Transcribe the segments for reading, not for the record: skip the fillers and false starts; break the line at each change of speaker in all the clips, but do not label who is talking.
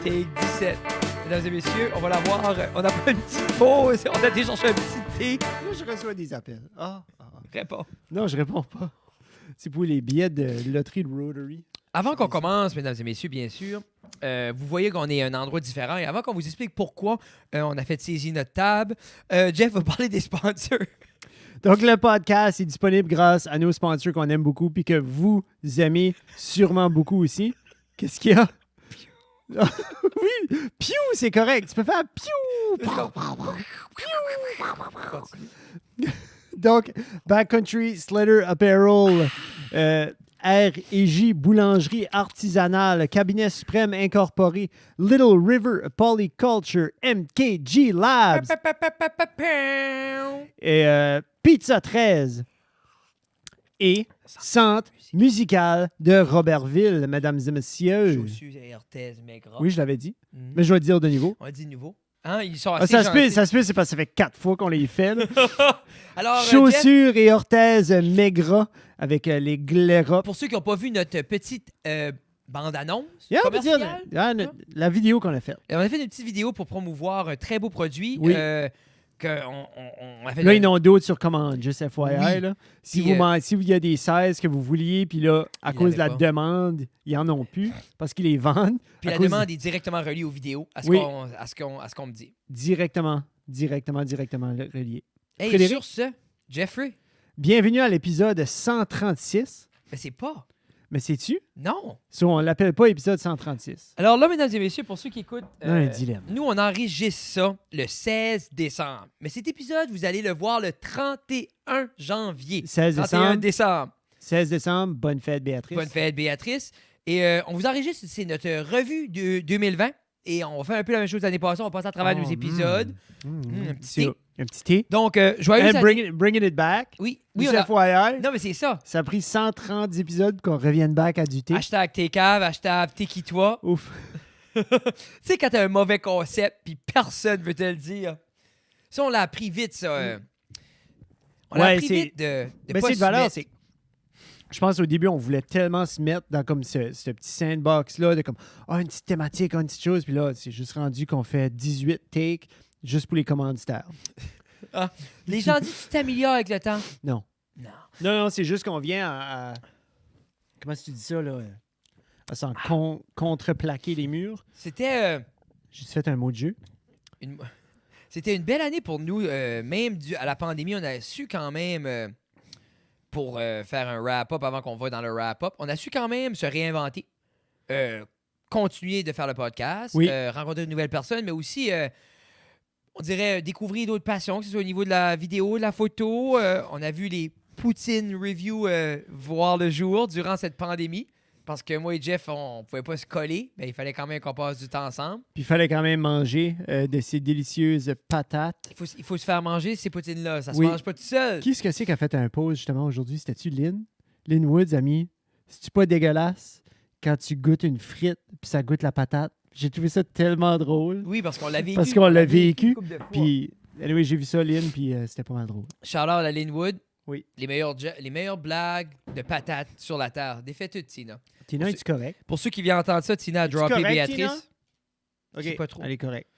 take 17. Mesdames et messieurs, on va la voir. On n'a pas une petite pause. On a été chercher un petit thé.
Là, je reçois des appels.
Réponds.
Non, je réponds pas. C'est pour les billets de loterie de Rotary.
Avant qu'on commence, mesdames et messieurs, bien sûr, vous voyez qu'on est à un endroit différent. Et avant qu'on vous explique pourquoi on a fait saisir notre table, Jeff va parler des sponsors.
Donc, le podcast est disponible grâce à nos sponsors qu'on aime beaucoup puis que vous aimez sûrement beaucoup aussi. Qu'est-ce qu'il y a? Oui, piou, c'est correct. Tu peux faire piou. Donc, Backcountry Slater Apparel, R&J Boulangerie Artisanale, Cabinet Suprême Incorporé, Little River Polyculture, MKG Labs et Pizza 13 et Centre musical de Robertville, mesdames et messieurs.
Chaussures et orthèses maigres.
Oui, je l'avais dit, mais je vais le dire de nouveau.
On va dire nouveau. Hein, ils sont
Ah,
assez
ça se peut,
gentils.
c'est parce que ça fait 4 fois qu'on les fait. Là.
Alors, Jeff,
Chaussures et orthèses maigres avec les glairas.
pour ceux qui n'ont pas vu notre petite bande-annonce
Yeah, on peut dire,
commerciale,
la vidéo qu'on a faite.
on a fait une petite vidéo pour promouvoir un très beau produit.
Oui.
On a fait
Là, ils n'ont d'autres sur commande, juste FYI.
Oui.
Là. Si
Puis,
il y a des 16 que vous vouliez, puis là, à
Ils
cause de la
l'avaient pas.
demande, ils n'en ont plus parce qu'ils les vendent.
Puis
à
la
cause
demande est directement reliée aux vidéos, à ce
Oui.
qu'on me dit.
directement relié.
Hey,
Frédéric?
sur ce, Jeffrey,
Bienvenue à l'épisode 136.
mais c'est pas.
Mais sais-tu?
Non.
On l'appelle pas épisode 136.
Alors là, mesdames et messieurs, pour ceux qui écoutent,
Un dilemme.
nous, on enregistre ça le 16 décembre. Mais cet épisode, vous allez le voir le 31 janvier.
16
31
décembre.
décembre.
16 décembre, bonne fête, Béatrice.
Bonne fête, Béatrice. Et on vous enregistre, c'est notre revue de 2020. Et on va faire un peu la même chose l'année passée. On va passer à travers nos épisodes. Un petit thé.
Un petit thé.
Donc, joyeux
And bringing it back.
Oui,
Juste
on a...
FYI.
Non, mais c'est ça.
Ça a pris 130 épisodes qu'on revienne back à du thé.
Hashtag tes caves, hashtag t'es qui toi.
Ouf.
Tu sais, quand t'as un mauvais concept puis personne veut te le dire. Ça, on l'a appris vite, ça. On l'a
Ouais,
appris
c'est-
vite de
Mais
pas
c'est
se
de valeur,
mettre.
c'est. Je pense au début, on voulait tellement se mettre dans comme ce petit sandbox-là, de comme, une petite thématique, une petite chose, puis là, c'est juste rendu qu'on fait 18 takes juste pour les commanditaires.
Les gens disent que tu t'améliores avec le temps.
Non.
Non.
Non, c'est juste qu'on vient à. Comment tu dis ça, là? À s'en contreplaquer les murs.
C'était
J'ai fait un mot de jeu.
c'était une belle année pour nous. Même à la pandémie, on a su quand même, pour faire un wrap-up avant qu'on va dans le wrap-up, on a su quand même se réinventer, continuer de faire le podcast,
Oui.
rencontrer de nouvelles personnes, mais aussi, on dirait, découvrir d'autres passions, que ce soit au niveau de la vidéo, de la photo. On a vu les poutine reviews voir le jour durant cette pandémie. Parce que moi et Jeff, on pouvait pas se coller, mais il fallait quand même qu'on passe du temps ensemble.
Puis il fallait quand même manger de ces délicieuses patates.
Il faut se faire manger ces poutines-là. Ça se
Oui.
mange pas tout seul.
Qui est-ce que c'est qui a fait un pause justement aujourd'hui? C'était-tu Lynn? Lynn Woods, ami. C'est-tu pas dégueulasse quand tu goûtes une frite puis ça goûte la patate? J'ai trouvé ça tellement drôle.
Oui, parce qu'on l'a vécu.
Parce qu'on l'a vécu.
une couple de fois.
Puis, anyway, j'ai vu ça, Lynn, puis c'était pas mal drôle.
Shout-out à Linwood.
Oui.
Les meilleures blagues de patates sur la terre. Défais tout, Tina.
Tina, es-tu correct?
Pour ceux qui viennent entendre ça, Tina a
Es-tu
droppé
correct,
Béatrice.
Tina?
Je sais
OK,
pas trop.
elle est correcte.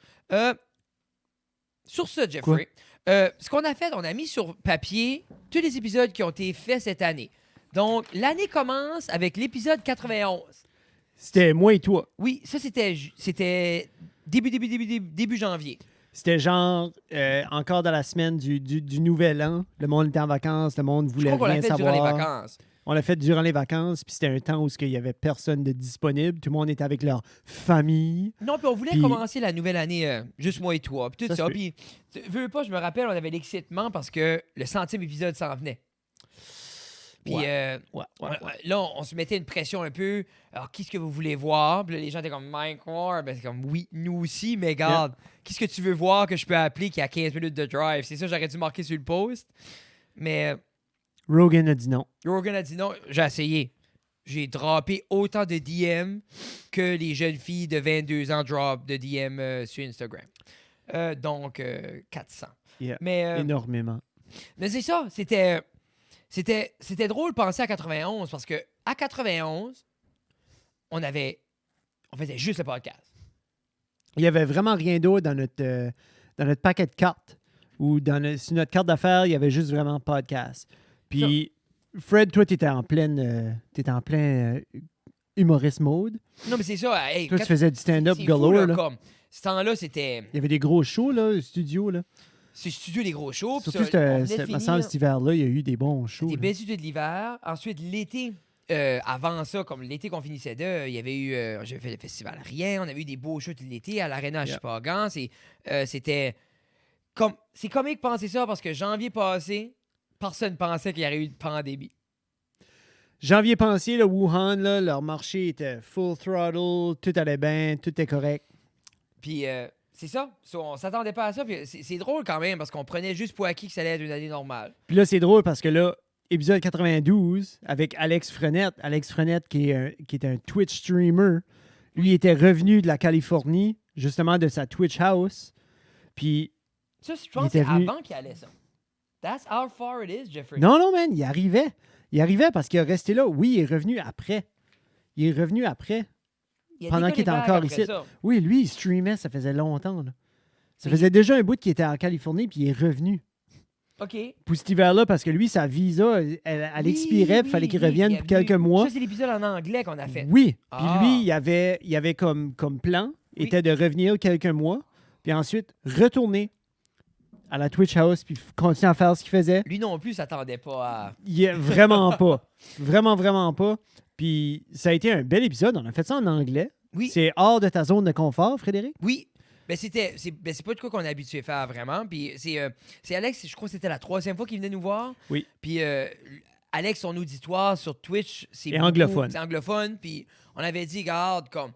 Sur ce, Jeffrey, ce qu'on a fait, on a mis sur papier tous les épisodes qui ont été faits cette année. Donc, l'année commence avec l'épisode 91.
C'était moi et toi.
Oui, ça, c'était début janvier.
C'était genre encore dans la semaine du nouvel an. Le monde était en vacances, le monde
Je
voulait
crois qu'on l'a
rien
fait
savoir.
durant les vacances.
On l'a fait durant les vacances, puis c'était un temps où il y avait personne de disponible. Tout le monde était avec leur famille.
Non, puis on voulait
Puis-
commencer la nouvelle année, juste moi et toi, puis tout
Ça se
ça.
peut.
Puis, veux pas, je me rappelle, on avait l'excitement parce que le 100e épisode s'en venait. Puis
Ouais.
là, on se mettait une pression un peu. Alors, qu'est-ce que vous voulez voir? Puis là, les gens étaient comme Mike Ward. Ben, c'est comme oui, nous aussi, mais regarde, qu'est-ce que tu veux voir que je peux appeler qui a 15 minutes de drive? C'est ça, j'aurais dû marquer sur le post. Mais
Rogan a dit non.
Rogan a dit non, j'ai essayé. J'ai droppé autant de DM que les jeunes filles de 22 ans drop de DM sur Instagram. Donc, 400.
Yeah.
Mais
Énormément.
c'est ça, c'était drôle de penser à 91 parce que à 91, on faisait juste le podcast.
il n'y avait vraiment rien d'autre dans notre paquet de cartes ou sur notre carte d'affaires, il y avait juste vraiment podcast. Puis, Fred, toi, tu étais en plein humoriste mode.
Non, mais c'est ça. Hey,
Toi, tu faisais du stand-up
c'est
galore.
fou, là,
Là.
comme, ce temps-là, c'était...
Il y avait des gros shows, là, au studio. Là.
C'est le studio des gros shows. puis
Surtout,
ça, on venait de
me semble,
finir
cet hiver-là, il y a eu des bons shows.
des
là.
belles études de l'hiver. Ensuite, l'été, avant ça, comme l'été qu'on finissait de, il y avait eu... j'avais fait le festival Rien. On avait eu des beaux shows tout l'été à l'Arena à Chipagan. C'était... C'est comique de penser ça parce que janvier passé, personne pensait qu'il y aurait eu une pandémie.
Janvier passé, le Wuhan, là, leur marché était full throttle, tout allait bien, tout était correct.
Puis c'est ça. On s'attendait pas à ça. Puis c'est drôle quand même parce qu'on prenait juste pour acquis que ça allait être une année normale.
Puis là, c'est drôle parce que là, épisode 92, avec Alex Frenette qui est un Twitch streamer, lui était revenu de la Californie, justement de sa Twitch house. Puis
Ça, je pense que c'est avant qu'il allait ça. That's how far it is, Jeffrey.
non, man, il arrivait. Il arrivait parce qu'il est resté là. Oui, il est revenu après. Pendant qu'il était encore ici.
Ça.
Oui, lui, il streamait, ça faisait longtemps. Là. Ça faisait déjà un bout qu'il était en Californie, puis il est revenu.
OK.
Pour cet hiver-là, parce que lui, sa visa, elle expirait, puis il fallait qu'il revienne pour quelques mois.
Ça, c'est l'épisode en anglais qu'on a fait.
Oui. Puis lui, il avait comme plan, était de revenir quelques mois, puis ensuite retourner à la Twitch House, puis continuer à faire ce qu'il faisait.
Lui non plus s'attendait pas à...
Vraiment pas. Vraiment pas. Puis ça a été un bel épisode. On a fait ça en anglais.
Oui.
C'est hors de ta zone de confort, Frédéric?
Oui. Ben c'est pas de quoi qu'on est habitué à faire vraiment. Puis c'est Alex, je crois que c'était la 3e fois qu'il venait nous voir.
Oui.
Puis Alex, son auditoire sur Twitch, c'est
anglophone.
C'est anglophone. Puis on avait dit, regarde, comme,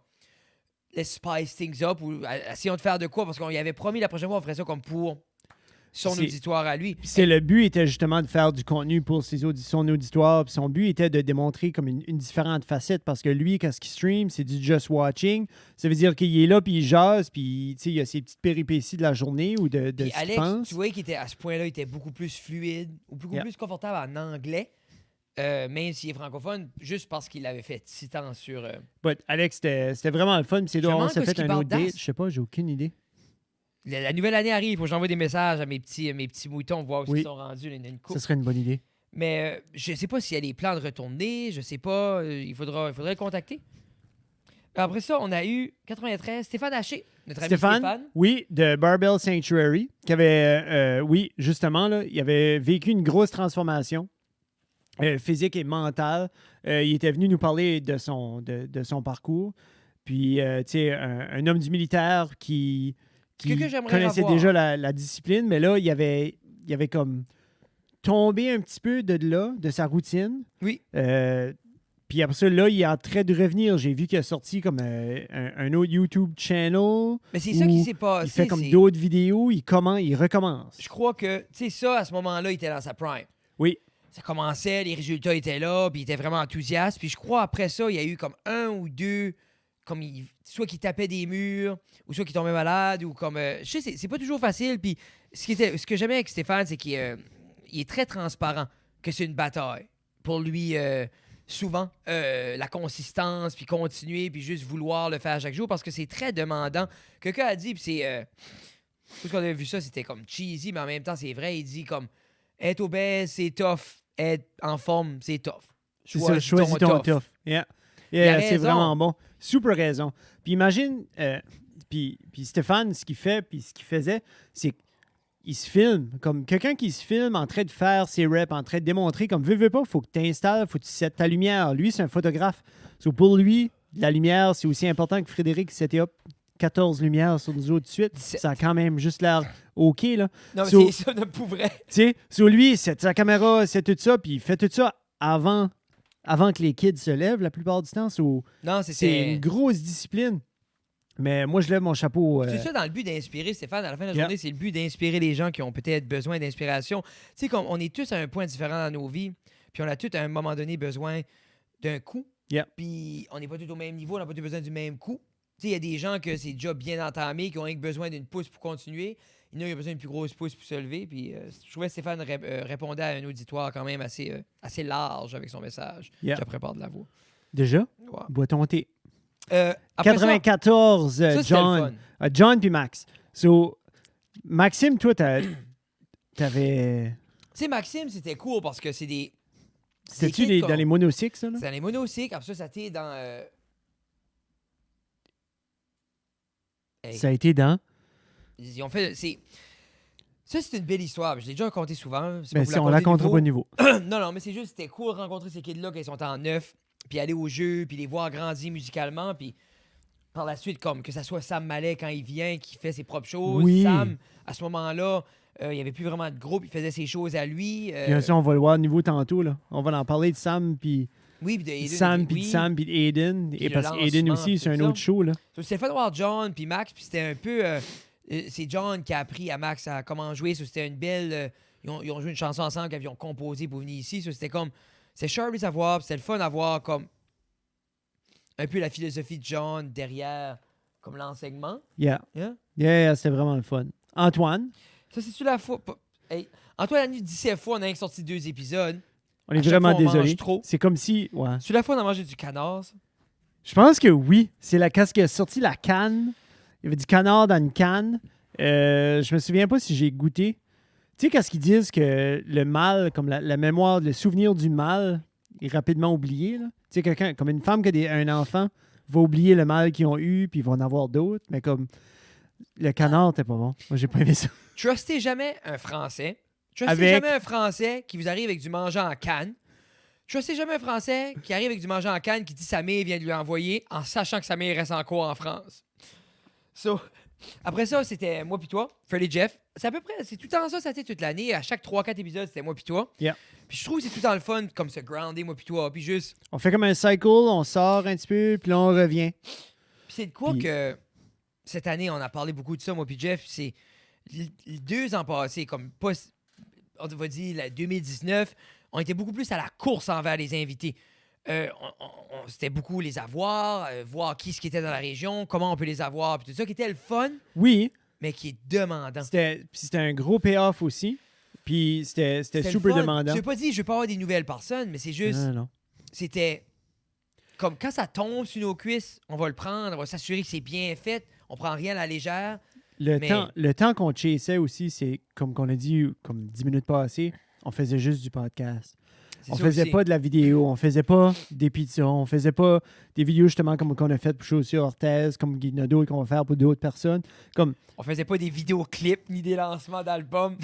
let's spice things up ou essayons de faire de quoi parce qu'on y avait promis la prochaine fois, on ferait ça comme pour son auditoire à lui.
Le but était justement de faire du contenu pour son auditoire. Puis son but était de démontrer comme une différente facette parce que lui, quand il stream, c'est du just watching. Ça veut dire qu'il est là, puis il jase, puis il y a ses petites péripéties de la journée ou de ce
Alex,
qu'il pense.
tu vois qu'il était à ce point-là, il était beaucoup plus fluide ou beaucoup plus confortable en anglais, même s'il est francophone, juste parce qu'il l'avait fait si temps sur...
But Alex, c'était vraiment le fun. Puis c'est là on s'est fait un autre date. Je sais pas, j'ai aucune idée.
La nouvelle année arrive, il faut que j'envoie des messages à mes petits moutons, voir où ils sont rendus. Une coupe.
Ça serait une bonne idée.
Mais je sais pas s'il y a des plans de retourner, je sais pas, il faudrait le contacter. Après ça, on a eu 93, Stéphane Haché, notre ami Stéphane.
Oui, de Barbell Sanctuary, qui avait, justement, là, il avait vécu une grosse transformation physique et mentale. Il était venu nous parler de son parcours. Puis, tu sais, un homme du militaire qui connaissait déjà la discipline, mais là, il avait comme tombé un petit peu de sa routine.
Oui.
Puis après ça, là, il est en train de revenir. J'ai vu qu'il a sorti comme un autre YouTube channel.
Mais c'est ça qui s'est passé.
Il fait comme d'autres vidéos. Il recommence.
Je crois que, tu sais, ça, à ce moment-là, il était dans sa prime.
Oui.
Ça commençait, les résultats étaient là, puis il était vraiment enthousiaste. Puis je crois, après ça, il y a eu comme 1 ou 2... comme soit qu'il tapait des murs, ou soit qu'il tombait malade, ou comme... je sais, c'est pas toujours facile. Puis ce que j'aimais avec Stéphane, c'est qu'il est très transparent, que c'est une bataille. Pour lui, souvent, la consistance, puis continuer, puis juste vouloir le faire chaque jour, parce que c'est très demandant. Quelqu'un a dit, puis c'est... tout ce qu'on avait vu ça, c'était comme cheesy, mais en même temps, c'est vrai. Il dit comme, être obèse, c'est tough. Être en forme, c'est tough.
Choisis ton tough. Yeah, c'est vraiment bon. Super raison. Puis imagine, puis Stéphane, ce qu'il fait, puis ce qu'il faisait, c'est qu'il se filme. Comme quelqu'un qui se filme en train de faire ses reps, en train de démontrer, comme veux pas, il faut que tu installes, il faut que tu settes ta lumière. Lui, c'est un photographe. So, pour lui, la lumière, c'est aussi important que Frédéric settait up 14 lumières sur nous autres de suite. Ça a quand même juste l'air OK, là.
Non, mais c'est ça, ne pourrait.
Tu sais, sur lui, il set sa caméra, c'est tout ça, puis il fait tout ça avant que les kids se lèvent la plupart du temps.
Non,
c'est une grosse discipline. Mais moi, je lève mon chapeau.
C'est ça dans le but d'inspirer, Stéphane. À la fin de la journée, c'est le but d'inspirer les gens qui ont peut-être besoin d'inspiration. Tu sais, comme on est tous à un point différent dans nos vies, puis on a tous à un moment donné besoin d'un coup. Puis on n'est pas tous au même niveau, on n'a pas tous besoin du même coup. Tu sais, il y a des gens que c'est déjà bien entamé, qui ont rien que besoin d'une pousse pour continuer. Il y en a qui ont besoin d'une plus grosse pousse pour se lever. Puis je trouvais que Stéphane répondait à un auditoire quand même assez large avec son message. Je prépare de la voix.
Déjà?
Ouais.
Bois ton thé.
Après
94,
ça, c'était le fun.
John puis Max. So, Maxime, toi, t'avais...
Tu sais, Maxime, c'était cool parce que c'est des...
C'était-tu dans les monocycles, ça?
C'est dans les monocycles. Après ça a été dans...
Ça a été dans...
Ils ont fait... Ça, c'est une belle histoire. Je l'ai déjà raconté souvent.
Mais si on la raconte au niveau.
Non, mais c'est juste, c'était cool de rencontrer ces kids-là quand ils sont en neuf, puis aller au jeu, puis les voir grandir musicalement, puis par la suite, comme que ça soit Sam Mallet quand il vient, qui fait ses propres choses.
Oui.
Sam, à ce moment-là, il n'y avait plus vraiment de groupe, il faisait ses choses à lui.
Bien sûr, on va le voir au niveau tantôt. Là. On va en parler de Sam, puis...
Oui, puis de Aiden.
Sam, puis Aiden. Et parce qu'Aiden aussi, c'est un autre show. Là.
C'était fait de voir John, puis Max, puis c'était un peu... c'est John qui a appris à Max à comment jouer. C'était une belle... ils ont joué une chanson ensemble qu'ils ont composé pour venir ici. C'était comme... C'est sharp à voir, c'était le fun à voir comme... Un peu la philosophie de John derrière comme l'enseignement.
Yeah, c'était vraiment le fun. Antoine?
Ça, c'est-tu la fois... Hey, Antoine a mis 17 fois, on a sorti 2 épisodes.
On est vraiment désolé.
Trop.
C'est comme si... Ouais.
C'est la fois on a mangé du canard, ça?
Je pense que oui. C'est la casque qui a sorti la canne. Il y avait du canard dans une canne. Je me souviens pas si j'ai goûté. Tu sais, quand ils disent que le mal, comme la mémoire, le souvenir du mal est rapidement oublié. Là. Tu sais, quelqu'un, comme une femme qui a un enfant, va oublier le mal qu'ils ont eu, puis ils vont en avoir d'autres. Mais comme le canard, t'es pas bon. Moi, j'ai pas aimé ça.
Trustez jamais un Français. Trustez jamais un Français qui vous arrive avec du manger en canne. Trustez jamais un Français qui arrive avec du manger en canne qui dit sa mère vient de lui envoyer en sachant que sa mère reste encore en France. So, après ça, c'était moi pis toi, Freddy Jeff. C'est à peu près, c'est tout le temps ça, ça a été toute l'année. À chaque 3-4 épisodes, c'était moi pis toi.
Yeah.
Puis je trouve que c'est tout le temps le fun, comme se grounder, moi pis toi. Puis juste...
On fait comme un cycle, on sort un petit peu, puis là, on revient.
Puis c'est de quoi que cette année, on a parlé beaucoup de ça, moi pis Jeff. C'est 2 ans passés, comme pas... On va dire, la 2019, on était beaucoup plus à la course envers les invités. C'était beaucoup les avoir, voir qui était dans la région, comment on peut les avoir, puis tout ça qui était le fun.
Oui.
Mais qui est demandant.
C'était un gros payoff aussi. Puis c'était super demandant.
Je n'ai pas dit je veux pas avoir des nouvelles personnes, mais c'est juste...
Non.
C'était... Comme quand ça tombe sur nos cuisses, on va le prendre, on va s'assurer que c'est bien fait, on prend rien à la légère.
Le temps qu'on chassait aussi, c'est comme qu'on a dit, comme 10 minutes passées, on faisait juste du podcast. On faisait pas de la vidéo, on faisait pas des pizzas, on faisait pas des vidéos justement comme qu'on a fait pour Chaussure Orthez, comme Guy Nadeau et qu'on va faire pour d'autres personnes.
On faisait pas des vidéoclips ni des lancements d'albums.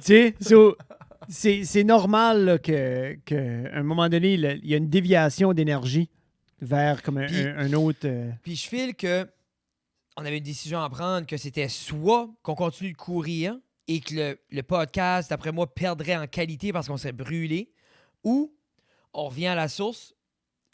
Tu sais, c'est normal qu'à un moment donné, il y a une déviation d'énergie vers comme un autre...
Puis je file que on avait une décision à prendre que c'était soit qu'on continue de courir et que le podcast, d'après moi, perdrait en qualité parce qu'on serait brûlé, ou on revient à la source,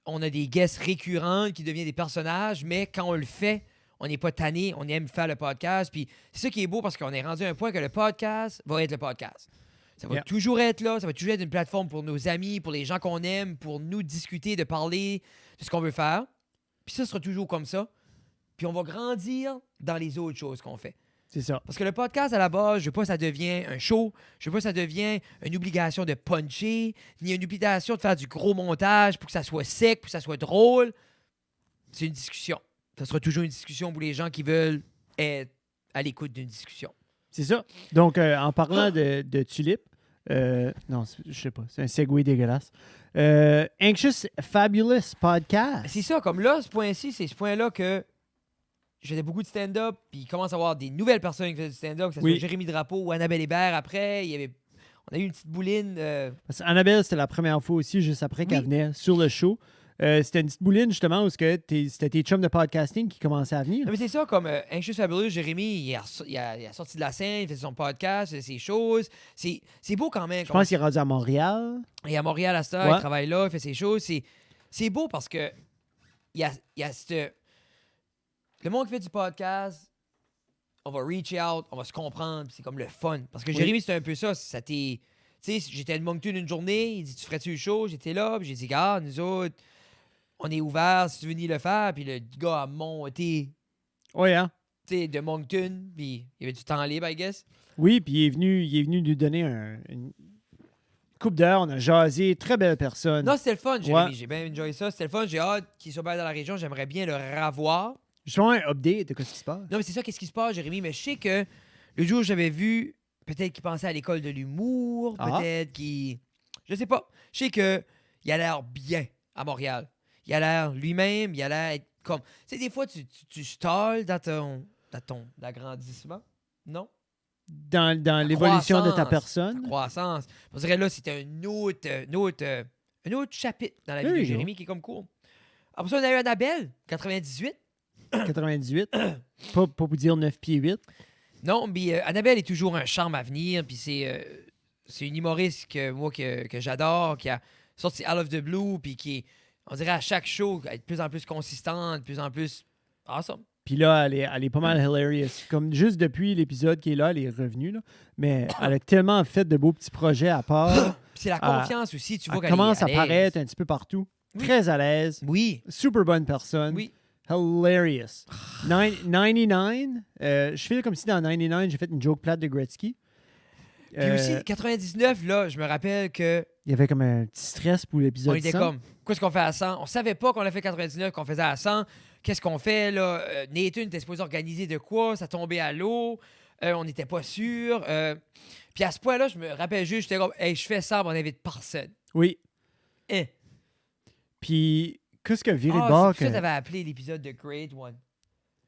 on a des guests récurrents qui deviennent des personnages, mais quand on le fait, on n'est pas tanné, on aime faire le podcast. Puis c'est ça qui est beau parce qu'on est rendu à un point que le podcast va être le podcast. Ça va toujours être là, ça va toujours être une plateforme pour nos amis, pour les gens qu'on aime, pour nous discuter, de parler de ce qu'on veut faire. Puis ça sera toujours comme ça. Puis on va grandir dans les autres choses qu'on fait.
C'est ça.
Parce que le podcast, à la base, je veux pas que ça devienne un show, je veux pas que ça devienne une obligation de puncher, ni une obligation de faire du gros montage pour que ça soit sec, pour que ça soit drôle. C'est une discussion. Ça sera toujours une discussion pour les gens qui veulent être à l'écoute d'une discussion.
C'est ça. Donc, en parlant de Tulip, non, je sais pas, c'est un segway dégueulasse. Anxious Fabulous Podcast.
C'est ça, comme là, ce point-ci, c'est ce point-là que je faisais beaucoup de stand-up, puis il commence à avoir des nouvelles personnes qui faisaient du stand-up, que ce soit Jérémy Drapeau ou Annabelle Hébert. Après, on a eu une petite bouline.
Parce Annabelle, c'était la première fois aussi, juste après qu'elle venait sur le show. C'était une petite bouline, justement, où c'était tes chums de podcasting qui commençaient à venir.
Non, mais c'est ça, comme Anxious Fabulous, Jérémy, il a sorti de la scène, il fait son podcast, il fait ses choses. C'est beau quand même.
Je pense qu'il est rendu à Montréal.
Il est à Montréal à cette heure, il travaille là, il fait ses choses. C'est beau parce que il y a le monde qui fait du podcast, on va reach out, on va se comprendre, c'est comme le fun. Parce que Jérémy, c'était un peu ça. Tu sais, j'étais à Moncton une journée, il dit tu ferais-tu le show? J'étais là, puis j'ai dit, gars, nous autres, on est ouverts si tu veux venir le faire. Puis le gars a monté.
Oui, hein?
Tu sais, de Moncton, puis il y avait du temps libre, I guess.
Oui, puis il est venu nous donner couple d'heures, on a jasé, très belle personne.
Non, c'était le fun, Jérémy.
Ouais.
J'ai bien enjoyé ça. C'était le fun. J'ai hâte qu'il soit bien dans la région. J'aimerais bien le revoir.
Je fais un update de ce qui se passe.
Non, mais c'est ça, qu'est-ce qui se passe, Jérémy? Mais je sais que le jour où j'avais vu, peut-être qu'il pensait à l'école de l'humour, peut-être qu'il... Je sais pas. Je sais qu'il a l'air bien à Montréal. Il a l'air lui-même, il a l'air être comme... Tu sais, des fois, tu stalles dans ton agrandissement, non?
Dans l'évolution de ta
Ta
personne.
croissance. On dirait là, c'était un autre chapitre dans la vie de Jérémy qui est comme cool. Après ça, on a eu Annabelle, 98.
98. pas pour dire 9 pieds 8.
Non, mais Annabelle est toujours un charme à venir. Puis c'est une humoriste que j'adore, qui a sorti Out of the Blue, puis qui, on dirait à chaque show, elle est de plus en plus consistante, de plus en plus awesome.
Puis là, elle est pas mal hilarious. Comme juste depuis l'épisode qui est là, elle est revenue. Là. Mais elle a tellement fait de beaux petits projets à part.
Puis c'est la confiance aussi. Tu vois
elle
qu'elle
commence
est à
à paraître un petit peu partout.
Oui.
Très à l'aise.
Oui.
Super bonne personne.
Oui.
Hilarious. 99, je fais comme si dans 99, j'ai fait une joke plate de Gretzky.
Puis aussi, 99, là, je me rappelle que
il y avait comme un petit stress pour l'épisode
on était
100.
comme, qu'est-ce qu'on fait à 100? On savait pas qu'on a fait 99, qu'on faisait à 100. Qu'est-ce qu'on fait, là? Nathan était supposé organiser de quoi? Ça tombait à l'eau. On n'était pas sûr. Puis à ce point-là, je me rappelle juste, j'étais comme, hey, je fais ça, mais on invite personne.
Oui.
Eh.
Puis, qu'est-ce que viré de
Ah,
bord?
c'est ça que t'avais appelé l'épisode de Great One.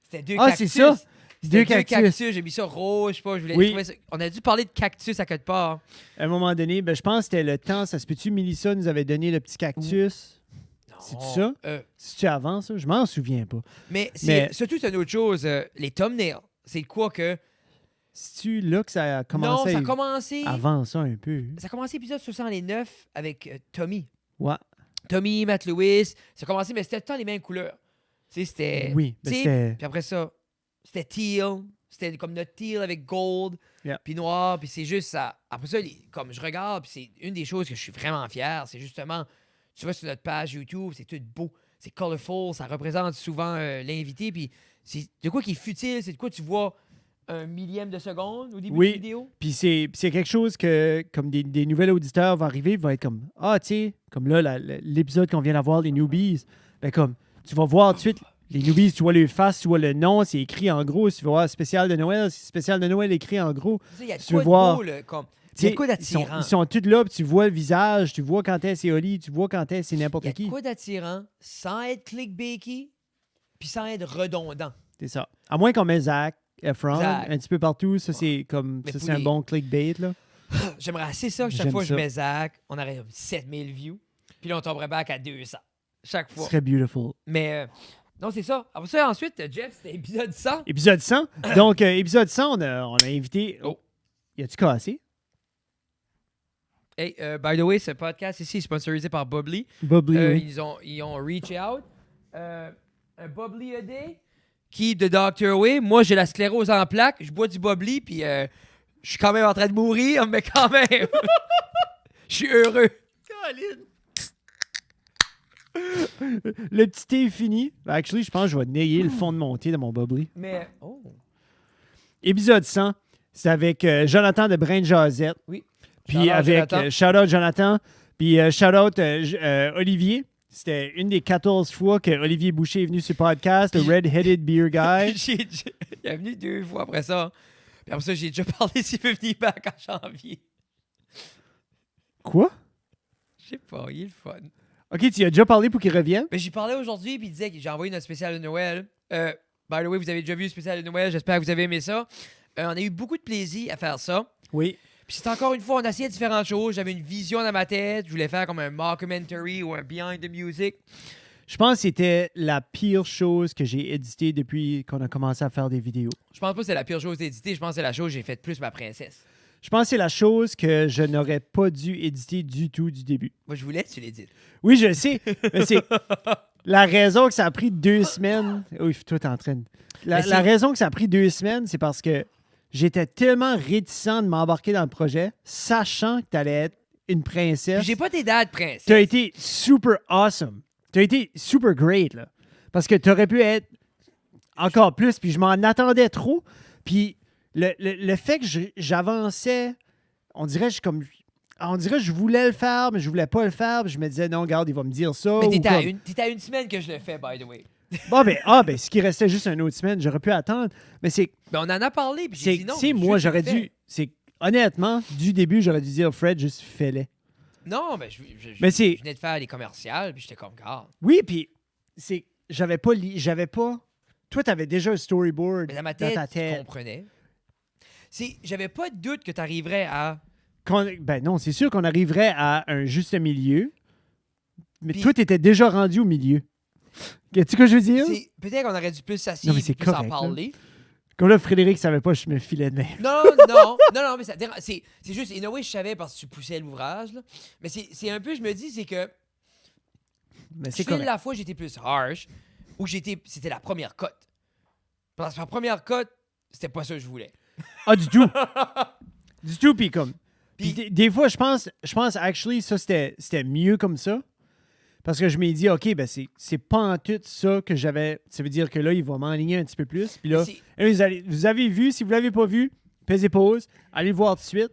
C'était deux
Ah,
cactus.
c'est ça?
C'était
Deux cactus.
J'ai mis ça rouge, je sais pas, je voulais
Oui.
trouver ça. On a dû parler de cactus à quelque part.
À un moment donné, ben, je pense que c'était le temps. Ça se peut-tu, Mélissa nous avait donné le petit cactus? C'est-tu ça? C'est-tu avant, ça? Je m'en souviens pas.
Mais surtout, c'est une autre chose. Les thumbnails, c'est quoi que...
C'est-tu là que ça a commencé?
Non, ça a commencé...
Avant ça, un peu.
Ça a commencé épisode 69 avec Tommy.
Ouais.
Tommy, Matt Lewis. Ça a commencé, mais c'était tout le temps les mêmes couleurs. Tu sais, c'était...
Oui, mais c'était...
Puis après ça, c'était teal. C'était comme notre teal avec gold, puis noir, puis c'est juste ça. Après ça, comme je regarde, puis c'est une des choses que je suis vraiment fier, c'est justement, tu vois sur notre page YouTube, c'est tout beau, c'est colorful, ça représente souvent l'invité, puis c'est de quoi qui est futile, c'est de quoi tu vois un millième de seconde au début de la vidéo.
Puis c'est quelque chose que, comme des nouveaux auditeurs vont arriver, vont être comme, ah, tu sais, comme là, l'épisode qu'on vient d'avoir, les newbies, ben comme, tu vas voir tout de suite... Les newbies, tu vois le face, tu vois le nom, c'est écrit en gros. Si tu vas voir spécial de Noël, c'est spécial de Noël écrit en gros.
Il y a de
tu
quoi
veux voir,
de beau, là, comme... Il y a de quoi d'attirant.
Ils sont tous là, puis tu vois le visage, tu vois quand est-ce c'est Oli, tu vois quand est-ce c'est n'importe qui.
Il y a de quoi d'attirant, sans être clickbaity, puis sans être redondant.
C'est ça. À moins qu'on met Zac Efron un petit peu partout, ça c'est comme ça, c'est un bon clickbait là.
J'aimerais assez ça que chaque fois que je mets Zac, on aurait 7000 views, puis là on tomberait back à 200 chaque fois.
Ce serait beautiful.
Mais non, c'est ça. Après ça, ensuite, Jeff, c'était épisode 100.
Épisode 100. Donc, épisode 100, on a invité... Oh. Y a-tu cassé?
Hey, by the way, ce podcast ici est sponsorisé par Bubbly.
Bubbly, oui.
Ils ont reach out. Un Bubbly a day. Keep the doctor away. Moi, j'ai la sclérose en plaques. Je bois du Bubbly, puis je suis quand même en train de mourir, mais quand même, je suis heureux.
Colin. Le petit thé est fini. Actually, je pense que je vais nailler le fond de mon thé de mon bubbly.
Mais,
Épisode 100, c'est avec Jonathan de Brain Jazette.
Oui.
Puis avec shout-out Jonathan. Puis shout-out Olivier. C'était une des 14 fois que Olivier Boucher est venu sur le podcast, le Red-Headed Beer Guy.
Il est venu 2 fois après ça. Puis après ça, j'ai déjà parlé s'il veut venir back en janvier.
Quoi?
Je sais pas, il est le fun.
OK, tu y as déjà parlé pour qu'il revienne?
Mais j'y parlais aujourd'hui, puis il disait que j'ai envoyé notre spécial de Noël. By the way, vous avez déjà vu le spécial de Noël, j'espère que vous avez aimé ça. On a eu beaucoup de plaisir à faire ça.
Oui.
Puis c'est encore une fois, on a essayé différentes choses. J'avais une vision dans ma tête. Je voulais faire comme un mockumentary ou un behind the music.
Je pense que c'était la pire chose que j'ai éditée depuis qu'on a commencé à faire des vidéos.
Je pense pas que c'est la pire chose d'éditer. Je pense que c'est la chose que j'ai faite plus ma princesse.
Je pense que c'est la chose que je n'aurais pas dû éditer du tout du début.
Moi, je voulais que tu l'édites.
Oui, je le sais. Mais c'est la raison que ça a pris 2 semaines. Oui, toi, t'es en train de... La raison que ça a pris 2 semaines, c'est parce que j'étais tellement réticent de m'embarquer dans le projet, sachant que t'allais être une princesse.
J'ai pas tes dates, princesse.
T'as été super awesome. T'as été super great, là. Parce que t'aurais pu être encore plus, puis je m'en attendais trop. Puis le fait que j'avançais, on dirait, on dirait que je voulais le faire, mais je voulais pas le faire. Puis je me disais, non, regarde, il va me dire ça.
Mais t'étais à une semaine que je le fais, by the way.
Bon, ben, ce qui restait juste une autre semaine, j'aurais pu attendre. Mais c'est.
Ben, on en a parlé, puis j'ai dit non.
Moi, j'aurais dû. Honnêtement, du début, j'aurais dû dire, Fred, juste fais-le.
Non, mais je venais de faire les commerciales, puis j'étais comme, garde.
Oui, puis j'avais pas. Toi, t'avais déjà un storyboard
Mais dans ma tête, je comprenais. J'avais pas de doute que tu arriverais à...
Ben non, c'est sûr qu'on arriverait à un juste milieu. Mais
Puis,
toi, t'étais déjà rendu au milieu. Qu'est-ce que je veux dire?
Peut-être qu'on aurait dû plus s'asseoir et plus en parler.
Comme là, Frédéric savait pas, je me filais de main.
Non, mais c'est juste, in a way, je savais parce que tu poussais l'ouvrage. Là. Mais c'est un peu, je me dis, c'est que...
Mais c'est correct.
La fois, j'étais plus harsh, ou c'était la première cote. Parce que la première cote, c'était pas ça que je voulais.
Ah, du tout. Du tout, puis comme... Puis des fois, je pense, actually, ça, c'était mieux comme ça. Parce que je m'ai dit, OK, ben c'est pas en tout ça que j'avais... Ça veut dire que là, il va m'enligner un petit peu plus. Puis là, vous avez vu, si vous l'avez pas vu, pesez pause, allez voir tout de suite.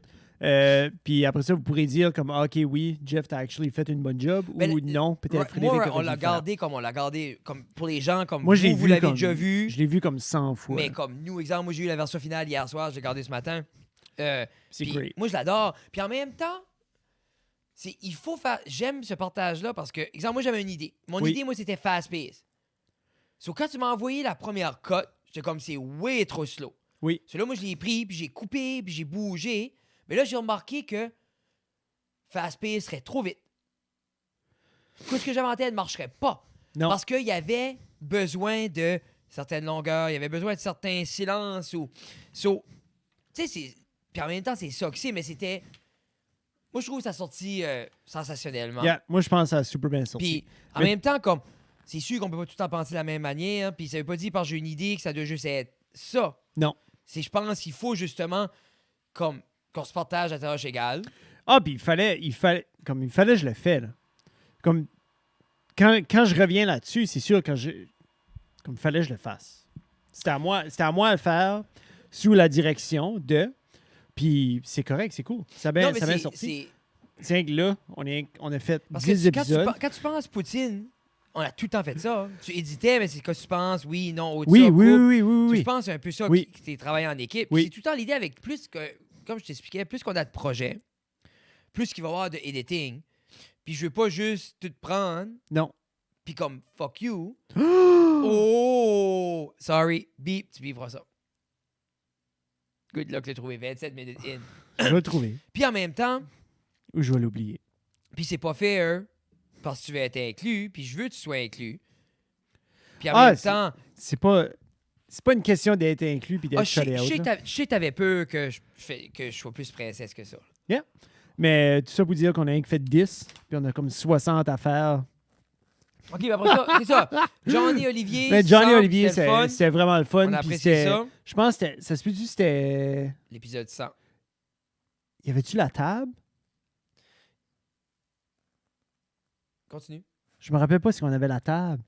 Puis après ça, vous pourrez dire comme, OK, oui, Jeff, t'as actually fait une bonne job. Ou non, peut-être Frédéric.
Moi, on l'a gardé comme pour les gens, comme
moi,
vous l'avez déjà vu.
Je l'ai vu comme 100 fois.
Mais comme nous, exemple, moi, j'ai eu la version finale hier soir, j'ai gardé ce matin.
C'est great.
Moi, je l'adore. Puis en même temps, il faut faire... J'aime ce partage-là parce que, exemple, moi, j'avais une idée. Mon idée, moi, c'était fast-pace. Quand tu m'as envoyé la première cut, j'étais comme, c'est way trop slow.
Oui.
Là, moi, je l'ai pris, puis j'ai coupé, puis j'ai bougé. Mais là, j'ai remarqué que fast-pace serait trop vite. Ce que j'avais en tête ne marcherait pas.
Non.
Parce qu'il y avait besoin de certaines longueurs, il y avait besoin de certains silences. Tu sais, puis en même temps, c'est ça que c'est, mais c'était... Moi, je trouve que ça a sorti sensationnellement.
Yeah, moi, je pense que ça a super bien sorti.
Puis, en même temps, comme c'est sûr qu'on peut pas tout le temps penser de la même manière, puis ça veut pas dire parce que j'ai une idée que ça doit juste être ça.
Non.
Je pense qu'il faut justement comme qu'on se partage à tâche égale.
Ah, puis il fallait que je le fasse, là. Comme, quand je reviens là-dessus, c'est sûr que comme il fallait que je le fasse. C'était à moi de le faire sous la direction de... Puis c'est correct, c'est cool. Ça a bien sorti. C'est que là, on a fait 10 épisodes.
Quand tu penses Poutine, on a tout le temps fait ça. Hein. Tu éditais, mais c'est que tu penses, oui, non,
oui. Je
pense c'est un peu ça, que tu travailles en équipe.
Oui.
C'est tout le temps l'idée avec plus que, comme je t'expliquais, plus qu'on a de projets, plus qu'il va y avoir de editing. Puis je veux pas juste tout prendre.
Non.
Puis comme, fuck you. Oh! Sorry. Beep, tu vivras ça. Good luck, le trouver 27 minutes in.
Je vais le trouver.
Puis en même temps...
Ou je vais l'oublier.
Puis c'est pas fair parce que tu veux être inclus, puis je veux que tu sois inclus. Puis en même temps...
C'est pas une question d'être inclus puis d'être shut out.
Je sais que t'avais peur que je sois plus princesse que ça.
Yeah. Mais tout ça pour dire qu'on a fait 10, puis on a comme 60 à faire.
OK, ben après ça, c'est ça. Johnny Olivier.
Mais Johnny Olivier, c'était vraiment le fun.
On a apprécié ça.
Je pense que ça se peut-tu c'était...
L'épisode 100.
Y avait-tu la table?
Continue.
Je me rappelle pas si on avait la table.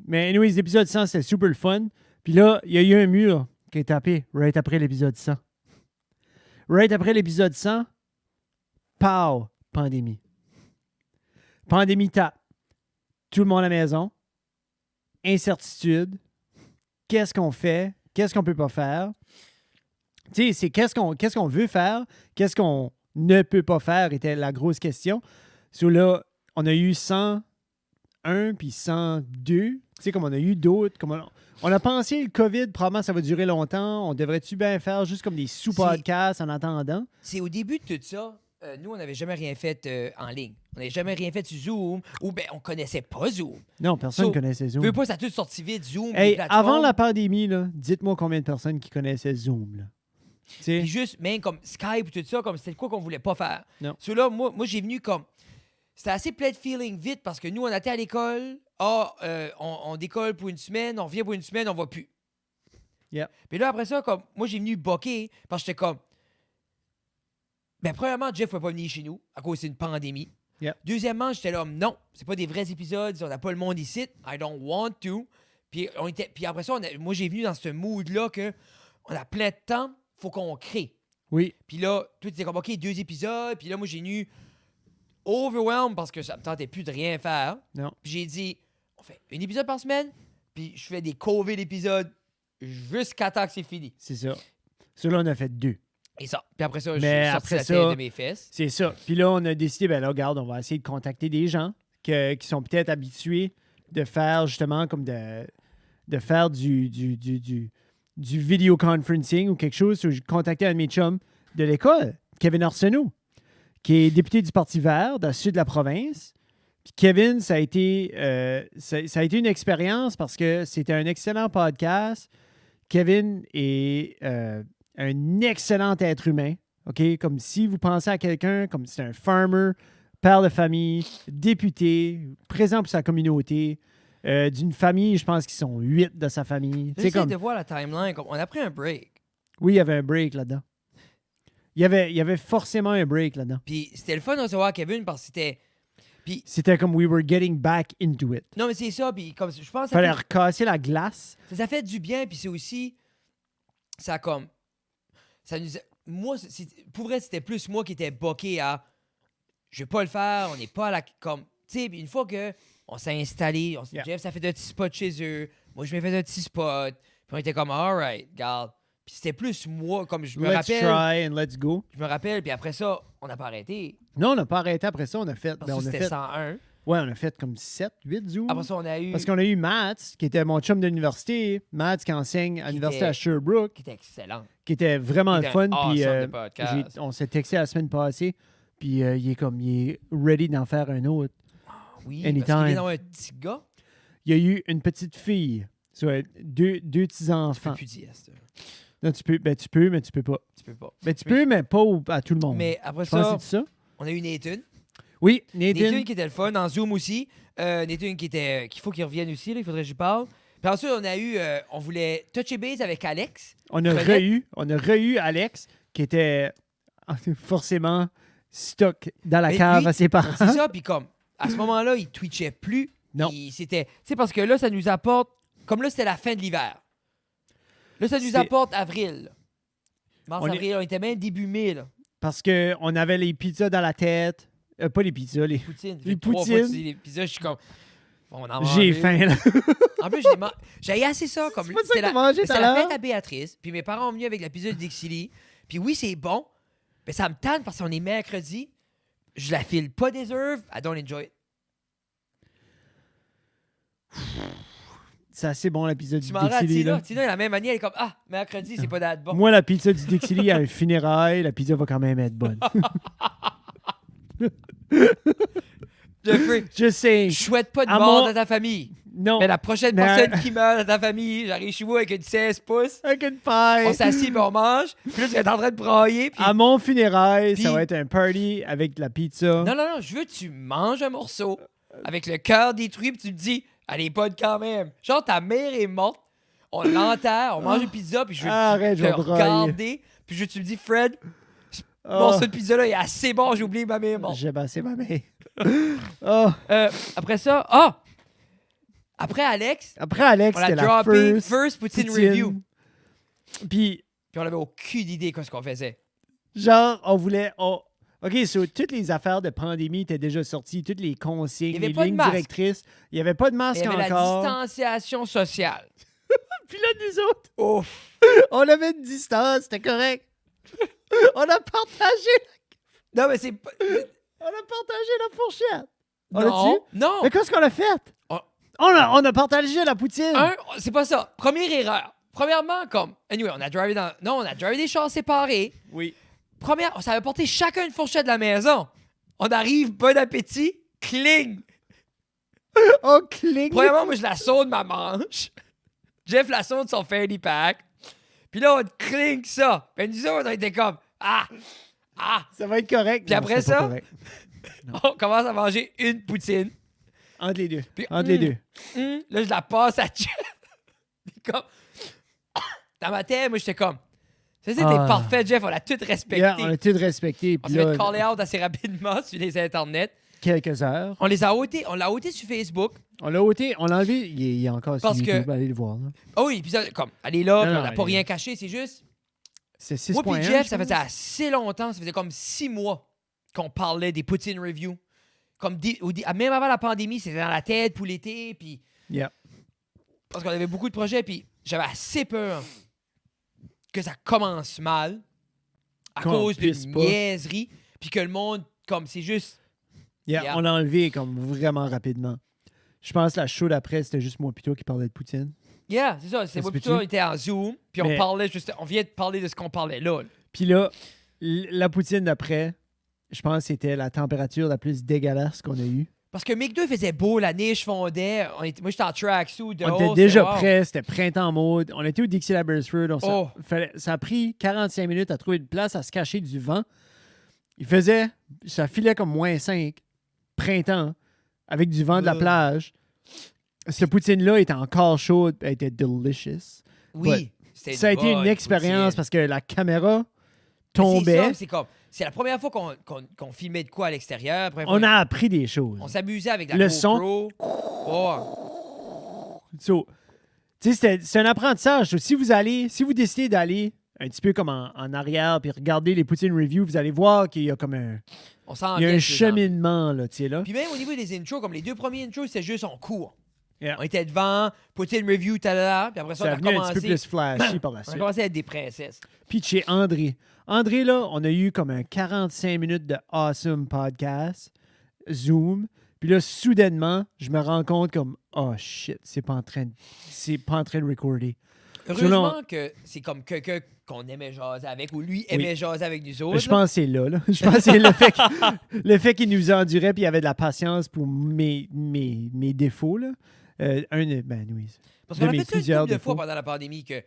Mais anyways, l'épisode 100, c'était super le fun. Puis là, il y a eu un mur qui est tapé right après l'épisode 100. Right après l'épisode 100, pow, pandémie. Pandémie tape. Tout le monde à la maison. Incertitude. Qu'est-ce qu'on fait? Qu'est-ce qu'on peut pas faire? Tu sais, c'est qu'est-ce qu'on veut faire? Qu'est-ce qu'on ne peut pas faire était la grosse question. Là, on a eu 101 puis 102. Tu sais, comme on a eu d'autres. On a pensé le COVID, probablement ça va durer longtemps. On devrait-tu bien faire juste comme des sous-podcasts en attendant? C'est
au début de tout ça. Nous, on n'avait jamais rien fait en ligne. On n'avait jamais rien fait sur Zoom. Ou bien, on connaissait pas Zoom.
Non, personne ne connaissait Zoom.
Veux pas, ça a tout sorti vite, Zoom.
Hey, avant la pandémie, là, dites-moi combien de personnes qui connaissaient Zoom. Là.
Puis juste, même comme Skype ou tout ça, comme c'était quoi qu'on voulait pas faire.
Non.
Là, moi j'ai venu comme... C'était assez plein de feeling vite parce que nous, on était à l'école. On décolle pour une semaine, on revient pour une semaine, on va plus.
Yeah.
Puis là, après ça, comme moi, j'ai venu boquer parce que j'étais comme... Ben, premièrement, Jeff ne pouvait pas venir chez nous à cause d'une pandémie.
Yeah.
Deuxièmement, j'étais là, non, c'est pas des vrais épisodes, on n'a pas le monde ici. I don't want to. Puis après ça, moi, j'ai venu dans ce mood-là que on a plein de temps, faut qu'on crée.
Oui.
Puis là, toi, tu disais comme, OK, 2 épisodes. Puis là, moi, j'ai eu overwhelmed parce que ça me tentait plus de rien faire.
Non.
Puis j'ai dit, on fait un épisode par semaine. Puis je fais des COVID d'épisodes jusqu'à temps que c'est fini.
C'est ça. Celui-là, on a fait 2.
Et ça. Puis après ça,
Mais
je suis sorti
après
la
ça,
tête de mes fesses.
C'est ça. Puis là, on a décidé, ben là, regarde, on va essayer de contacter des gens qui sont peut-être habitués de faire justement comme de faire du video conferencing ou quelque chose. J'ai contacté un de mes chums de l'école, Kevin Arsenault, qui est député du Parti vert dans le sud de la province. Puis Kevin, ça a été une expérience parce que c'était un excellent podcast. Kevin est un excellent être humain. OK? Comme si vous pensez à quelqu'un, comme si c'est un farmer, père de famille, député, présent pour sa communauté, d'une famille, je pense qu'ils sont 8 de sa famille.
J'essaie de voir la timeline. On a pris un break.
Oui, il y avait un break là-dedans. Il y avait forcément un break là-dedans.
Puis c'était le fun de recevoir Kevin parce que c'était... Puis...
C'était comme we were getting back into it.
Non, mais c'est ça. Puis comme je pense...
Fallait recasser la glace.
Ça fait du bien. Puis c'est aussi... Ça comme... Ça nous... Moi, pour vrai, c'était plus moi qui étais boqué à... Je vais pas le faire. On n'est pas à la... Comme... Tu sais, une fois que... On s'est installé. Jeff, ça fait de petits spots chez eux. Moi, je m'ai fait de petits spots. Puis on était comme, all right, regarde. Puis c'était plus moi, comme je me rappelle.
Let's try and let's go.
Je me rappelle, puis après ça, on n'a pas arrêté.
Non, on n'a pas arrêté après ça. On a fait.
Parce que c'était 101.
Ouais, on a fait comme 7, 8 zooms.
Après ça, on a eu.
Parce qu'on a eu Matt, qui était mon chum de l'université. Matt, qui enseigne à l'université à Sherbrooke.
Qui était excellent.
Qui était vraiment le fun. Puis on s'est texté la semaine passée. Puis il est ready d'en faire un autre.
Oui,
Anytime.
parce qu'il est dans un petit gars.
Il y a eu une petite fille. Soit deux petits-enfants.
Tu peux plus dire ça.
Non, tu peux, mais tu peux pas.
Tu peux pas.
Ben, tu peux, mais pas à tout le monde.
Mais après
je pense que c'est ça.
On a eu Nathan.
Oui, Nathan.
Nathan qui était le fun, en Zoom aussi. Nathan qu'il faut qu'il revienne aussi, là, il faudrait que j'y parle. Puis ensuite, on a eu, on voulait toucher base avec Alex.
On a re-eu Alex, qui était forcément stock dans la cave à ses parents.
C'est ça, puis comme, à ce moment-là, il twitchait plus.
Non.
C'était, tu sais, parce que là, ça nous apporte, comme là, c'était la fin de l'hiver. Là, ça nous apporte avril. Mars-avril, on était même début mai, là.
Parce qu'on avait les pizzas dans la tête. Pas les pizzas, les poutines. Les poutines.
Les pizzas, je suis comme... On en
j'ai faim, là.
En plus, j'ai assez ça. Comme
c'est pas ça que t'as mangé tout à l'heure.
C'est la fête à Béatrice. Puis mes parents ont venu avec la pizza de Dixili. Puis oui, c'est bon. Mais ça me tente parce qu'on est mercredi. Je la file pas deserve. I don't enjoy it.
C'est assez bon, la pizza du
Dixili. Tu m'en rats, Tina, la même année, elle est comme, mercredi, c'est pas d'être bon.
Moi, la pizza du Dixili, à un funérail, la pizza va quand même être bonne.
Jeffrey,
je sais.
Je souhaite pas de mort dans ta famille.
Non.
Mais la prochaine personne qui meurt dans ta famille, j'arrive chez vous avec une 16 pouces.
Avec une paille.
On s'assied et on mange. Puis là, tu es en train de brailler. Puis...
À mon funérail, ça va être un party avec de la pizza.
Non. Je veux que tu manges un morceau avec le cœur détruit. Puis tu me dis, elle est bonne quand même. Genre, ta mère est morte. On l'enterre. On mange une pizza. Puis je veux te regarder. Puis tu me dis, Fred, ce morceau de pizza-là est assez bon. J'ai oublié que ma mère est morte.
J'ai bassé ma mère.
Après ça, après Alex,
on
a droppé First Poutine Review.
Puis
on avait aucune idée de ce qu'on faisait.
Genre, on voulait... OK, toutes les affaires de pandémie étaient déjà sorties, toutes les consignes, les lignes directrices. Il n'y avait pas de masque encore.
Il y avait la distanciation sociale.
Puis là, nous autres, on avait une distance, c'était correct. On a partagé...
Non, mais c'est pas...
On a partagé la fourchette.
Non.
Mais qu'est-ce qu'on a fait? On a partagé la poutine.
C'est pas ça. Première erreur. Premièrement, anyway, on a drivé des chars séparés.
Oui.
On s'avait porté chacun une fourchette de la maison. On arrive, bon appétit, cling.
On cling.
Premièrement, moi, je la saute ma manche. Jeff la saute son fanny pack. Puis là, on cling ça. Puis nous autres, on était comme,
ça va être correct.
Puis après ça, on commence à manger une poutine.
Entre les deux. Puis, entre les deux.
Là, je la passe à Jeff. Comme... Dans ma tête, moi, j'étais comme... C'était parfait, Jeff. On l'a tout respecté.
Yeah, on l'a tout respecté.
On s'est fait caller out assez rapidement sur les internets.
Quelques heures.
On l'a ôté sur Facebook.
On l'a ôté, on l'a enlevé. Il est encore sur YouTube. Allez le voir. Là.
Oh oui, puis ça, allez là, on n'a pas rien caché. C'est juste...
C'était 6.1.
Moi puis Jeff, ça faisait assez longtemps, ça faisait comme 6 mois qu'on parlait des poutine reviews. Comme même avant la pandémie, c'était dans la tête pour l'été, puis...
Yeah.
Parce qu'on avait beaucoup de projets, puis j'avais assez peur que ça commence mal à cause d'une niaiserie, puis que le monde, comme, c'est juste...
Yeah, on l'a enlevé comme vraiment rapidement. Je pense que la show d'après, c'était juste moi plutôt qui parlait de Poutine.
Yeah, c'est ça. C'est moi plutôt, on était en Zoom, puis on parlait juste... On vient de parler de ce qu'on parlait là.
Puis là, la Poutine d'après, je pense que c'était la température la plus dégueulasse qu'on a eue.
Parce que McDo faisait beau, la neige fondait. Moi, j'étais en tracksuit dehors.
On était déjà prêts, c'était printemps mode. On était au Dixie Laboratory. Ça a pris 45 minutes à trouver une place à se cacher du vent. Ça filait comme -5, printemps, avec du vent de la plage. Cette poutine-là était encore chaude, elle était delicious.
Oui,
ça a été une expérience parce que la caméra tombait.
C'est la première fois qu'on filmait de quoi à l'extérieur.
On a appris des choses.
On s'amusait avec la
le
GoPro.
Son. C'est un apprentissage. Si vous décidez d'aller un petit peu comme en arrière puis regarder les poutines review, vous allez voir qu'il y a comme un... Il y a un cheminement, là.
Puis même au niveau des intros, comme les 2 premiers intros, c'était juste en cours.
Yeah.
On était devant, poutine review, puis après ça, on a
commencé
un petit
peu plus flashy par la suite.
On a commencé à être des princesses.
Puis chez André. André, là, on a eu comme un 45 minutes de awesome podcast, Zoom. Puis là, soudainement, je me rends compte comme, oh shit, c'est pas en train de recorder.
Heureusement que c'est comme quelqu'un qu'on aimait jaser avec, ou lui aimait jaser avec nous autres.
Je pense que c'est là. Je pense que c'est le fait qu'il nous endurait puis il avait de la patience pour mes défauts. Là. Oui.
Parce qu'on a fait ça une couple de fois pendant la pandémie que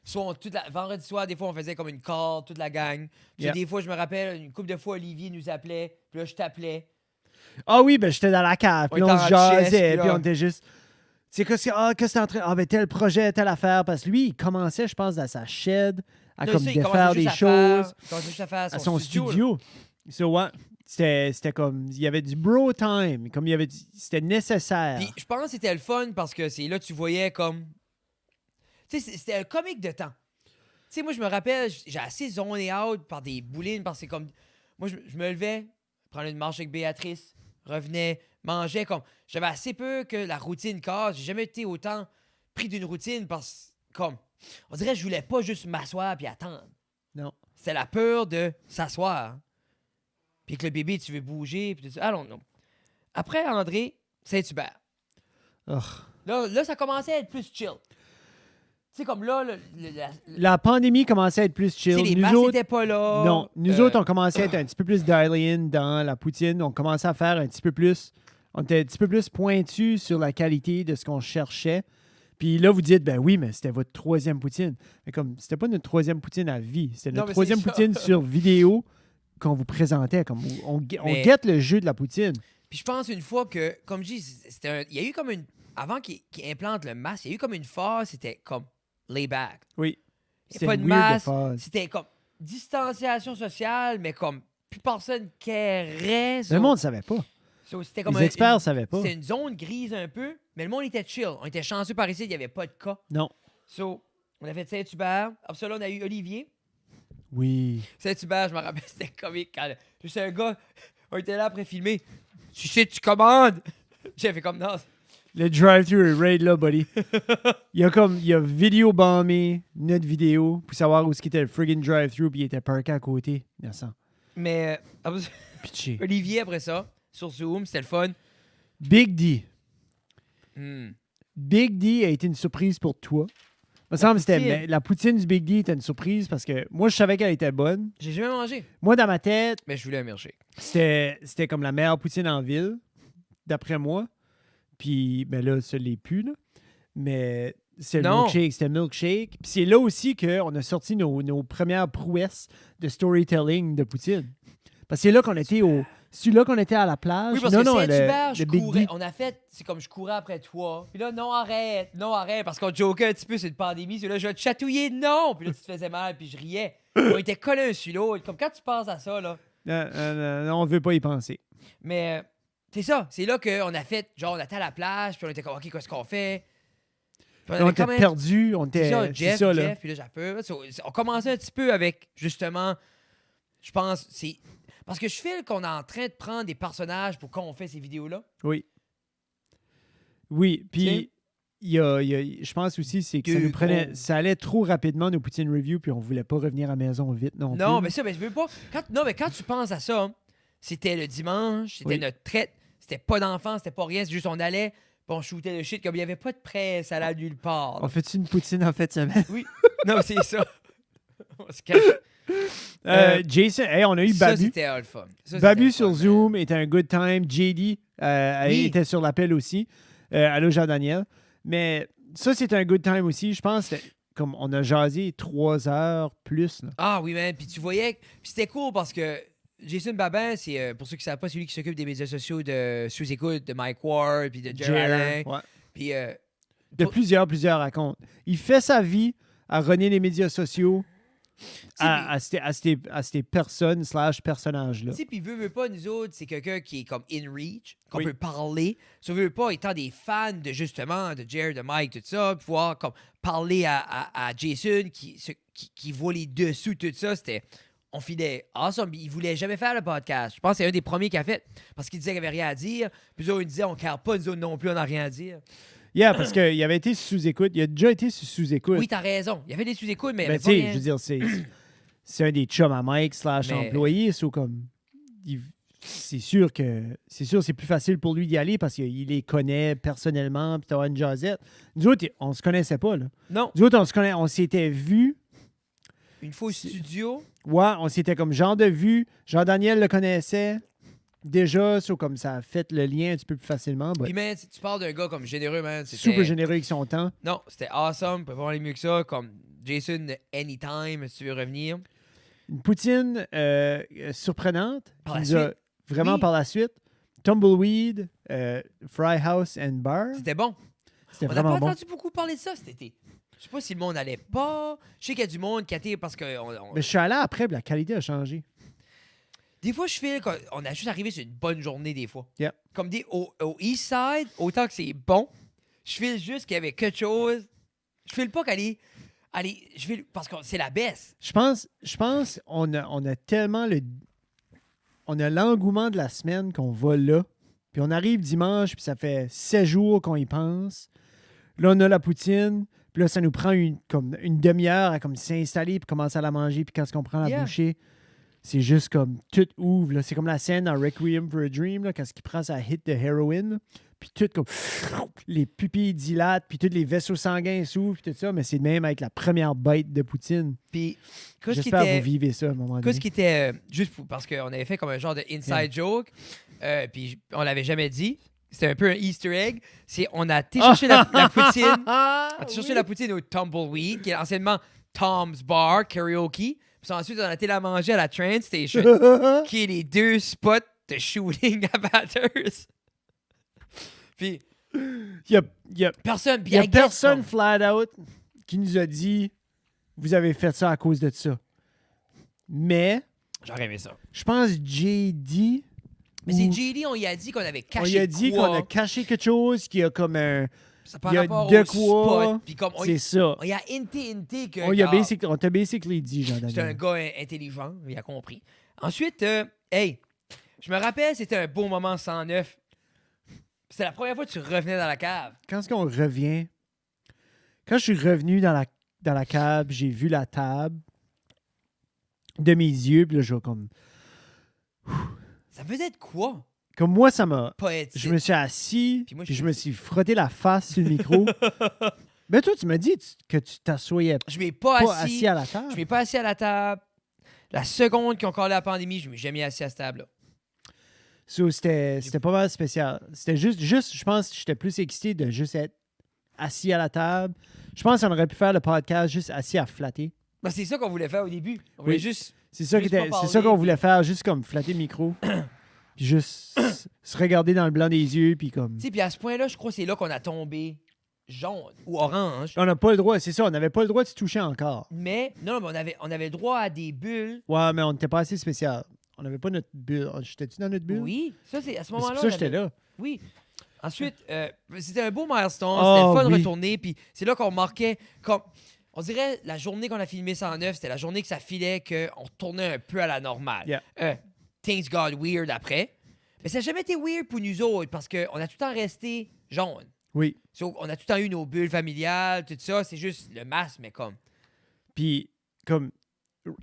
soit vendredi soir, des fois on faisait comme une call, toute la gang. Puis des fois, je me rappelle, une couple de fois, Olivier nous appelait, puis là, je t'appelais.
Ah oui, ben j'étais dans la cave, puis on se jasait, puis on était juste... C'est qu'est-ce que t'es en train... Ah, ben tel projet, telle affaire. Parce que lui, il commençait, je pense, dans sa shed, à faire des choses.
Il commençait juste à faire
à son studio. C'était comme... Il y avait du bro time. Comme c'était nécessaire.
Puis je pense que c'était le fun parce que c'est là que tu voyais comme... Tu sais, c'était un comique de temps. Tu sais, moi, je me rappelle, j'ai assez zoné out par des boulines parce que c'est comme... Moi, je me levais, prenais une marche avec Béatrice, revenais, mangeais comme... J'avais assez peur que la routine casse. J'ai jamais été autant pris d'une routine parce que, comme... On dirait que je voulais pas juste m'asseoir puis attendre.
Non.
C'était la peur de s'asseoir. Puis que le bébé, tu veux bouger. Puis tu... Allons, non. Après, André, Saint-Hubert.
Oh.
Là, ça commençait à être plus chill. C'est comme là...
La pandémie commençait à être plus chill.
Les masses n'étaient pas là.
Non, nous autres, on commençait à être un petit peu plus dial-in dans la poutine. On commençait à faire un petit peu plus... On était un petit peu plus pointu sur la qualité de ce qu'on cherchait. Puis là, vous dites, ben oui, mais c'était votre 3e poutine. Mais comme, c'était pas notre 3e poutine à vie. C'était notre 3e poutine sur vidéo qu'on vous présentait. Comme on guette le jeu de la poutine.
Puis je pense une fois que, comme je dis, il y a eu comme une... Avant qu'il implante le masque, il y a eu comme une phase, c'était comme lay back.
Oui.
C'était pas de masque. C'était comme distanciation sociale, mais comme plus personne carait.
Le monde ne savait pas.
C'était comme
les experts ne savaient pas.
C'était une zone grise un peu, mais le monde était chill. On était chanceux par ici, il n'y avait pas de cas.
Non.
On a fait Saint-Hubert. Après ça, là, on a eu Olivier.
Oui.
Saint-Hubert, je me rappelle, c'était comique. Juste un gars, on était là après filmer. Tu sais, tu commandes. J'ai fait comme non.
Le drive-thru est raid là, buddy. il a vidéo bombé notre vidéo pour savoir où était le friggin' drive-thru, puis il était parké à côté. Innocent.
Mais
pitché.
Olivier, après ça, sur Zoom, c'était le fun.
Big D. Big D a été une surprise pour toi. Il me semble que la poutine du Big D était une surprise parce que moi, je savais qu'elle était bonne.
J'ai jamais mangé.
Moi, dans ma tête...
Mais je voulais immerger.
C'était comme la meilleure poutine en ville, d'après moi. Puis, ben là, ça l'est plus, là. Mais c'était le milkshake. Puis c'est là aussi qu'on a sorti nos premières prouesses de storytelling de poutine. Parce que c'est là qu'on était celui-là qu'on était à la plage.
Oui, parce que Saint-Hubert, je courais. On a fait, c'est comme je courais après toi. Puis là, non, arrête, parce qu'on jokait un petit peu sur une pandémie. Là, je vais te chatouiller, non. Puis là, tu te faisais mal, puis je riais. On était collés un sur l'autre. Comme quand tu penses à ça, là.
On ne veut pas y penser.
Mais c'est ça. C'est là qu'on a fait, genre, on était à la plage, puis on était comme, OK, qu'est-ce qu'on fait?
On était perdus. On était...
Jeff, puis là, on commençait un petit peu avec, justement, je pense, c'est... Parce que je file qu'on est en train de prendre des personnages pour quand on fait ces vidéos-là.
Oui. Oui, puis je pense aussi c'est que ça nous prenait... Ça allait trop rapidement, nos poutines review, puis on voulait pas revenir à la maison vite non plus.
Non, mais ça, mais je veux pas... quand tu penses à ça, c'était le dimanche, c'était notre traite, c'était pas d'enfants, c'était pas rien, c'est juste on allait... on shootait le shit comme il n'y avait pas de presse à la nulle part. Là.
On fait-tu une poutine en fait semaine?
Oui. Non, c'est ça. On se cache.
Jason, on a eu Babu.
Ça, c'était le fun.
Babu sur Zoom était un good time. JD était sur l'appel aussi. Allô, Jean-Daniel. Mais ça, c'était un good time aussi. Je pense que comme on a jasé 3 heures plus. Là.
Ah oui, man. Puis tu voyais... Puis c'était cool parce que Jason Babin, c'est, pour ceux qui ne savent pas, celui qui s'occupe des médias sociaux de Sous-Écoute, de Mike Ward, puis de Jerry Alain.
Ouais.
Puis,
de plusieurs racontes. Il fait sa vie à runner les médias sociaux à ces personnes / personnages-là.
Tu sais, puis veut pas, nous autres, c'est quelqu'un qui est comme in reach, qu'on peut parler. Ça veut pas, étant des fans de justement, de Jerry, de Mike, tout ça, pouvoir comme parler à Jason qui voit les dessous, tout ça, c'était... On filait awesome. Il voulait jamais faire le podcast. Je pense que c'est un des premiers qu'il a fait parce qu'il disait qu'il avait rien à dire. Puis eux, ils disaient on ne carre pas, nous autres non plus, on n'a rien à dire.
Yeah, parce qu'il avait été sous-écoute. Il a déjà été sous-écoute.
Oui, t'as raison. Il y avait des sous-écoutes, mais il y
avait
pas rien.
Je veux dire, c'est un des chums à Mike / employé. Comme, c'est sûr c'est plus facile pour lui d'y aller parce qu'il les connaît personnellement puis t'as une jasette. Nous autres, on se connaissait pas. Là.
Non.
Nous autres, on s'était vus.
Une fois au studio.
Ouais, on s'était comme genre de vue. Jean-Daniel le connaissait déjà, comme ça a fait le lien un petit peu plus facilement.
Puis, man, tu parles d'un gars comme généreux, man.
Super généreux avec son temps.
Non, c'était awesome. Peut pas aller mieux que ça. Comme Jason, anytime, si tu veux revenir.
Une poutine surprenante.
Par la suite.
Vraiment par la suite. Tumbleweed, Fry House and Bar.
C'était bon.
C'était vraiment bon.
On n'a pas entendu beaucoup parler de ça cet été. Je sais pas si le monde allait pas. Je sais qu'il y a du monde qui a été parce que...
Mais je suis allé après, la qualité a changé.
Des fois, je file qu'on a juste arrivé sur une bonne journée, des fois.
Yeah.
Comme au East Side, autant que c'est bon, je file juste qu'il y avait quelque chose. Je file pas qu'aller... je file parce que c'est la baisse.
Je pense on a tellement on a l'engouement de la semaine qu'on va là. Puis on arrive dimanche, puis ça fait 7 jours qu'on y pense. Là, on a la poutine. Puis là, ça nous prend une demi-heure à comme s'installer puis commencer à la manger. Puis quand on prend la bouchée, c'est juste comme tout ouvre. Là. C'est comme la scène dans Requiem for a Dream, là, quand il prend sa hit de heroin. Puis tout comme les pupilles dilatent, puis tous les vaisseaux sanguins s'ouvrent, puis tout ça. Mais c'est même avec la première bite de poutine.
Puis,
j'espère que vous vivez ça à un moment donné.
Ce qui était juste parce qu'on avait fait comme un genre de inside joke, puis on l'avait jamais dit. C'était un peu un Easter egg. On a été chercher la poutine. On a été chercher la poutine au Tumbleweed, qui est anciennement Tom's Bar, karaoke. Puis ensuite, on a été la manger à la Train Station, qui est les 2 spots de shooting à batters. Puis,
il y a personne flat out qui nous a dit vous avez fait ça à cause de ça. Mais,
j'aurais aimé ça.
Je pense JD...
Mais c'est JD, on y a dit qu'on avait caché.
On y a dit qu'on a caché quelque chose, qu'il y a comme un.
Ça par rapport au spot. Puis comme
c'est ça.
On y a hinté que.
On t'a basically dit, Jean-Daniel.
C'est un gars intelligent, il a compris. Ensuite, je me rappelle, c'était un beau moment 109. C'est la première fois que tu revenais dans la cave.
Quand est-ce qu'on revient? Quand je suis revenu dans la cave, j'ai vu la table de mes yeux, puis là, je vois comme.
Ça faisait de quoi?
Comme moi, ça m'a...
Poétique.
Je me suis assis, puis je me suis frotté la face sur le micro. Mais toi, tu m'as dit que tu t'assoyais
pas
assis à la table.
Je ne m'ai pas assis à la table. La seconde qu'ils ont collé la pandémie, je ne m'ai jamais assis à cette table-là.
So, c'était pas mal spécial. C'était juste, je pense que j'étais plus excité de juste être assis à la table. Je pense qu'on aurait pu faire le podcast juste assis à flatter.
Ben, c'est ça qu'on voulait faire au début. On voulait juste...
C'est ça qu'on voulait faire, juste comme flatter le micro. Puis juste se regarder dans le blanc des yeux, puis comme...
Tu sais, puis à ce point-là, je crois que c'est là qu'on a tombé jaune ou orange.
On n'a pas le droit, c'est ça, on n'avait pas le droit de se toucher encore.
Mais, non, mais on avait le droit à des bulles.
Ouais, mais on n'était pas assez spécial. On n'avait pas notre bulle. J'étais-tu dans notre bulle?
Oui, ça, c'est à ce moment-là.
C'est pour ça que j'étais là.
Oui. Ensuite, c'était un beau milestone. C'était le fun de retourner. Puis c'est là qu'on marquait comme... On dirait la journée qu'on a filmé 109, c'était la journée que ça filait qu'on retournait un peu à la normale.
Yeah.
Things got weird après. Mais ça n'a jamais été weird pour nous autres parce qu'on a tout le temps resté jaune.
Oui.
So, on a tout le temps eu nos bulles familiales, tout ça. C'est juste le masque, mais comme...
Puis, comme...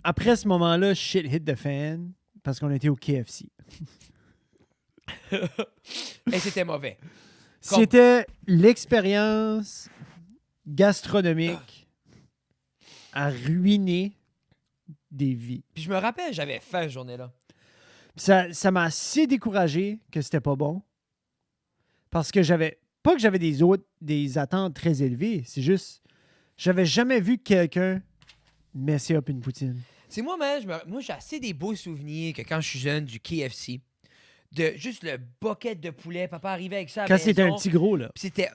Après ce moment-là, shit hit the fan parce qu'on était au KFC.
Et c'était mauvais.
C'était l'expérience gastronomique à ruiner des vies.
Puis je me rappelle, j'avais faim cette journée-là.
Ça m'a assez découragé que c'était pas bon. Parce que pas que j'avais des attentes très élevées, c'est juste, j'avais jamais vu quelqu'un messer up une poutine.
C'est moi-même, moi j'ai assez des beaux souvenirs que quand je suis jeune du KFC, de juste le bucket de poulet, papa arrivait avec ça à la
Quand c'était
maison,
un petit gros, là.
Puis c'était,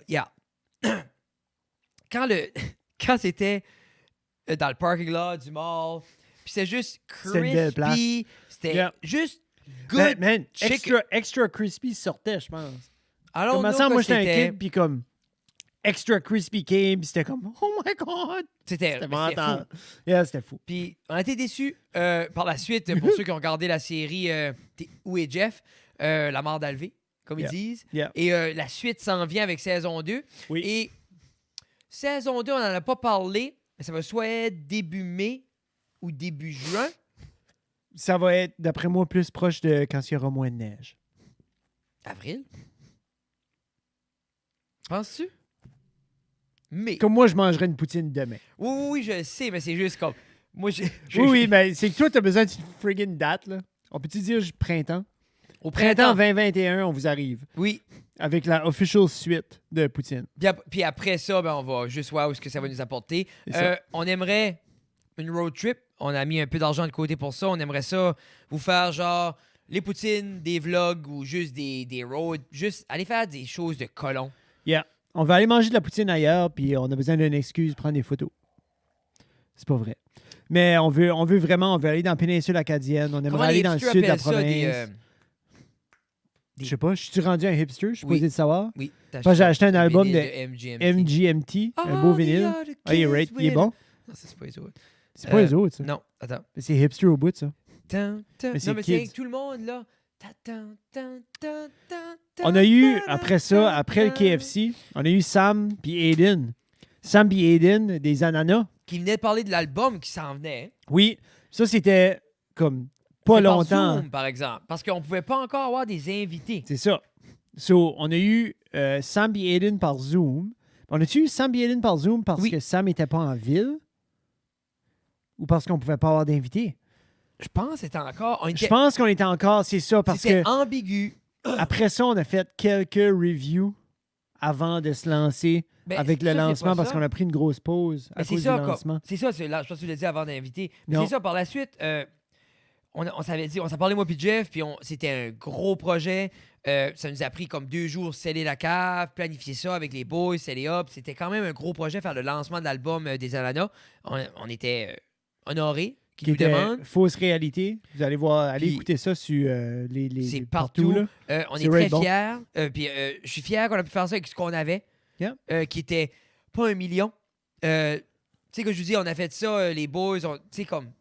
quand c'était dans le parking lot du mall, puis c'était juste
C'était une belle place.
crispy, c'était juste good
Man,
chicken.
extra crispy sortait, je pense.
Alors,
Comme ça, moi, j'étais un kid, puis comme extra crispy came, puis c'était comme, oh my God!
C'était
C'était
fou.
Yeah, c'était fou.
Puis on a été déçus par la suite, pour ceux qui ont regardé la série Où est Jeff? La mort d'Alvé, comme ils disent.
Yeah.
Et la suite s'en vient avec saison 2.
Oui.
Et saison 2, on n'en a pas parlé, mais ça va soit être début mai ou début juin.
Ça va être, d'après moi, plus proche de quand il y aura moins de neige.
Avril? Penses-tu? Mais...
Comme moi, je mangerais une poutine demain.
Oui, je sais, mais c'est juste comme... Moi,
Oui, mais c'est que toi, tu as besoin d'une friggin' date, là. On peut-tu dire printemps?
Au
Printemps 2021, on vous arrive.
Oui.
Avec la official suite de poutine.
Puis après ça, ben, on va juste voir où ce que ça va nous apporter. On aimerait une road trip. On a mis un peu d'argent de côté pour ça. On aimerait ça vous faire genre les poutines, des vlogs ou juste des roads. Juste aller faire des choses de colons.
Yeah. On va aller manger de la poutine ailleurs, puis on a besoin d'une excuse pour prendre des photos. C'est pas vrai. Mais on veut vraiment, on veut aller dans la péninsule acadienne. On aimerait aller dans le sud de la province. Je sais pas, je suis rendu un hipster, je suis posé de savoir.
Oui.
J'ai acheté un album de
MGMT.
un beau vinyle. Ah, il est bon?
Non, ça, c'est pas les autres.
C'est pas les autres, ça.
Non, attends.
C'est hipster au bout, ça.
Mais
c'est
c'est tout le monde, là.
On a eu, après ça, après le KFC, on a eu Sam puis Aiden. Sam puis Aiden, des ananas.
Qui venait de parler de l'album qui s'en venait. Hein?
Oui, ça, c'était comme pas longtemps.
Par Zoom, par exemple. Parce qu'on pouvait pas encore avoir des invités.
C'est ça. So, on a eu Sam et Aiden par Zoom. On a-tu eu Sam et Aiden par Zoom parce que Sam n'était pas en ville? Ou parce qu'on pouvait pas avoir d'invités?
Je pense que c'était encore...
Je pense qu'on était encore, c'est ça, parce que...
C'était ambigu.
Après ça, on a fait quelques reviews avant de se lancer avec le lancement parce qu'on a pris une grosse pause à cause du lancement.
C'est ça, je pense que tu l'as dit avant d'inviter. Mais c'est ça, par la suite... on s'avait dit, on s'est parlé moi puis Jeff, puis c'était un gros projet. Ça nous a pris comme 2 jours sceller la cave, planifier ça avec les boys, sceller up. C'était quand même un gros projet, faire le lancement de l'album des Ananas. On était honorés.
Qui était fausse réalité. Vous allez voir, allez écouter ça sur
c'est partout. On est très fiers. Puis je suis fier qu'on a pu faire ça avec ce qu'on avait, qui était pas 1 million. Tu sais, que je vous dis, on a fait ça, les boys, tu sais, comme...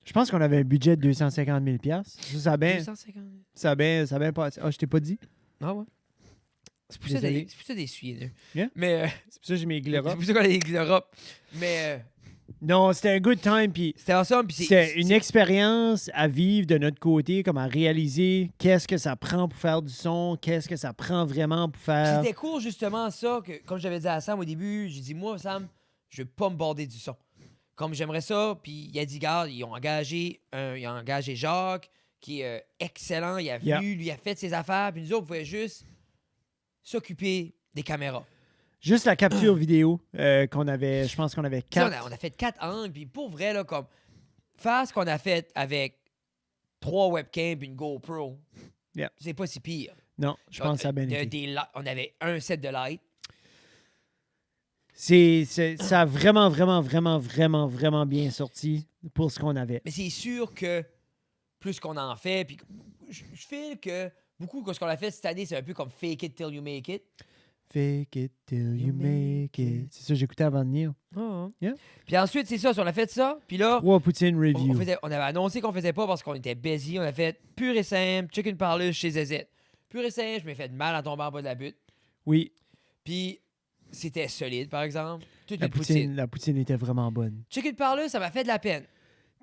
Je pense qu'on avait un budget de 250 000 Ça a bien...
250 000
Ça a bien passé. Ah, je t'ai pas dit?
Ah ouais? C'est pour ça des suies.
Mais c'est pour ça que j'ai mes Glera.
C'est pour ça qu'on a des Glera. Mais...
non, c'était un good time.
C'était awesome.
C'était une expérience à vivre de notre côté, comme à réaliser qu'est-ce que ça prend pour faire du son, qu'est-ce que ça prend vraiment pour faire...
C'était cool, justement, ça, que comme j'avais dit à Sam au début, j'ai dit, moi, Sam, je veux pas me border du son. Comme j'aimerais ça, puis il a dit, regarde, ils ont engagé Jacques, qui est excellent, il a venu, lui a fait ses affaires, puis nous autres, on pouvait juste s'occuper des caméras.
Juste la capture vidéo qu'on avait, je pense qu'on avait 4.
On a fait 4 angles, puis pour vrai, là, comme faire ce qu'on a fait avec 3 webcams et une GoPro, c'est pas si pire.
Non, je pense que ça a bien été.
On avait un set de light.
Ça a vraiment, vraiment, vraiment, vraiment, vraiment bien sorti pour ce qu'on avait.
Mais c'est sûr que plus qu'on en fait, puis je file que beaucoup, ce qu'on a fait cette année, c'est un peu comme fake it till you make it.
Fake it till you make it. C'est ça, j'écoutais avant de venir. Yeah.
Puis ensuite, c'est ça, on a fait ça. Puis là,
3 poutines review.
on avait annoncé qu'on faisait pas parce qu'on était busy. On a fait pur et simple, chicken parlor chez Zezette. Pur et simple, je m'ai fait mal en tombant en bas de la butte.
Oui.
Puis c'était solide, par exemple. Toute
La
une poutine.
La poutine était vraiment bonne.
Chicken parlor, ça m'a fait de la peine.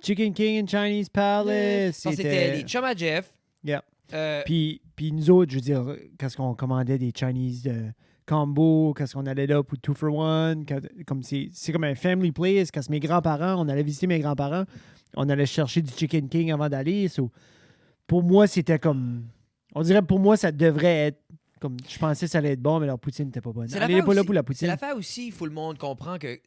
Chicken King and Chinese Palace.
C'était les chums à Jeff.
Yeah.
Euh,
Puis nous autres, je veux dire, quand on commandait des Chinese combo, quand on allait là pour 2 for 1, c'est comme un family place. Quand mes grands-parents, on allait visiter mes grands-parents, on allait chercher du Chicken King avant d'aller. So, pour moi, c'était comme... On dirait pour moi, ça devrait être comme... Je pensais que ça allait être bon, mais leur poutine n'était pas bonne. Elle n'est pas là pour la poutine.
C'est l'affaire aussi, il faut le monde comprend que...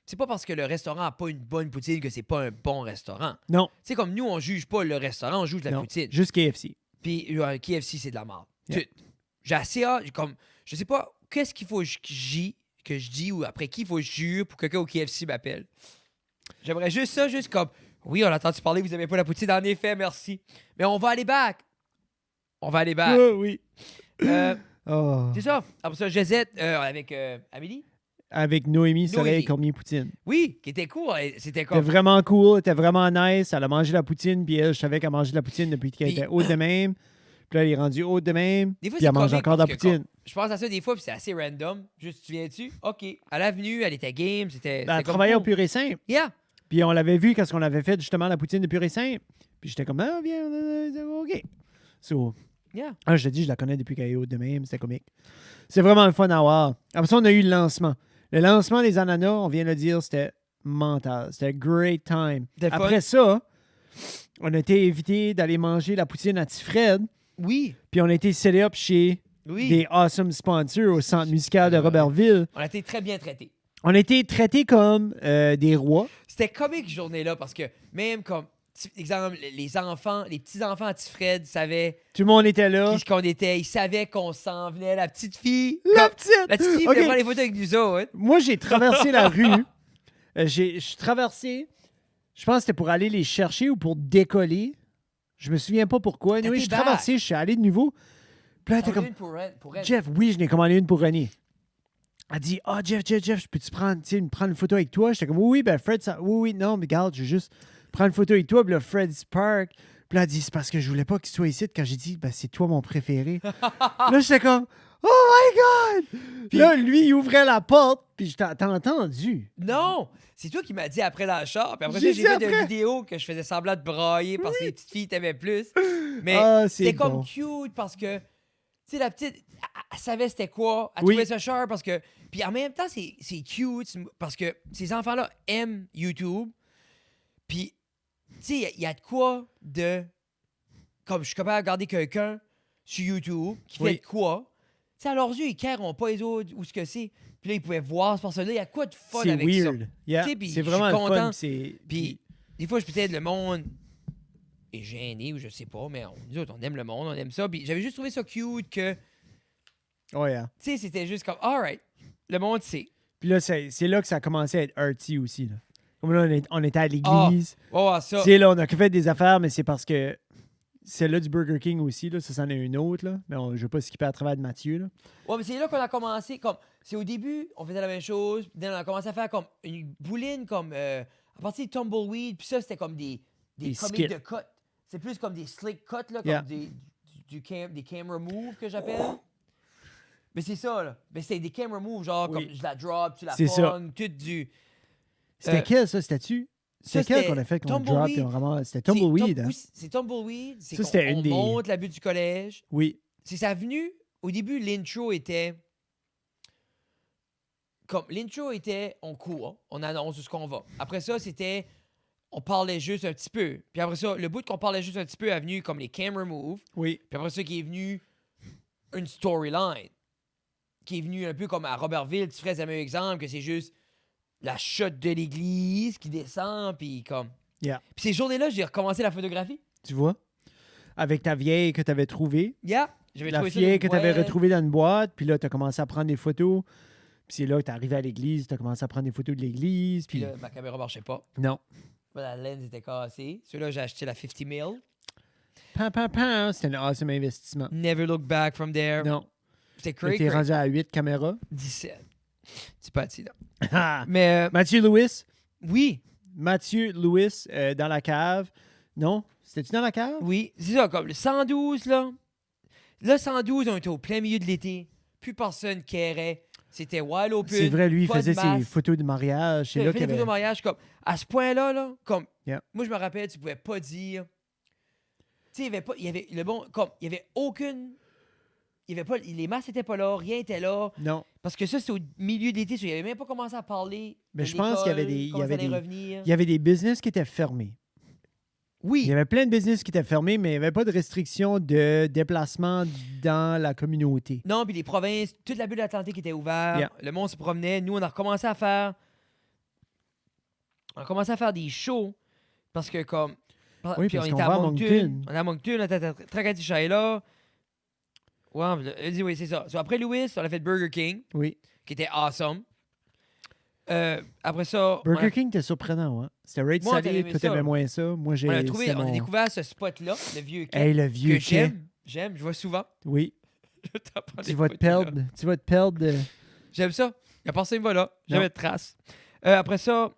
C'est pas parce que le restaurant n'a pas une bonne poutine que c'est pas un bon restaurant.
Non.
C'est comme nous, on juge pas le restaurant, on juge la poutine.
Juste KFC.
Puis KFC, c'est de la merde.
Yeah.
J'ai assez hâte, comme... Je sais pas, qu'est-ce qu'il faut que je dis ou après qui il faut que je jure pour que quelqu'un au KFC m'appelle. J'aimerais juste ça, juste comme... Oui, on a entendu parler, vous aimez pas la poutine, en effet, merci. Mais on va aller back. On va aller back.
Oui.
C'est ça. Après ça, Jezette avec Amélie.
Avec Noémie Soleil Cormier Poutine.
Oui, qui était cool. C'était comme...
C'était vraiment cool, c'était vraiment nice. Elle a mangé la poutine, puis elle, je savais qu'elle mangeait de la poutine depuis qu'elle était haute de même. Puis là, elle est rendue haute de même.
Des fois,
puis elle mange encore de la poutine.
Je pense à ça des fois, puis c'est assez random. Juste, tu viens-tu? OK. À l'avenue, elle était game.
Elle travaillait au Pur et Simple.
Yeah.
Puis on l'avait vu quand on avait fait justement la poutine de Pur et Simple. Puis j'étais comme, ah, bien, OK. So,
yeah.
Je te dis, je la connais depuis qu'elle est haute de même. C'était comique. C'est vraiment le fun à voir. Après ça, on a eu le lancement. Le lancement des ananas, on vient de le dire, c'était mental. C'était great time. Après ça, on a été invités d'aller manger la poutine à Tifred.
Oui.
Puis on a été set up chez des awesome sponsors au Centre musical de Robertville.
On a été très bien traités.
On a été traités comme des rois.
C'était comique cette journée-là parce que même comme, exemple, les petits-enfants à Tifred savaient...
Tout le monde était là.
Qui qu'on était. Ils savaient qu'on s'en venait. La petite fille...
La petite
fille voulait prendre les photos avec nous autres.
Moi, j'ai traversé la rue. J'ai traversé... Je pense que c'était pour aller les chercher ou pour décoller. Je me souviens pas pourquoi. Oui, je traversé, je suis allé de nouveau. Puis là, t'es comme...
Pour
Jeff, oui, je n'ai commandé une pour René. Elle dit, Jeff, je peux-tu prendre une photo avec toi? J'étais comme, oui, ben Fred, ça... oui, non, mais regarde, je vais juste prendre une photo avec toi. Puis là, Fred Spark. Puis là, elle dit, c'est parce que je voulais pas qu'il soit ici. Quand j'ai dit, ben c'est toi mon préféré. Là, j'étais comme, oh my God! Puis là, lui, il ouvrait la porte. Puis t'as entendu.
Non! C'est toi qui m'as dit après la char. Puis après ça, j'ai fait une vidéo que je faisais semblant de brailler parce que les petites filles t'aimaient plus. Mais c'était comme cute parce que, tu sais, la petite, elle savait c'était quoi. Elle trouvait ça cher parce que... Puis en même temps, c'est cute parce que ces enfants-là aiment YouTube. Puis, tu sais, il y a de quoi de... Comme je suis capable de regarder quelqu'un sur YouTube qui fait de quoi. Tu sais, à leurs yeux, ils ne carront pas les autres ou ce que c'est. Puis là, ils pouvaient voir cette personne-là. Il y a quoi de fun avec
weird.
ça?
Yeah. C'est vraiment le fun.
Puis, des fois, peut-être le monde est gêné ou je sais pas, mais nous autres, on aime le monde, on aime ça. Puis j'avais juste trouvé ça cute que...
Oh yeah.
Tu sais, c'était juste comme, all right, le monde sait.
Puis là, c'est là que ça a commencé à être arty aussi. Là. Comme là, on était à l'église.
Ça.
Tu sais, là, on a fait des affaires, mais c'est parce que celle-là du Burger King aussi, là, ça, c'en est une autre. Là. Mais je ne veux pas skipper à travers de Mathieu. Là.
Ouais, mais c'est là qu'on a commencé. Comme, c'est au début, on faisait la même chose. Puis on a commencé à faire comme une bouline, comme à partir de Tumbleweed. Puis ça, c'était comme des comiques de cut. C'est plus comme des slick cuts, là, comme des camera moves que j'appelle. Mais c'est ça, là. Mais c'est des camera moves, genre comme je la drop, tu la pognes, tout du...
C'était quel, ça? C'était-tu? C'était quel qu'on a fait qu'on drop et on ramasse? C'était Tumbleweed, hein?
C'est Tumbleweed.
Ça, c'était
on monte la butte du collège.
Oui.
C'est ça venu... Au début, l'intro était... Comme, l'intro était, on court, on annonce où ce qu'on va. Après ça, c'était... On parlait juste un petit peu. Puis après ça, le bout qu'on parlait juste un petit peu est venu comme les camera moves.
Oui.
Puis après ça, qui est venu une storyline. Qui est venu un peu comme à Robertville. Tu ferais un meilleur exemple que c'est juste la shot de l'église qui descend. Puis comme...
Yeah.
Puis ces journées-là, j'ai recommencé la photographie.
Tu vois? Avec ta vieille que tu avais trouvée.
Yeah.
La vieille que tu avais retrouvée dans une boîte. Puis là, tu as commencé à prendre des photos. Puis c'est là que tu es arrivé à l'église. Tu as commencé à prendre des photos de l'église.
Puis là, ma caméra marchait pas.
Non.
La lens était cassée. Celui-là, j'ai acheté la 50 mm.
C'était un awesome investissement.
Never look back from there.
Non.
C'était crazy.
T'es rendu à 8 caméras.
17. C'est pas petit, là. Mais
Mathieu Lewis.
oui.
Mathieu Lewis dans la cave. Non? C'était-tu dans la cave?
Oui. C'est ça, comme le 112, là. Le 112, on était au plein milieu de l'été. Plus personne carait. C'était wide open.
C'est vrai, lui, il
pas de
faisait ses
masque.
photos de mariage. C'est
Il
là
fait
qu'il
des photos de mariage comme à ce point-là, là, comme
Yeah.
moi je me rappelle, tu pouvais pas dire. Tu sais, il y avait le bon, comme il y avait aucune, il y avait pas, les masques n'étaient pas là, rien était là,
Non.
parce que ça c'était au milieu de l'été, il avait même pas commencé à parler.
Mais
de
je pense qu'il y avait
l'école,
des-
comment
il y avait
ça allait
des-
revenir.
Il y avait des business qui étaient fermés. Il
Oui.
y avait plein de business qui étaient fermés, mais il n'y avait pas de restriction de déplacement dans la communauté.
Non, puis les provinces, toute la bulle atlantique était ouverte,
Yeah.
le monde se promenait. Nous, on a recommencé à faire, des shows parce que comme,
Oui,
puis on
parce
était
qu'on
à
va à
Moncton,
Moncton.
on est à Moncton, on était à Tracadie-Shaila. Ouais, oui, c'est ça. So, après Louis, on a fait Burger King,
Oui.
qui était awesome. Après ça,
Burger King était surprenant, hein? C'était rate
Moi,
salé,
t'avais
toi
ça.
t'aimais moins ça. Moi, j'ai.
on a trouvé,
c'était
on a
mon-
découvert ce spot-là, le vieux quai,
Hey, le vieux
que
quai.
j'aime, je vois souvent.
Oui.
Je t'en prends
Tu
des
vas te
photos, là.
perdre. Tu vas te perdre.
J'aime ça. Il n'y a personne qui va là.
Non.
Jamais de traces. Après ça,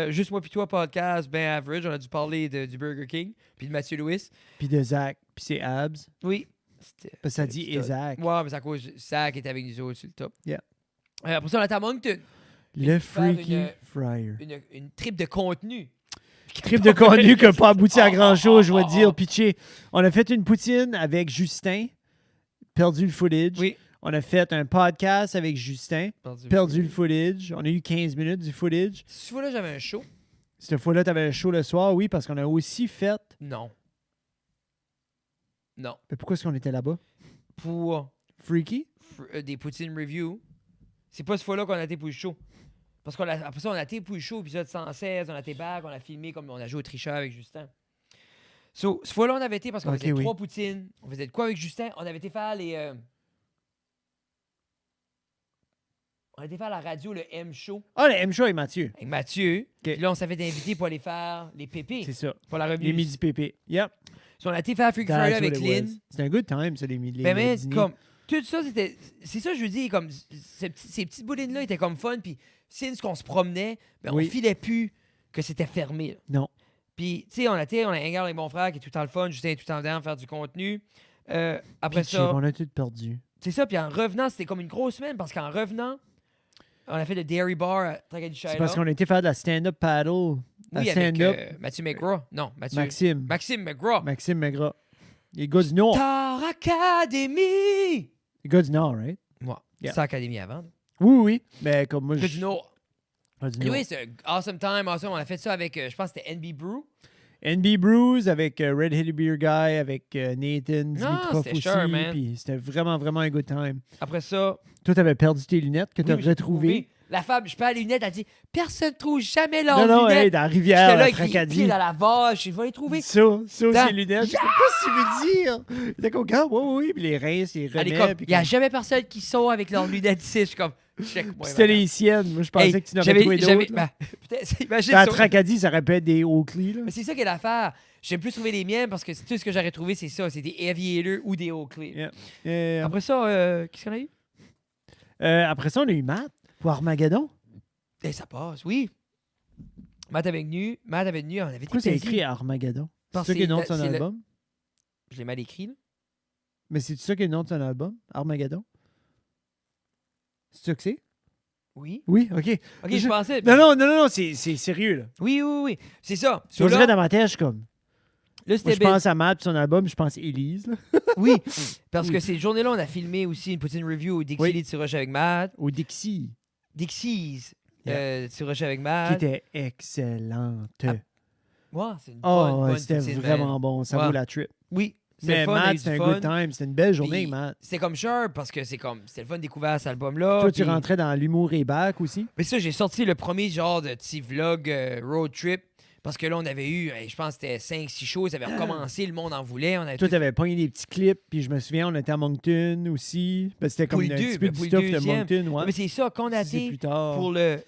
juste moi puis toi, podcast, ben average. On a dû parler du Burger King puis de Mathieu Lewis.
Puis de Zach. Puis c'est Abs.
Oui.
Parce que ça dit
C'était-
Isaac.
Ouais, mais c'est à cause de Zach qui était avec nous autres sur le top.
Yeah.
Après ça, on a été à Moncton.
Le
faire
Freaky Fryer.
Une trip de contenu.
Trip de contenu qui n'a pas abouti à grand-chose, je vais te
oh.
dire. Pitché. On a fait une poutine avec Justin. Perdu le footage.
Oui.
On a fait un podcast avec Justin. Perdu le footage. On a eu 15 minutes du footage.
Cette fois-là, j'avais un show.
Cette fois-là, tu avais un show le soir, oui, parce qu'on a aussi fait.
Non. Non.
Mais pourquoi est-ce qu'on était là-bas?
Pour
Freaky?
des poutines review. C'est pas cette fois-là qu'on a été pour le show. Parce qu'après ça, on a été pour le show, épisode 116, on a été back, on a filmé comme on a joué au tricheur avec Justin. So, cette fois-là, on avait été parce qu'on
Ok,
faisait
oui.
3 poutines. On faisait de quoi avec Justin? On avait été faire les. On a été faire la radio, le M-Show,
Ah, le M-Show et Mathieu.
avec Mathieu.
Ok.
Puis là, on s'avait invité pour aller faire les pépés.
C'est ça.
Pour la revue.
Les midi pépé. Yep.
So, on a été faire Freaky
That's
Friday
what
avec
it
Lynn.
was. C'était un good time, ça, les
Ben, mais
dîners.
comme, tout ça, c'était. C'est ça, je veux dire, comme, ces petites boulines-là étaient comme fun, puis since qu'on se promenait, ben,
Oui.
on filait plus que c'était fermé. Là.
Non.
Puis, tu sais, on a un gars avec mon frère qui est tout le temps le fun, Justin est tout le temps dedans, faire du contenu. Après
Pitché,
ça,
on a tout perdu.
c'est ça, puis en revenant, c'était comme une grosse semaine, parce qu'en revenant, on a fait le Dairy Bar à Tracadie-Shaila.
C'est parce qu'on a été faire de la stand-up paddle. La
Oui, avec
stand-up.
Mathieu McGraw. Non, Mathieu.
Maxime.
Maxime McGraw.
Maxime Maigrat. Les gars du Nord.
Star Academy!
Les gars du Nord, right?
Moi,
Yeah.
Star Academy avant. là.
Oui, oui. Mais comme moi,
Que du Nord.
Gars du Nord.
Oui, c'est un awesome time, awesome. On a fait ça avec, je pense que c'était NB Brew.
NB Brews avec Red Headed Beer Guy, avec Nathan, Dimitrov
c'était
aussi.
sure, man.
Puis c'était vraiment, vraiment un good time.
Après ça,
Toi, t'avais perdu tes lunettes que t'as
oui, j'ai
retrouvées.
trouvé. La femme, je perds les lunettes, elle dit personne ne trouve jamais leurs
Non, non,
lunettes.
hey, dans la
J'étais
rivière,
là
à
avec les
Tracadie.
pieds dans la vache, je vais les trouver.
Ça,
Dans-
ces lunettes. Je sais pas ce que tu veux dire. T'es comme, oui, oui, puis les reins, c'est
Elle est
remet.
comme,
puis
il n'y a
comme-
jamais personne qui sort avec leurs lunettes ici. Je suis comme, check-moi.
C'était
madame.
les siennes. Moi, je pensais
Hey,
que tu n'avais trouvé d'autres. là.
Peut-être, imagine
Dans
ça.
Tracadie, ça aurait pu être des Oakley. Là.
Mais c'est ça qui est l'affaire. J'aime plus trouver les miennes parce que tout ce que j'aurais trouvé, c'est ça. C'est des Aviators ou des Oakley.
Yeah.
Après ça, qu'est-ce qu'on a eu?
Après ça, on a eu Matt pour Armageddon.
Eh, ça passe, oui. Matt avait venu, on avait été
Pourquoi c'est
plaisir.
écrit Armageddon? C'est
Parce
ça qui est le nom de
que
son
c'est le-
album?
Je l'ai mal écrit, là.
Mais c'est ça qui est le nom de son album? Armageddon? C'est ça que c'est?
Oui.
Oui, OK.
Ok, je pensais.
Non, c'est sérieux, là.
Oui. C'est ça.
Je
So
dirais
là,
dans ma tête, je suis comme...
là,
Moi,
c'était
je pense à Matt, son album, je pense à Elise, là.
Oui. Parce
Oui.
que ces journées-là, on a filmé aussi une poutine review au Dixie
Oui.
de Tiroche avec Matt.
Au Dixie,
Dixie's
Yeah.
Tiroche avec
qui
Matt.
était excellente.
Ah, Ouais, c'est une
Oh,
bonne
c'était
poutine,
vraiment
man.
bon. Ça
Ouais.
vaut la trip.
Oui. C'était
Mais
le fun, on a eu
Matt,
du
c'était un
fun.
good time. C'était une belle journée,
Puis,
avec Matt.
C'était comme sharp parce que c'était le fun de découvrir cet album-là.
Toi, tu
puis-
rentrais dans l'humour et back aussi?
Mais ça, j'ai sorti le premier genre de petit vlog road trip. Parce que là, on avait eu, je pense que c'était 5-6 shows. Ça avait recommencé, le monde en voulait. On avait
Toi,
tout-
t'avais pogné des petits clips, puis je me souviens, on était à Moncton aussi. Ben, c'était comme
Pour le
un
deux,
petit peu
ben,
du
pour le
stuff de
deuxième.
Moncton, ouais.
Mais c'est ça, qu'on a
C'est
été
plus tard.
pour le...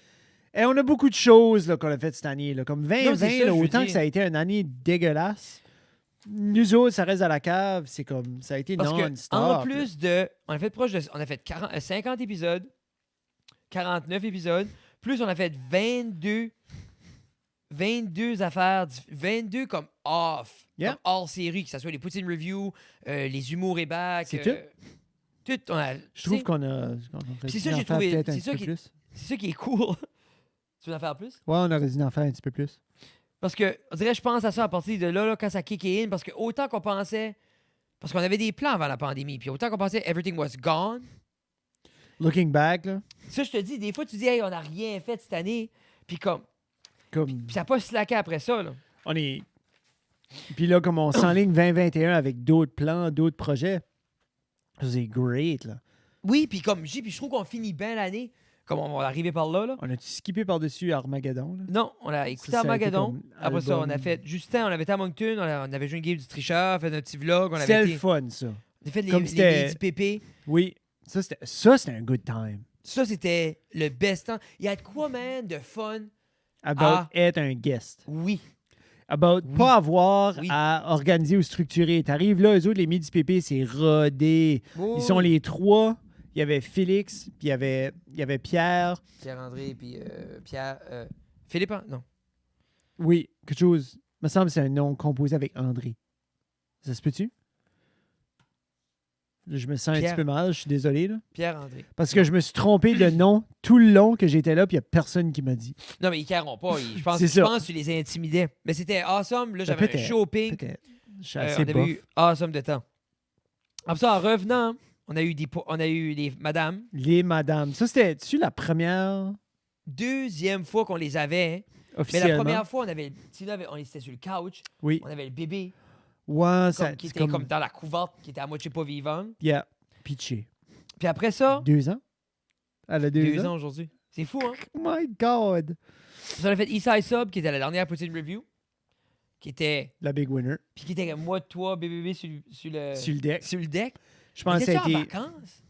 Et on a beaucoup de choses là, qu'on a faites cette année. Là. Comme 2020,
Non, c'est ça,
là,
je veux
autant
dire.
que ça a été une année dégueulasse. nous autres, ça reste à la cave. C'est comme, ça a été
Parce
non-stop.
que, en plus de. On a fait proche de. On a fait 50 épisodes, 49 épisodes, plus on a fait 22 affaires, 22 comme off, comme hors série, que ce soit les Poutine Review, les humours et back.
C'est tout. Je trouve qu'on a.
C'est ça, j'ai trouvé. C'est ça qui est cool. Tu veux en faire plus?
Ouais, on aurait dû en faire un petit peu plus.
Parce que, on dirait, je pense à ça à partir de là, quand ça kick in, parce que autant qu'on pensait. Parce qu'on avait des plans avant la pandémie, puis autant qu'on pensait everything was gone.
Looking back, là.
Ça, je te dis, des fois, tu dis, hey, on n'a rien fait cette année, puis comme. Puis ça n'a pas slacké après ça, là.
On est. Puis là, comme on s'enligne 2021 avec d'autres plans, d'autres projets, c'est great, là.
Oui, puis comme je trouve qu'on finit bien l'année. Comme on va arriver par là, là.
On a-tu skippé par-dessus Armageddon, là?
Non, on a écouté Armageddon. Après ça, on a fait Justin, on avait été à Moncton, on avait joué une game du tricheur, fait notre petit vlog.
C'était le fun, ça.
On a fait les pépés.
Oui, ça, c'était un good time.
Ça, c'était le best temps. Il y a de quoi, man, de fun.
About être un guest.
Oui.
About pas avoir à organiser ou structurer. T'arrives là, eux autres, les midi pépés, c'est rodé. Ils sont les trois. Il y avait Félix, puis il y avait Pierre.
Pierre-André, puis Pierre... Philippe, non?
Oui, quelque chose. Il me semble que c'est un nom composé avec André. Ça se peut-tu? Je me sens un petit peu mal, je suis désolé. Là.
Pierre-André.
Parce que je me suis trompé de nom tout le long que j'étais là, puis il n'y a personne qui m'a dit.
Non, mais ils ne carront pas. Je pense que tu les intimidais. Mais c'était awesome. Là, j'avais un shopping.
Je suis assez
on avait eu awesome de temps. Après ça, en revenant... On a eu les madames.
Les madames. Ça, c'était-tu la première?
Deuxième fois qu'on les avait.
Officiellement.
Mais la première fois, on était sur le couch.
Oui.
On avait le bébé.
Ouais,
qui était comme dans la couverte, qui était à moitié pas vivante.
Yeah. Pitché.
Puis après ça...
2 ans? Elle a 2
ans aujourd'hui. C'est fou, hein?
Oh my God!
On a fait Eastside Sub, qui était la dernière Poutine Review. Qui était...
La big winner.
Puis qui était moi, toi, bébé sur le
deck.
Sur le deck.
Je pense que c'était
en vacances?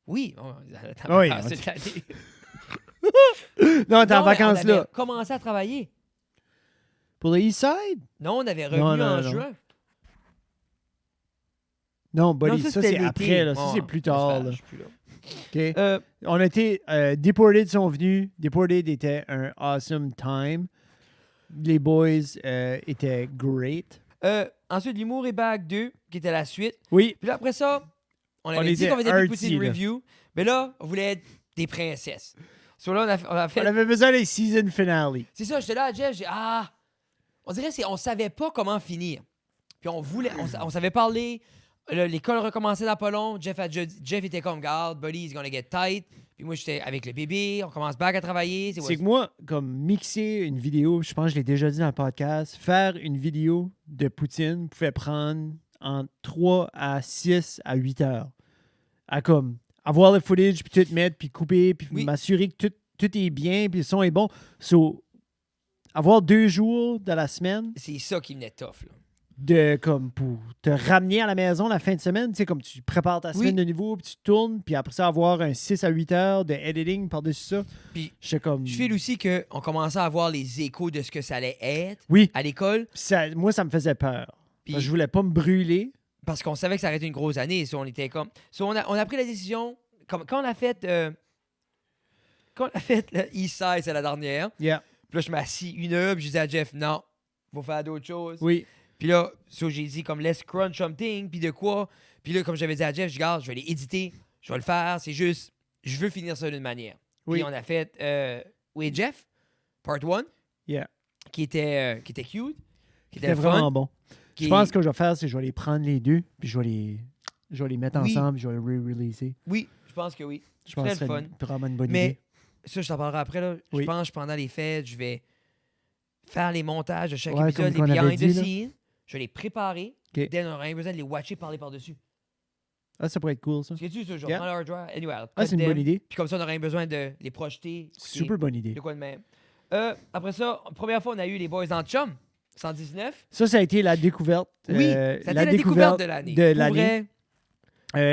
Oui.
Oui. Non, t'es en vacances là.
On avait commencé à travailler.
Pour le Eastside?
Non, on avait revenu en juin.
Non, buddy, ça c'est après. Là. Ça, c'est plus tard. Là.
Je suis plus là.
Okay. On a été... Deported sont venus. Deported était un awesome time. Les boys étaient great.
Ensuite, l'humour et back 2, qui était la suite.
Oui.
Puis là, après ça, on avait dit qu'on faisait des Poutine Review. Mais là, on voulait être des princesses. So là, on avait
besoin des season finale.
C'est ça, j'étais là à Jeff, on dirait qu'on savait pas comment finir. Puis on savait parler. L'école recommençait dans pas long. Jeff était comme, garde, buddy, he's gonna get tight. Puis moi, j'étais avec le bébé, on commence back à travailler.
C'est que moi, comme mixer une vidéo, je pense que je l'ai déjà dit dans le podcast, faire une vidéo de Poutine pouvait prendre entre 3 à 6 à 8 heures. À comme avoir le footage, puis tout mettre, puis couper, puis m'assurer que tout est bien, puis le son est bon. So, avoir 2 jours de la semaine.
C'est ça qui venait tough, là.
Comme pour te ramener à la maison la fin de semaine, tu sais, comme tu prépares ta semaine de nouveau, puis tu tournes, puis après ça, avoir un 6 à 8 heures de editing par-dessus ça.
Puis
comme...
je file aussi qu'on commençait à avoir les échos de ce que ça allait être à l'école.
Moi, ça me faisait peur. Puis, je voulais pas me brûler.
Parce qu'on savait que ça aurait été une grosse année. On était comme... on a pris la décision... Quand on a fait... Quand on a fait le Eastside, c'est la dernière.
Yeah.
Puis là, je m'assis 1 heure, puis je disais à Jeff, non, faut faire d'autres choses.
Oui.
Puis là, j'ai dit comme let's crunch something, puis de quoi. Puis là, comme j'avais dit à Jeff, je vais les éditer, je vais le faire, c'est juste, je veux finir ça d'une manière.
Oui.
Puis on a fait Oui, Jeff, part 1, qui était cute, qui était
vraiment bon. Je pense que je vais faire, c'est que je vais les prendre les deux, puis je vais les mettre ensemble, puis je vais les re-releaser.
Oui, je pense que oui.
Je pense que c'est vraiment une bonne idée.
Mais ça, je t'en parlerai après. Là. Je pense que pendant les fêtes, je vais faire les montages de chaque épisode, les behind the scenes. Je vais les préparer. Dès on aura besoin de les watcher parler par-dessus.
Ah, ça pourrait être cool, ça.
C'est-tu ça? Je vais prendre leur drive. Anyway,
c'est une bonne idée.
Puis comme ça, on aurait besoin de les projeter.
Super bonne idée.
De quoi de même. Après ça, première fois, on a eu les Boys dans Chum, 119.
Ça a été la découverte.
Oui, ça a été la découverte de l'année.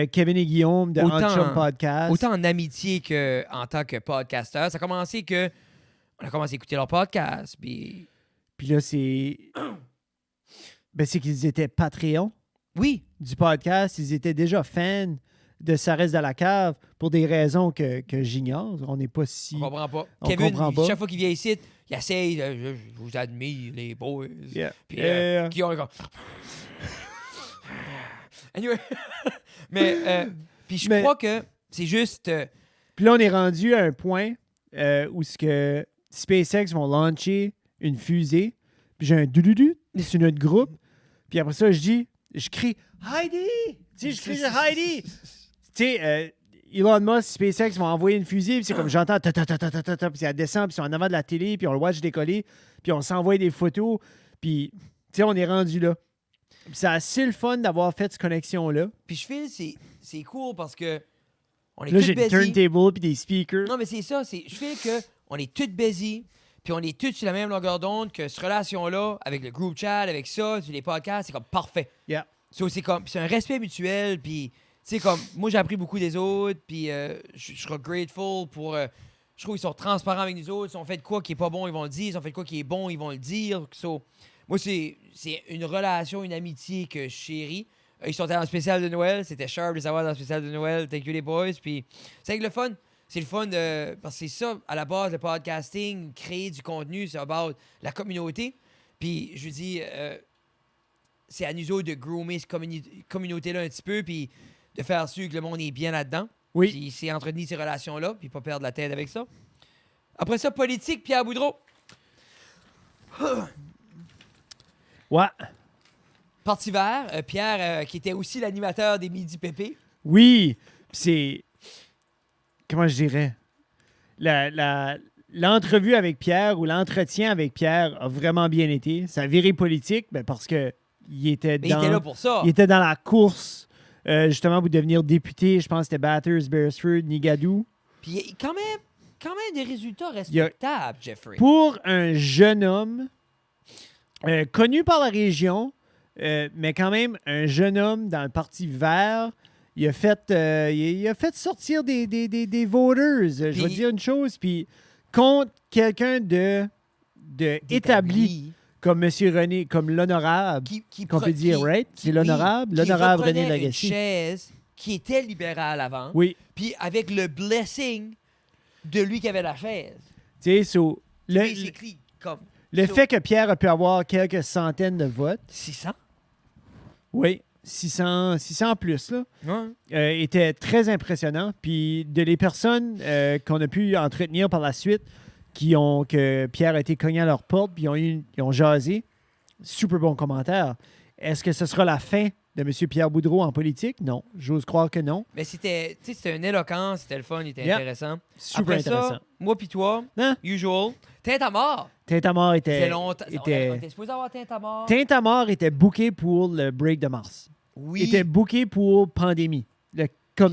Kevin et Guillaume de Chum Podcast.
Autant en amitié qu'en tant que podcasteur. Ça a commencé que on a commencé à écouter leur podcast. Puis
là, c'est... Ben, c'est qu'ils étaient Patreon
Oui.
du podcast. Ils étaient déjà fans de Ça reste dans la cave pour des raisons que j'ignore. On n'est pas si...
On comprend pas.
On
Kevin,
comprend pas.
chaque fois qu'il vient ici, il essaye. Je vous admire, les boys.
Yeah.
Puis, qui ont comme... Anyway. Mais, puis je crois que c'est juste...
Puis là, on est rendu à un point où ce que SpaceX vont lancer une fusée. Puis j'ai un doudoudou sur notre groupe. Puis après ça, je crie Heidi! Tu sais, je crie Heidi! Tu sais, Elon Musk, SpaceX vont envoyer une fusée. Puis c'est comme j'entends ta ta ta ta ta ta ta. Puis elle descend. Puis c'est en avant de la télé. Puis on le watch décoller. Puis on s'envoie des photos. Puis, tu sais, on est rendu là. Puis c'est assez le fun d'avoir fait cette connexion-là.
Puis je file, c'est cool parce que on est
Là,
tous
j'ai
busy.
une turntable puis des speakers.
Non, mais c'est ça. Je file que on est tous busy. Puis on est tous sur la même longueur d'onde, que cette relation-là, avec le group chat, avec ça, sur les podcasts, c'est comme parfait.
Yeah.
So, c'est un respect mutuel, puis, tu sais, comme, moi, j'ai appris beaucoup des autres, puis je serais grateful pour... je trouve qu'ils sont transparents avec nous autres. Si on fait de quoi qui est pas bon, ils vont le dire. Si on fait de quoi qui est bon, ils vont le dire. So, moi, c'est une relation, une amitié que je chéris. Ils sont allés en spécial de Noël. C'était sharp de savoir dans le spécial de Noël. Thank you, les boys. Puis, c'est avec le fun. C'est le fun parce que c'est ça, à la base, le podcasting, créer du contenu, c'est about la communauté. Puis, je vous dis, c'est à nous autres de groomer cette communauté-là un petit peu, puis de faire sûr que le monde est bien là-dedans.
Oui.
Puis, c'est entretenir ces relations-là, puis pas perdre la tête avec ça. Après ça, politique, Pierre Boudreau.
Ouais.
Parti vert, Pierre, qui était aussi l'animateur des Midi Pépé.
Oui. Puis c'est... Comment je dirais? L'entrevue avec Pierre ou l'entretien avec Pierre a vraiment bien été. Ça a viré politique parce que il était
là pour ça.
Il était dans la course justement pour devenir député. Je pense que c'était Bathurst, Beresford, Nigadoo.
Puis quand même des résultats respectables, Jeffrey.
Pour un jeune homme connu par la région, mais quand même un jeune homme dans le Parti vert. Il a fait sortir des voters. Je vais dire une chose. Puis contre quelqu'un de établi comme M. René, comme l'honorable, qu'on peut dire, right? C'est l'honorable. L'honorable René Lagacé.
Une chaise qui était libérale avant.
Oui.
Puis avec le blessing de lui qui avait la chaise.
Tu sais,
C'est écrit comme...
le fait que Pierre a pu avoir quelques centaines de votes.
600?
Oui. 600 plus, là,
Ouais.
était très impressionnant. Puis de les personnes qu'on a pu entretenir par la suite, que Pierre a été cogné à leur porte, puis ils ont jasé, super bon commentaire. Est-ce que ce sera la fin de M. Pierre Boudreau en politique? Non. J'ose croire que non.
Mais c'était une éloquence, c'était le fun, il était intéressant.
Super
Après
intéressant.
ça, moi pis toi,
Hein?
usual, Tête à mort.
Tête à mort
Ça
était...
fait longtemps. On était supposé avoir Tête à mort.
Tête à mort était booké pour le break de mars.
Oui.
Il était booké pour pandémie.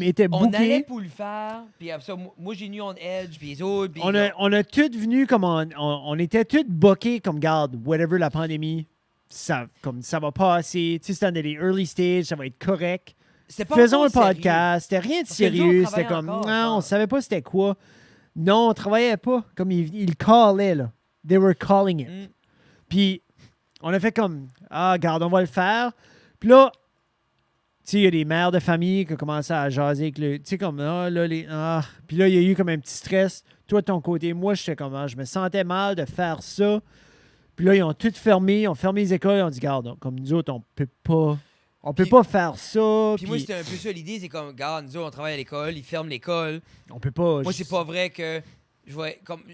Était
On allait
booké.
pour le faire, puis après ça, moi j'ai nu on edge, puis les autres. Puis
On a tous venu comme on était tous bookés comme garde, whatever la pandémie, ça va passer. Tu sais, c'était dans les early stages, ça va être correct. Faisons un podcast. C'était rien de sérieux. C'était comme, non, on savait pas c'était quoi. Non, on travaillait pas. Comme ils callaient, là. They were calling it. Puis, on a fait comme, regarde, on va le faire. Puis là, tu sais, il y a des mères de famille qui ont commencé à jaser avec le. Tu sais, comme, Puis là, il y a eu comme un petit stress. Toi, de ton côté, moi, j'étais comme, je me sentais mal de faire ça. Puis là, ils ont tout fermé. Ils ont fermé les écoles. Ils ont dit, regarde, comme nous autres, on peut pas. On peut pas faire ça.
Puis moi, c'était un peu ça l'idée. C'est comme, regarde, nous autres, on travaille à l'école. Ils ferment l'école.
On peut pas.
Moi, c'est pas vrai que.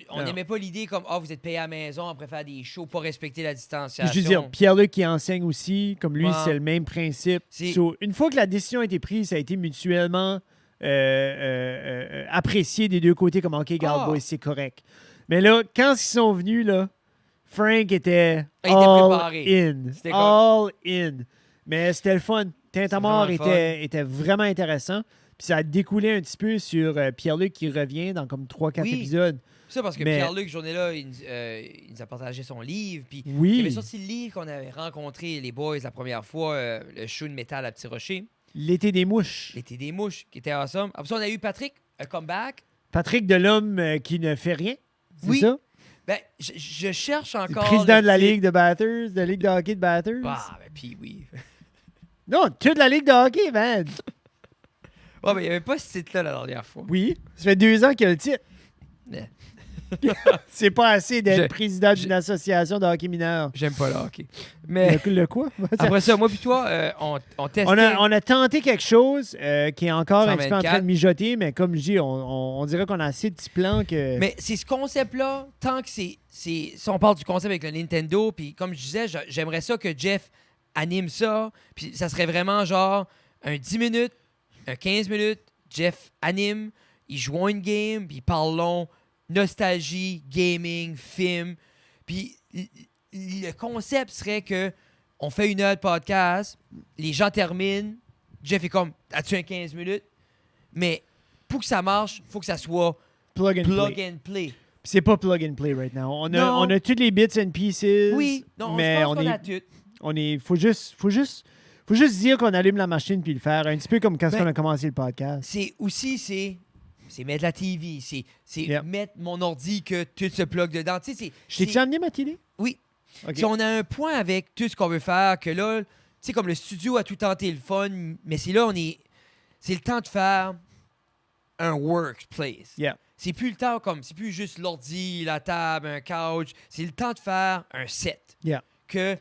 On n'aimait pas l'idée comme, vous êtes payé à la maison, on préfère des shows, pas respecter la distanciation.
Je veux dire, Pierre-Luc qui enseigne aussi, comme lui, c'est le même principe. Une fois que la décision a été prise, ça a été mutuellement apprécié des deux côtés, comme, OK, boys, c'est correct. Mais là, quand ils sont venus, là, Frank était all in. All in. Mais c'était le fun. Tintamar était vraiment intéressant. Puis ça a découlé un petit peu sur Pierre-Luc qui revient dans comme 3-4 épisodes.
Ça, parce que Pierre-Luc, journée-là, il nous a partagé son livre. Puis
oui.
Il avait sorti le livre qu'on avait rencontré, les boys, la première fois, le show de métal à Petit Rocher.
L'été des mouches.
L'été des mouches, qui était awesome. Après ça, on a eu Patrick, un comeback.
Patrick de l'homme qui ne fait rien. C'est ça?
Ben, je cherche encore.
Président de la Ligue de Batters, de la Ligue de hockey de Batters.
Ah, ben, puis oui.
Non, toute la Ligue de hockey, man.
Ouais, mais il n'y avait pas ce titre-là la dernière fois.
Oui, ça fait 2 ans qu'il y a le titre.
Ouais.
C'est pas assez d'être
Je-
président d'une association de hockey mineur.
J'aime pas le hockey. Mais
Le quoi?
après ça, moi puis toi, on testait.
On a tenté quelque chose qui est encore un petit peu en
124.
train de mijoter, mais comme je dis, on dirait qu'on a assez de petits plans que...
Mais c'est ce concept-là, tant que si on parle du concept avec le Nintendo, puis comme je disais, j'aimerais ça que Jeff anime ça, puis ça serait vraiment genre un 10 minutes, un 15 minutes, Jeff anime, il joue une game, puis parlons nostalgie, gaming, film, puis le concept serait que on fait 1 heure de podcast, les gens terminent, Jeff est comme, as-tu un 15 minutes? Mais pour que ça marche, il faut que ça soit
plug and
plug
play.
and play.
Puis c'est pas plug and play right now. On
Non.
a tous les bits and pieces.
Oui, non,
mais
je pense qu'on a tout.
faut juste dire qu'on allume la machine puis le faire. Un petit peu comme quand
Ben,
on a commencé le podcast.
C'est mettre la TV, c'est
Yep.
mettre mon ordi que tout se plug dedans. Tu sais,
Je t'ai-tu amené ma télé?
Oui.
Ok.
Si on a un point avec tout ce qu'on veut faire, que là, tu sais, comme le studio a tout tenté le fun, mais c'est le temps de faire un workplace.
Yeah.
C'est plus le temps c'est plus juste l'ordi, la table, un couch. C'est le temps de faire un set.
Yeah.
Que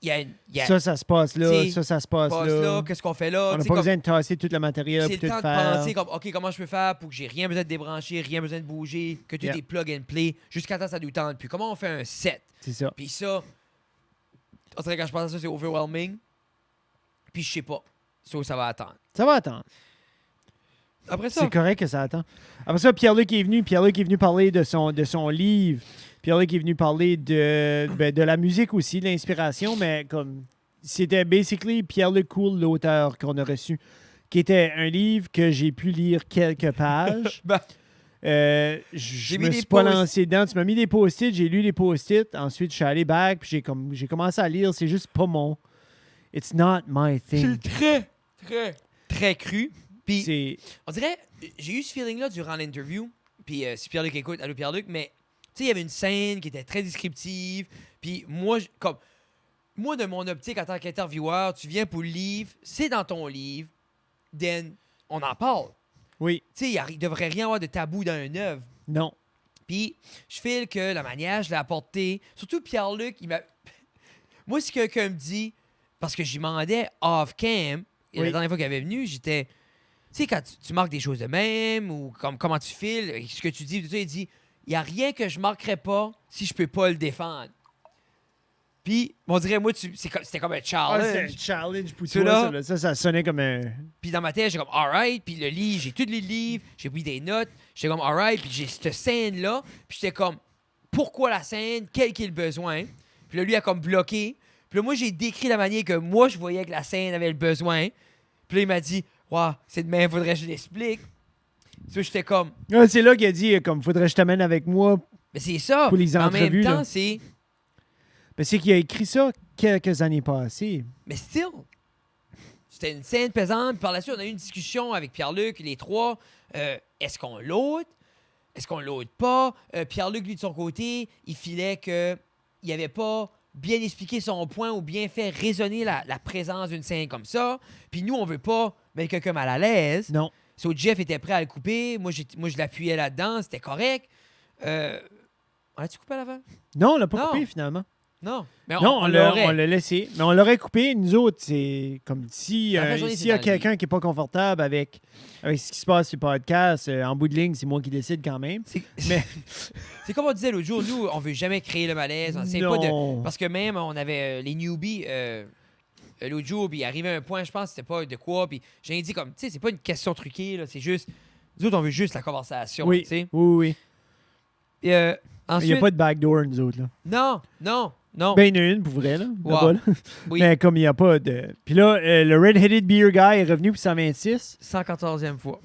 il y a
Ça se passe là.
T'sais,
Ça se passe
passe
là.
là, qu'est-ce qu'on fait là?
On n'a
Tu sais,
pas
comme-
besoin de tasser tout le matériel
c'est
pour
le
tout
temps de
faire.
penser comme, OK, comment je peux faire pour que j'ai rien besoin de débrancher, rien besoin de bouger, que tout
Yeah.
est plug and play, jusqu'à temps que ça nous tente. Puis comment on fait un set?
C'est ça.
Puis ça, on dirait quand je pense à ça, c'est overwhelming. Puis je sais pas. Ça va attendre.
Ça va attendre.
Après ça,
C'est correct que ça attend. Après ça, Pierre-Luc est venu parler de son livre. Pierre-Luc est venu parler de la musique aussi, de l'inspiration, mais comme c'était basically Pierre-Luc Cool, l'auteur qu'on a reçu, qui était un livre que j'ai pu lire quelques pages.
Ben,
Je
mis
me
des
suis pas
post-
lancé dedans. Tu m'as mis des post-it, j'ai lu les post-it. Ensuite, je suis allé back, puis j'ai commencé à lire. C'est juste pas mon... It's not my thing.
c'est très, très, très cru. Puis
C'est...
on dirait, j'ai eu ce feeling-là durant l'interview. Puis si Pierre-Luc écoute, allô Pierre-Luc, mais tu sais, il y avait une scène qui était très descriptive. Puis moi, moi, de mon optique en tant qu'intervieweur, tu viens pour le livre, c'est dans ton livre, then on en parle.
Oui.
Tu sais, il devrait rien avoir de tabou dans une œuvre.
Non.
Puis je file que la manière, je l'ai apporté. Surtout Pierre-Luc, il m'a. Moi, si quelqu'un me dit, parce que j'y demandais off-cam, et la
Oui.
dernière fois qu'il avait venu, j'étais. Tu sais, quand tu marques des choses de même, ou comment tu files, ce que tu dis, tout ça, il dit, il n'y a rien que je marquerais pas si je peux pas le défendre. Puis, on dirait, moi, c'était comme un
Ah,
challenge.
c'est un challenge pour
Tu
toi,
là?
ça, là. Ça sonnait comme un...
Puis dans ma tête, j'ai comme alright. Puis le livre, j'ai tous les livres, j'ai pris des notes. J'étais comme alright. Puis j'ai cette scène-là. Puis j'étais comme pourquoi la scène, quel est le besoin. Puis là, lui a comme bloqué. Puis là, moi, j'ai décrit la manière que moi, je voyais que la scène avait le besoin. Puis là, il m'a dit waouh, c'est de même, faudrait que je l'explique. Tu vois, j'étais comme
Ah, c'est là qu'il a dit, comme, faudrait que je t'amène avec moi.
mais c'est ça.
Pour les
En
entrevues,
même temps,
là.
c'est
Ben, c'est qu'il a écrit ça quelques années passées.
mais still. C'était une scène pesante. Puis par la suite, on a eu une discussion avec Pierre-Luc, les trois. Est-ce qu'on l'aude? Est-ce qu'on l'aude pas? Pierre-Luc, lui, de son côté, il filait qu'il n'avait pas bien expliqué son point ou bien fait résonner la présence d'une scène comme ça. Puis nous, on veut pas mettre quelqu'un mal à l'aise.
Non.
So, Jeff était prêt à le couper. Moi, je l'appuyais là-dedans. C'était correct. On a-tu coupé à l'avant?
Non, on l'a pas
Non.
coupé, finalement.
Non. Mais
Non, on l'a
l'aurait.
laissé. Mais on l'aurait coupé. Nous autres, c'est comme si
La fin de journée,
s'il
c'est
y a
dans le
quelqu'un qui n'est pas confortable avec ce qui se passe sur le podcast, en bout de ligne, c'est moi qui décide quand même. Mais-
C'est comme on disait l'autre jour, nous, on veut jamais créer le malaise. On essaie pas de.
Non.
Parce que même, on avait les newbies l'autre jour, puis il arrivait un point, je pense, c'était pas de quoi, puis j'ai dit comme, tu sais, c'est pas une question truquée, là, c'est juste. Nous autres, on veut juste la conversation,
Oui,
tu sais.
oui.
Et,
Il n'y
ensuite.
a pas de backdoor, nous autres. Là.
Non.
Ben, il y en a une pour vrai, là.
Wow.
Là-bas, là.
Oui,
Mais comme il n'y a pas de. Puis là, le Red-Headed Beer Guy est revenu pour 126
114e fois.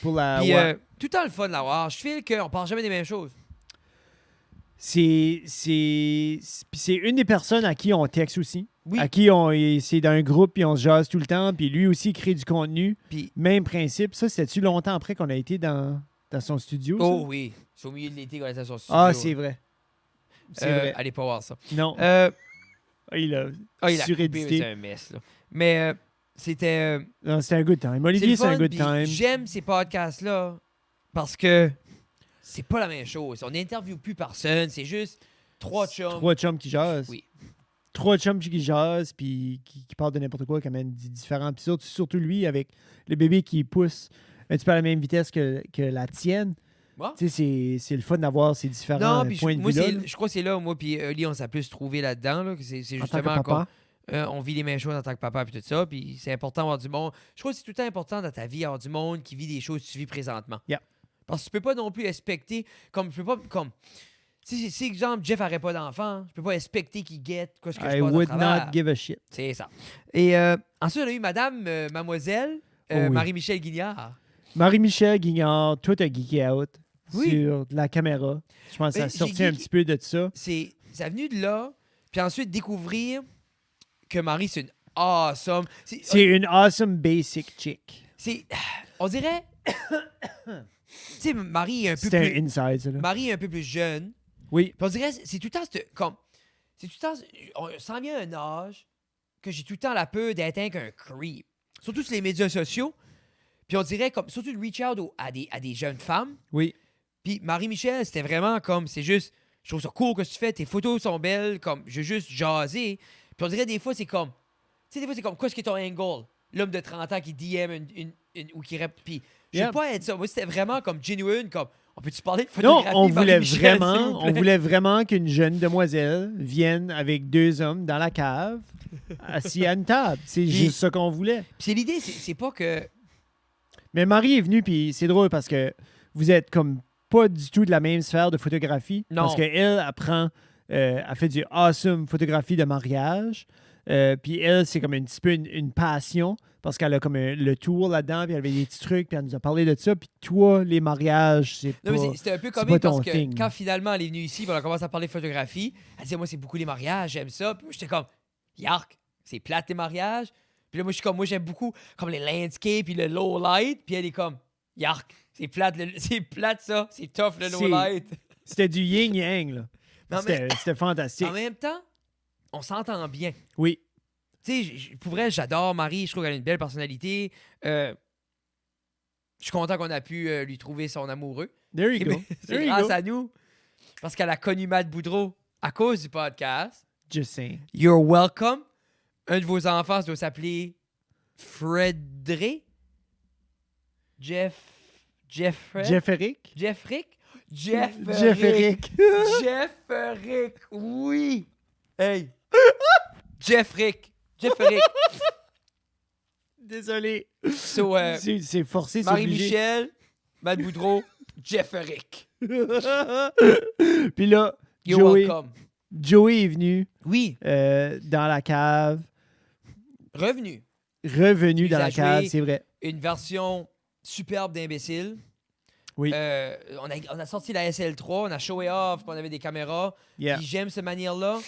pour la.
Puis,
ouais.
tout le temps le fun de l'avoir. Je file qu'on parle jamais des mêmes choses.
Puis c'est une des personnes à qui on texte aussi.
Oui.
À qui c'est dans un groupe, puis on se jase tout le temps, puis lui aussi crée du contenu.
Puis,
Même principe. Ça, c'était-tu longtemps après qu'on a été dans dans son studio.
Oh
ça?
oui. C'est au milieu de l'été quand elle était à son studio.
Ah, c'est vrai. C'est vrai.
Allez pas voir ça.
Non. Il a
il a
surédité.
coupé, c'est un mess. Là. Mais c'était...
Non, c'était un good time. Olivier, c'est un good time.
J'aime ces podcasts-là parce que c'est pas la même chose. On n'interviewe plus personne. C'est juste 3 chums.
3 chums qui jasent.
Oui.
3 chums qui jasent puis qui parlent de n'importe quoi, qui amènent différents épisodes. Surtout lui, avec le bébé qui pousse un petit peu à la même vitesse que la tienne.
Ouais.
Tu sais, c'est le fun d'avoir ces différents points de vue-là.
Je crois que c'est là, moi puis Oli, on s'est plus trouvé là-dedans. Là, que c'est
En tant que
justement
papa.
on vit les mêmes choses en tant que papa et tout ça. Puis c'est important d'avoir du monde. Je crois que c'est tout le temps important dans ta vie d'avoir du monde qui vit des choses que tu vis présentement.
Yeah.
Parce que tu peux pas non plus expecter, comme je peux pas, comme si exemple Jeff n'aurait pas d'enfant, je peux pas expecter qu'il guette quoi ce que je
I
passe
would
à travers.
not give a shit.
C'est ça. Et ensuite, on a eu mademoiselle,
oui.
Marie-Michel Guignard.
Marie-Michel Guignard, toi, t'as geeké out
Oui.
sur la caméra. Je pense que ça a sorti un petit peu de ça.
C'est venu de là, puis ensuite découvrir que Marie, c'est une awesome.
C'est une awesome basic chick.
On dirait. Tu sais, Marie est un peu
C'était
plus.
un inside, ça. Là.
Marie est un peu plus jeune.
Oui.
Puis on dirait, c'est tout le temps. C'est tout le temps. On s'en vient à un âge que j'ai tout le temps la peur d'être qu'un creep. Surtout sur les médias sociaux. Puis on dirait, comme surtout de reach out à des jeunes femmes.
Oui.
Puis Marie-Michel, c'était vraiment comme, c'est juste, je trouve ça cool que tu fais, tes photos sont belles, comme, je veux juste jaser. Puis on dirait des fois, c'est comme, tu sais, des fois, c'est comme, quoi, ce qui est ton angle? L'homme de 30 ans qui DM ou qui rap. Puis je sais pas être ça. Moi, c'était vraiment comme genuine, comme, on peut-tu parler de photographie?
Non, on voulait
Marie-Michel,
vraiment qu'une jeune demoiselle vienne avec 2 hommes dans la cave, assis à une table. C'est juste ça qu'on voulait.
Puis c'est l'idée, c'est pas que...
Mais Marie est venue, puis c'est drôle parce que vous êtes comme pas du tout de la même sphère de photographie.
Non.
Parce qu'elle apprend, elle fait du awesome photographie de mariage. Puis elle, c'est comme un petit peu une passion parce qu'elle a comme le tour là-dedans, puis elle avait des petits trucs, puis elle nous a parlé de ça. Puis toi, les mariages, c'est pas.
Non, mais c'était un peu
c'est
comique
pas
parce
ton
que
thing.
quand finalement elle est venue ici, on a commencé à parler de photographie, elle disait, moi, c'est beaucoup les mariages, j'aime ça. Puis moi, j'étais comme, yark, c'est plate les mariages. Puis là, moi, je suis comme, moi, j'aime beaucoup comme les landscapes puis le low light. Puis elle est comme, yark, c'est plate, c'est plate ça, c'est tough le low light.
C'était du yin-yang, là.
Non,
C'était fantastique.
En même temps, on s'entend bien.
Oui.
Tu sais, pour vrai, j'adore Marie, je trouve qu'elle a une belle personnalité. Je suis content qu'on a pu lui trouver son amoureux.
There you go.
C'est grâce à nous, parce qu'elle a connu Matt Boudreau à cause du podcast.
Just saying.
You're welcome. Un de vos enfants doit s'appeler Fredré. Jeffrick.
Jefferick.
Jefferick, oui. Hey. Jeffrick.
Désolé.
So,
C'est forcé, c'est obligé.
Marie-Michel, Matt Boudreau, Jefferick.
Puis là,
You're welcome.
Joey est venu
Oui.
dans la cave.
Revenu.
Revenu
Il
dans
a
la cave,
joué
c'est vrai.
Une version superbe d'Imbécile.
Oui.
On a sorti la SL3, on a show it off, qu'on avait des caméras.
Yeah.
Puis j'aime cette manière-là.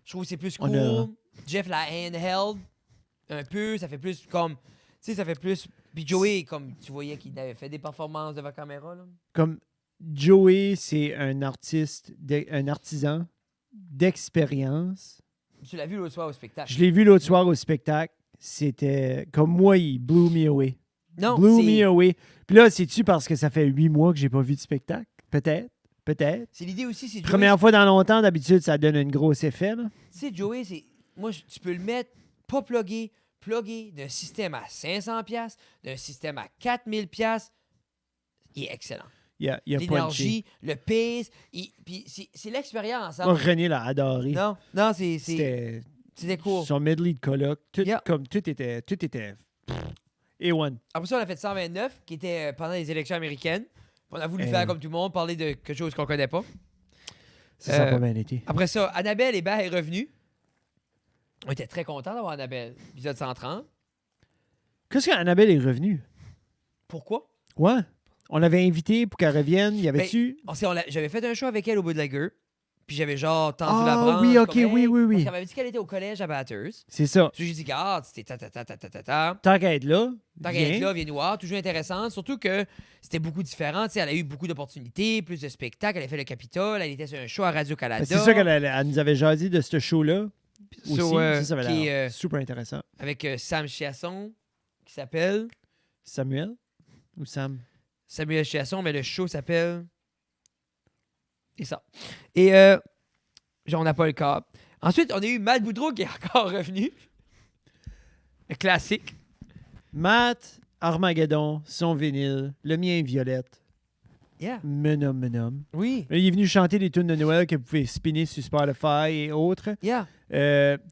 Je trouve que c'est plus cool.
On a-
Jeff l'a handheld un peu. Ça fait plus comme... Tu sais, ça fait plus... Puis Joey, comme tu voyais qu'il avait fait des performances devant la caméra. Là.
Comme Joey, c'est un artiste, un artisan d'expérience.
Tu l'as vu l'autre soir au spectacle.
Je l'ai vu l'autre soir au spectacle. C'était comme moi, il blew me away.
Non,
Blew me away. Puis là, c'est-tu parce que ça fait 8 mois que j'ai pas vu de spectacle? Peut-être.
c'est l'idée aussi, c'est Joey.
Première fois dans longtemps, d'habitude, ça donne un gros effet. Là.
Tu sais, Joey, c'est... Moi, tu peux le mettre, pas plugué d'un système à 500$, d'un système à 4000$. Il est excellent.
Il y a punché.
L'énergie, le pace, puis c'est l'expérience. Hein?
Moi, René l'a adoré.
Non, c'était cool.
Son medley de colloque, tout,
Yeah.
comme, tout était A1.
Après ça, on a fait 129, qui était pendant les élections américaines. On a voulu
Eh
faire
oui.
comme tout le monde, parler de quelque chose qu'on connaît pas.
Ça a pas bien été.
Après ça, Annabelle Hébert est revenue. On était très contents d'avoir Annabelle, épisode 130.
Qu'est-ce qu'Annabelle est revenue?
Pourquoi?
Ouais. On l'avait invitée pour qu'elle revienne. Y avait-tu?
J'avais fait un show avec elle au Bootlegger. puis j'avais genre tendu la branche.
Oui, OK,
comme, hey,
oui.
Parce qu'elle m'avait dit qu'elle était au collège à Bathurst.
C'est ça.
J'ai dit, regarde, c'était ta.
Tant qu'à être là,
Tant qu'elle est là, viens nous voir. Toujours intéressante. Surtout que c'était beaucoup différent. Tu sais, elle a eu beaucoup d'opportunités, plus de spectacles. Elle a fait le Capitole. Elle était sur un show à Radio-Canada.
C'est ça qu'elle nous avait jasé de ce show-là. Aussi. Ça avait l'air super intéressant.
Avec Sam Chiasson, qui s'appelle...
Samuel? Ou Sam?
Samuel Chiasson, mais le show s'appelle... C'est ça. Et on n'a pas le cas. Ensuite, on a eu Matt Boudreau qui est encore revenu. Le classique.
Matt, Armageddon, son vinyle, le mien Violette.
Yeah.
Me nomme.
Oui.
Il est venu chanter des tunes de Noël que vous pouvez spinner sur Spotify et autres.
Yeah.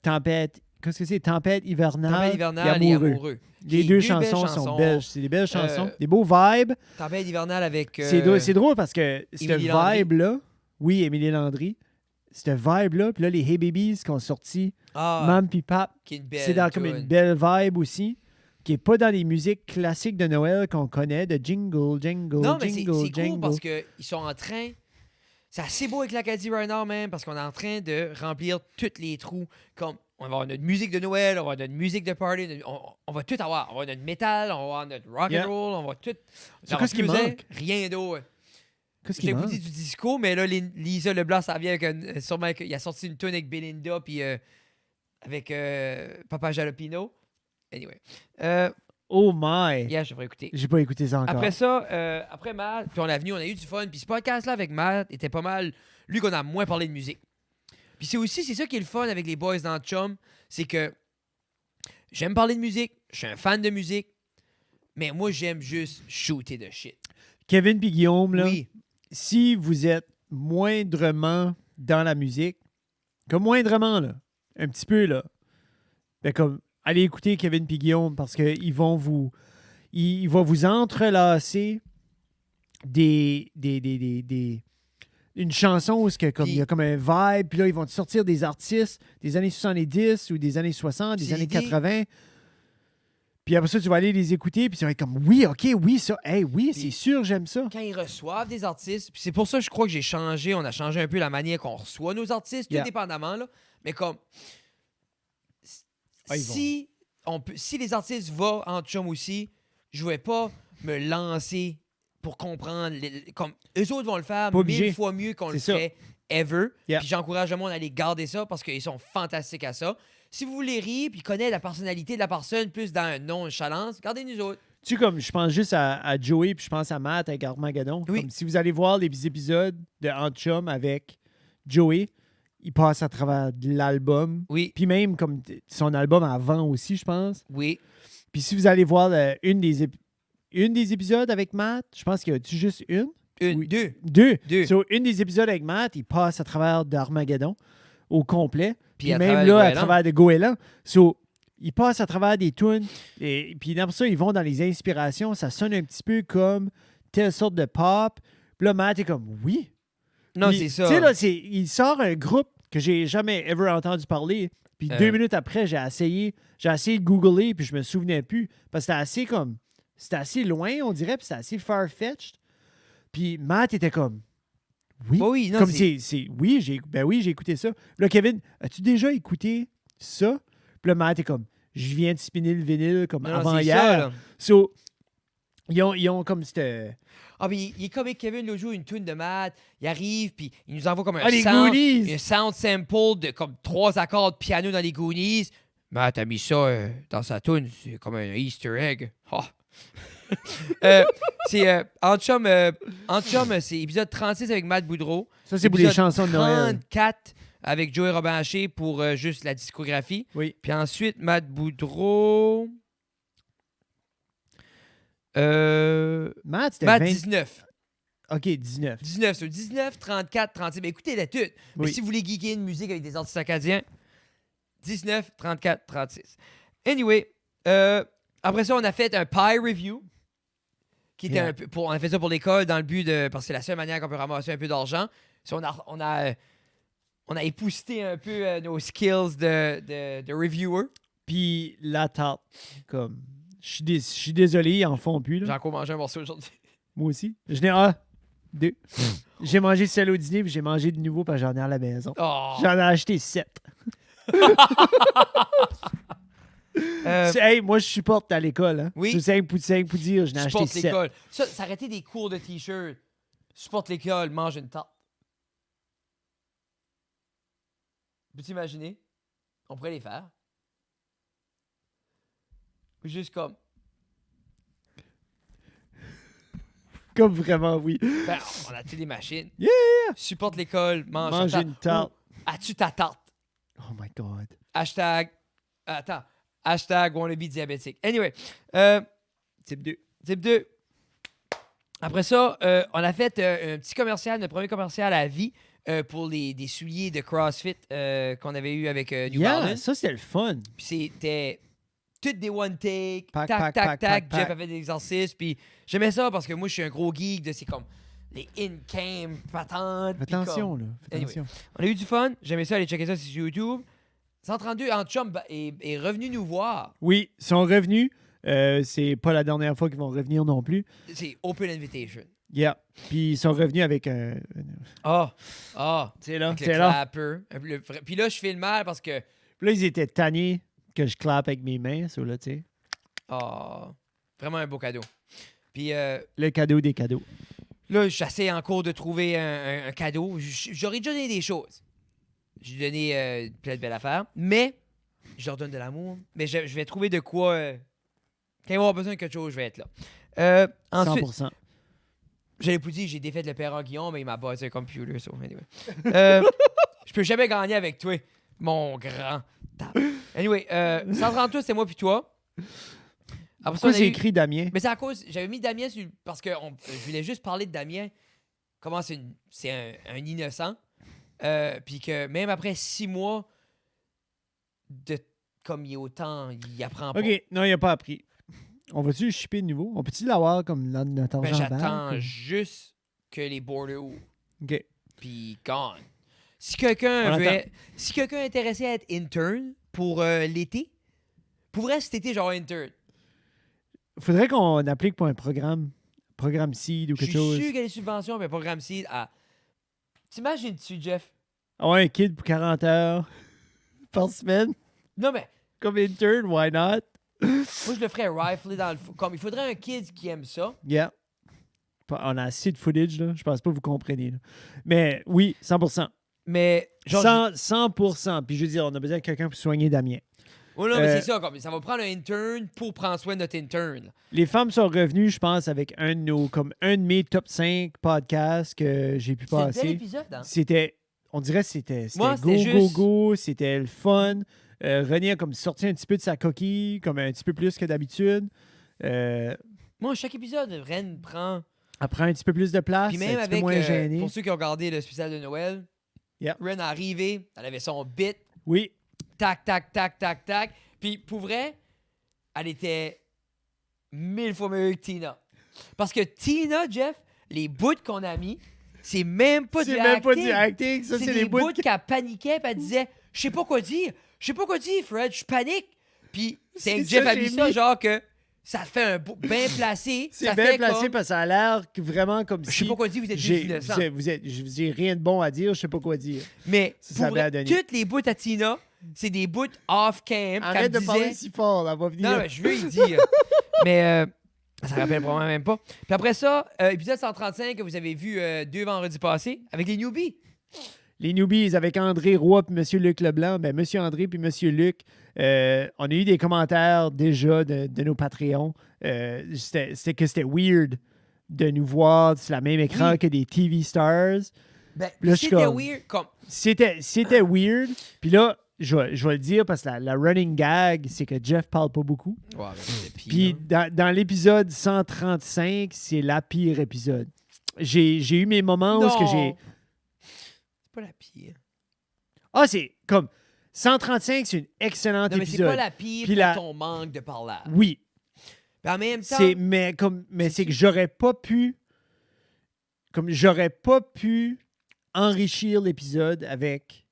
Tempête, qu'est-ce que c'est? Tempête hivernale,
et Amoureux.
Les deux chansons sont belles. C'est des belles chansons. Des beaux vibes.
Tempête hivernale avec...
C'est drôle parce que cette vibe-là... Oui, Émilie Landry. Cette vibe-là, puis là, les Hey Babies qui ont sorti Mam puis Pap, c'est dans comme une belle vibe aussi, qui est pas dans les musiques classiques de Noël qu'on connaît, de jingle,
non, mais c'est cool parce qu'ils sont en train... C'est assez beau avec l'Acadie right now, même, parce qu'on est en train de remplir tous les trous. Comme, on va avoir notre musique de Noël, on va avoir notre musique de party, on va tout avoir. On va avoir notre métal, on va avoir notre rock and roll, on va tout...
C'est quoi ce qui manque?
Rien d'autre.
J'ai
écouté du disco, mais là, Lisa Leblanc, ça vient avec sûrement il a sorti une tune avec Belinda puis avec Papa Jalapino. Anyway.
Oh my!
Yeah, je devrais écouter.
J'ai pas écouté ça encore.
Après ça, après Matt, puis on est venu, on a eu du fun. Puis ce podcast-là avec Matt était pas mal, lui qu'on a moins parlé de musique. Puis c'est ça qui est le fun avec les boys dans le Chum, c'est que j'aime parler de musique, je suis un fan de musique, mais moi, j'aime juste shooter de shit.
Kevin puis Guillaume, là,
oui.
Si vous êtes moindrement dans la musique, comme moindrement, là, un petit peu, là, ben comme, allez écouter Kevin puis Guillaume parce qu'ils vont vous entrelacer une chanson où il y a comme un vibe, puis là, ils vont te sortir des artistes des années 70 ou des années 60, des années 80. Puis après ça, tu vas aller les écouter, puis tu vas être comme, oui, OK, oui, ça, hey, oui, c'est sûr, j'aime ça.
Quand ils reçoivent des artistes, puis c'est pour ça que je crois que on a changé un peu la manière qu'on reçoit nos artistes, tout dépendamment, là. Mais comme, si les artistes vont en chum aussi, je ne vais pas me lancer pour comprendre. Comme, eux autres vont le faire 1000 fois mieux qu'on le fait ever. Puis j'encourage le monde à aller garder ça parce qu'ils sont fantastiques à ça. Si vous voulez rire puis connaître la personnalité de la personne plus dans un nonchalance, gardez nous autres.
Tu sais, comme je pense juste à Joey puis je pense à Matt avec Armageddon.
Oui.
Comme si vous allez voir les épisodes de En Chum avec Joey, il passe à travers de l'album.
Oui.
Puis même comme son album avant aussi, je pense.
Oui.
Puis si vous allez voir une des épisodes avec Matt, je pense qu'il y a juste une. Deux. Sur une des épisodes avec Matt, il passe à travers d'Armageddon au complet. Puis même là, à travers de Goéland. Ils passent à travers des tunes. Et puis après ça, ils vont dans les inspirations. Ça sonne un petit peu comme telle sorte de pop. Puis là, Matt est comme, oui.
Non,
puis,
c'est ça.
Tu sais, là, il sort un groupe que j'ai jamais ever entendu parler. Puis 2 minutes après, j'ai essayé de googler, puis je me souvenais plus. Parce que c'était assez loin, on dirait, puis c'était assez far-fetched. Puis Matt était comme, oui.
Oh oui, non,
comme oui, j'ai écouté ça. Là, Kevin, as-tu déjà écouté ça? Puis là, Matt est comme, je viens de spinner le vinyle comme avant hier. So, ils ont comme cette...
Ah, puis il est comme Kevin le joue une tune de Matt. Il arrive, puis il nous envoie comme un sound sample de comme 3 accords de piano dans les Goonies. Matt a mis ça dans sa tune. C'est comme un Easter egg. Oh. C'est En Chum, c'est épisode 36 avec Matt Boudreau.
Ça, c'est pour les chansons de Noël.
34 avec Joey Robin-Haché pour juste la discographie.
Oui.
Puis ensuite, Matt Boudreau...
Matt, c'était
19.
OK, 19.
19, 34, 36. Mais écoutez la toute. Mais si vous voulez geeker une musique avec des artistes acadiens, 19, 34, 36. Anyway, après ça, on a fait un pie review. Qui était un peu on a fait ça pour l'école dans le but de... Parce que c'est la seule manière qu'on peut ramasser un peu d'argent. On a épousseté un peu nos skills de reviewer.
Puis la tarte, comme... Je suis désolé, ils en font plus.
J'ai encore mangé un morceau aujourd'hui.
Moi aussi. Je n'ai 2. J'ai mangé seul au dîner, puis j'ai mangé de nouveau, parce que j'en ai à la maison.
Oh.
J'en ai acheté 7. Hey, moi, je supporte à l'école. Hein.
Oui.
Sur 5 pour dire, je n'ai acheté 7.
Supporte l'école. Ça arrêtait des cours de T-shirt. Supporte l'école, mange une tarte. Peux-tu imaginer? On pourrait les faire. Juste comme...
Comme vraiment, oui.
Ben, on a des machines.
Yeah!
Supporte l'école, mange
Manger une tarte.
As-tu ta tarte?
Oh my God.
Hashtag... Attends. Hashtag wannabe diabétique. Anyway.
Type 2.
Type 2. Après ça, on a fait un petit commercial, notre premier commercial à vie pour des souliers de CrossFit qu'on avait eu avec New Balance.
Ça, c'était le fun.
Puis c'était toutes des one take,
Pack,
tac,
pack,
tac,
pack,
tac.
pack,
Jeff
pack.
a fait des exercices. Puis j'aimais ça parce que moi, je suis un gros geek de c'est comme les in-cam patentes.
Fais attention, là. Fais
Anyway.
attention.
On a eu du fun. J'aimais ça aller checker ça sur YouTube. 132 en chum est revenu nous voir.
Oui, ils sont revenus. C'est pas la dernière fois qu'ils vont revenir non plus.
C'est open invitation.
Yeah. Puis ils sont revenus avec un.
C'est
là,
avec
c'est
le
là.
clapper. Puis là, je fais le mal parce que...
Puis là, ils étaient tannés que je clappe avec mes mains, ça, là, tu sais.
Vraiment un beau cadeau. Puis
Le cadeau des cadeaux.
là, j'essaie encore de trouver un cadeau. J'aurais déjà donné des choses. J'ai donné plein de belles affaires, mais je leur donne de l'amour. Mais je vais trouver de quoi... quand ils vont avoir besoin de quelque chose, je vais être là. Ensuite,
100%.
j'allais vous dire, j'ai défait le père Guillaume, mais il m'a bâti un computer. So, anyway. Je peux jamais gagner avec toi, mon grand. Anyway, 132, c'est moi puis toi. Après ça,
Pourquoi
on a
c'est
eu-
écrit Damien?
Mais c'est à cause... J'avais mis Damien parce que je voulais juste parler de Damien. Comment c'est un innocent. Puis que même après 6 mois, comme il est autant, il apprend pas.
OK, non, il n'a pas appris. On va-tu le shipper de nouveau? On peut-tu l'avoir comme dans notre
Ben,
argent
j'attends
back?
juste que les borders ouvrent.
OK.
Puis gone. Si quelqu'un
On attend.
si quelqu'un est intéressé à être intern pour l'été, pour vrai, cet été, genre intern.
Faudrait qu'on applique pour un programme seed ou
Je
quelque
suis
chose.
sûr qu'il y a des subventions, mais programme seed à... T'imagines-tu, Jeff?
Ah ouais, un kid pour 40 heures par semaine.
Non, mais
Comme intern, why not?
moi, je le ferais rifler dans le... Comme il faudrait un kid qui aime ça.
Yeah. On a assez de footage, là. Je pense pas que vous comprenez. Là. Mais oui, 100%.
Mais genre...
100%. Puis je veux dire, on a besoin de quelqu'un pour soigner Damien.
Oh non, mais c'est ça, comme ça va prendre un intern pour prendre soin de notre intern. Là.
Les femmes sont revenues, je pense, avec un de mes top 5 podcasts que j'ai pu
C'est un bel
passer.
épisode, hein?
On dirait que c'était
Moi,
go,
c'était
go,
juste-
go, c'était le fun. René a comme sorti un petit peu de sa coquille, comme un petit peu plus que d'habitude.
Moi, chaque épisode, Ren prend...
Elle prend un petit peu plus de place,
Puis
un
même
petit peu
avec...
moins gêné.
pour ceux qui ont regardé le spécial de Noël,
Yeah.
Ren est arrivé, elle avait son bit,
Oui,
tac, tac, tac, tac, tac. Puis pour vrai, elle était 1000 fois meilleure que Tina. Parce que Tina, Jeff, les bouts qu'on a mis, c'est même pas du
c'est même pas
acting.
du acting, ça, c'est
des
les
bouts
bouts.
qu'elle paniquait, puis elle disait « Je sais pas quoi dire. Je sais pas quoi dire, Fred. Je panique. » Puis c'est
C'est
que Jeff
ça,
a mis
j'ai
ça,
mis.
genre que ça fait un bout bien placé.
C'est
ça
bien
fait
placé
comme,
parce que ça a l'air que vraiment comme
Je
si...
sais pas quoi dire, vous êtes
j'ai-
juste innocent.
je vous ai rien de bon à dire, je sais pas quoi dire.
Mais
Ça
pour
avait à
vrai,
donner.
toutes les bouts à Tina, c'est des bouts off-cam.
Arrête de
qu'elle
parler
disait...
si fort, là, va venir.
Non, mais je veux y dire. Mais ça rappelle probablement même pas. Puis après ça, épisode 135 que vous avez vu 2 vendredis passés avec les newbies.
Les newbies avec André Roy et M. Luc Leblanc. Ben, M. André puis M. Luc, on a eu des commentaires déjà de nos Patreons. C'était weird de nous voir sur le même écran
Oui.
que des TV stars.
Ben,
Là, je suis
c'était
comme-
weird. Comme,
C'était weird. Puis là, je vais le dire parce que la running gag, c'est que Jeff parle pas beaucoup.
ouais, ben, c'était pire,
Puis
hein.
dans l'épisode 135, c'est la pire épisode. J'ai eu mes moments où
Non.
ce que j'ai...
C'est pas la pire.
Ah, c'est comme... 135, c'est un excellent
Non, mais c'est
épisode.
pas la pire
Puis
pour
la-
ton manque de parlage.
Oui,
Puis en même temps,
c'est que j'aurais pas pu... Comme j'aurais pas pu enrichir l'épisode avec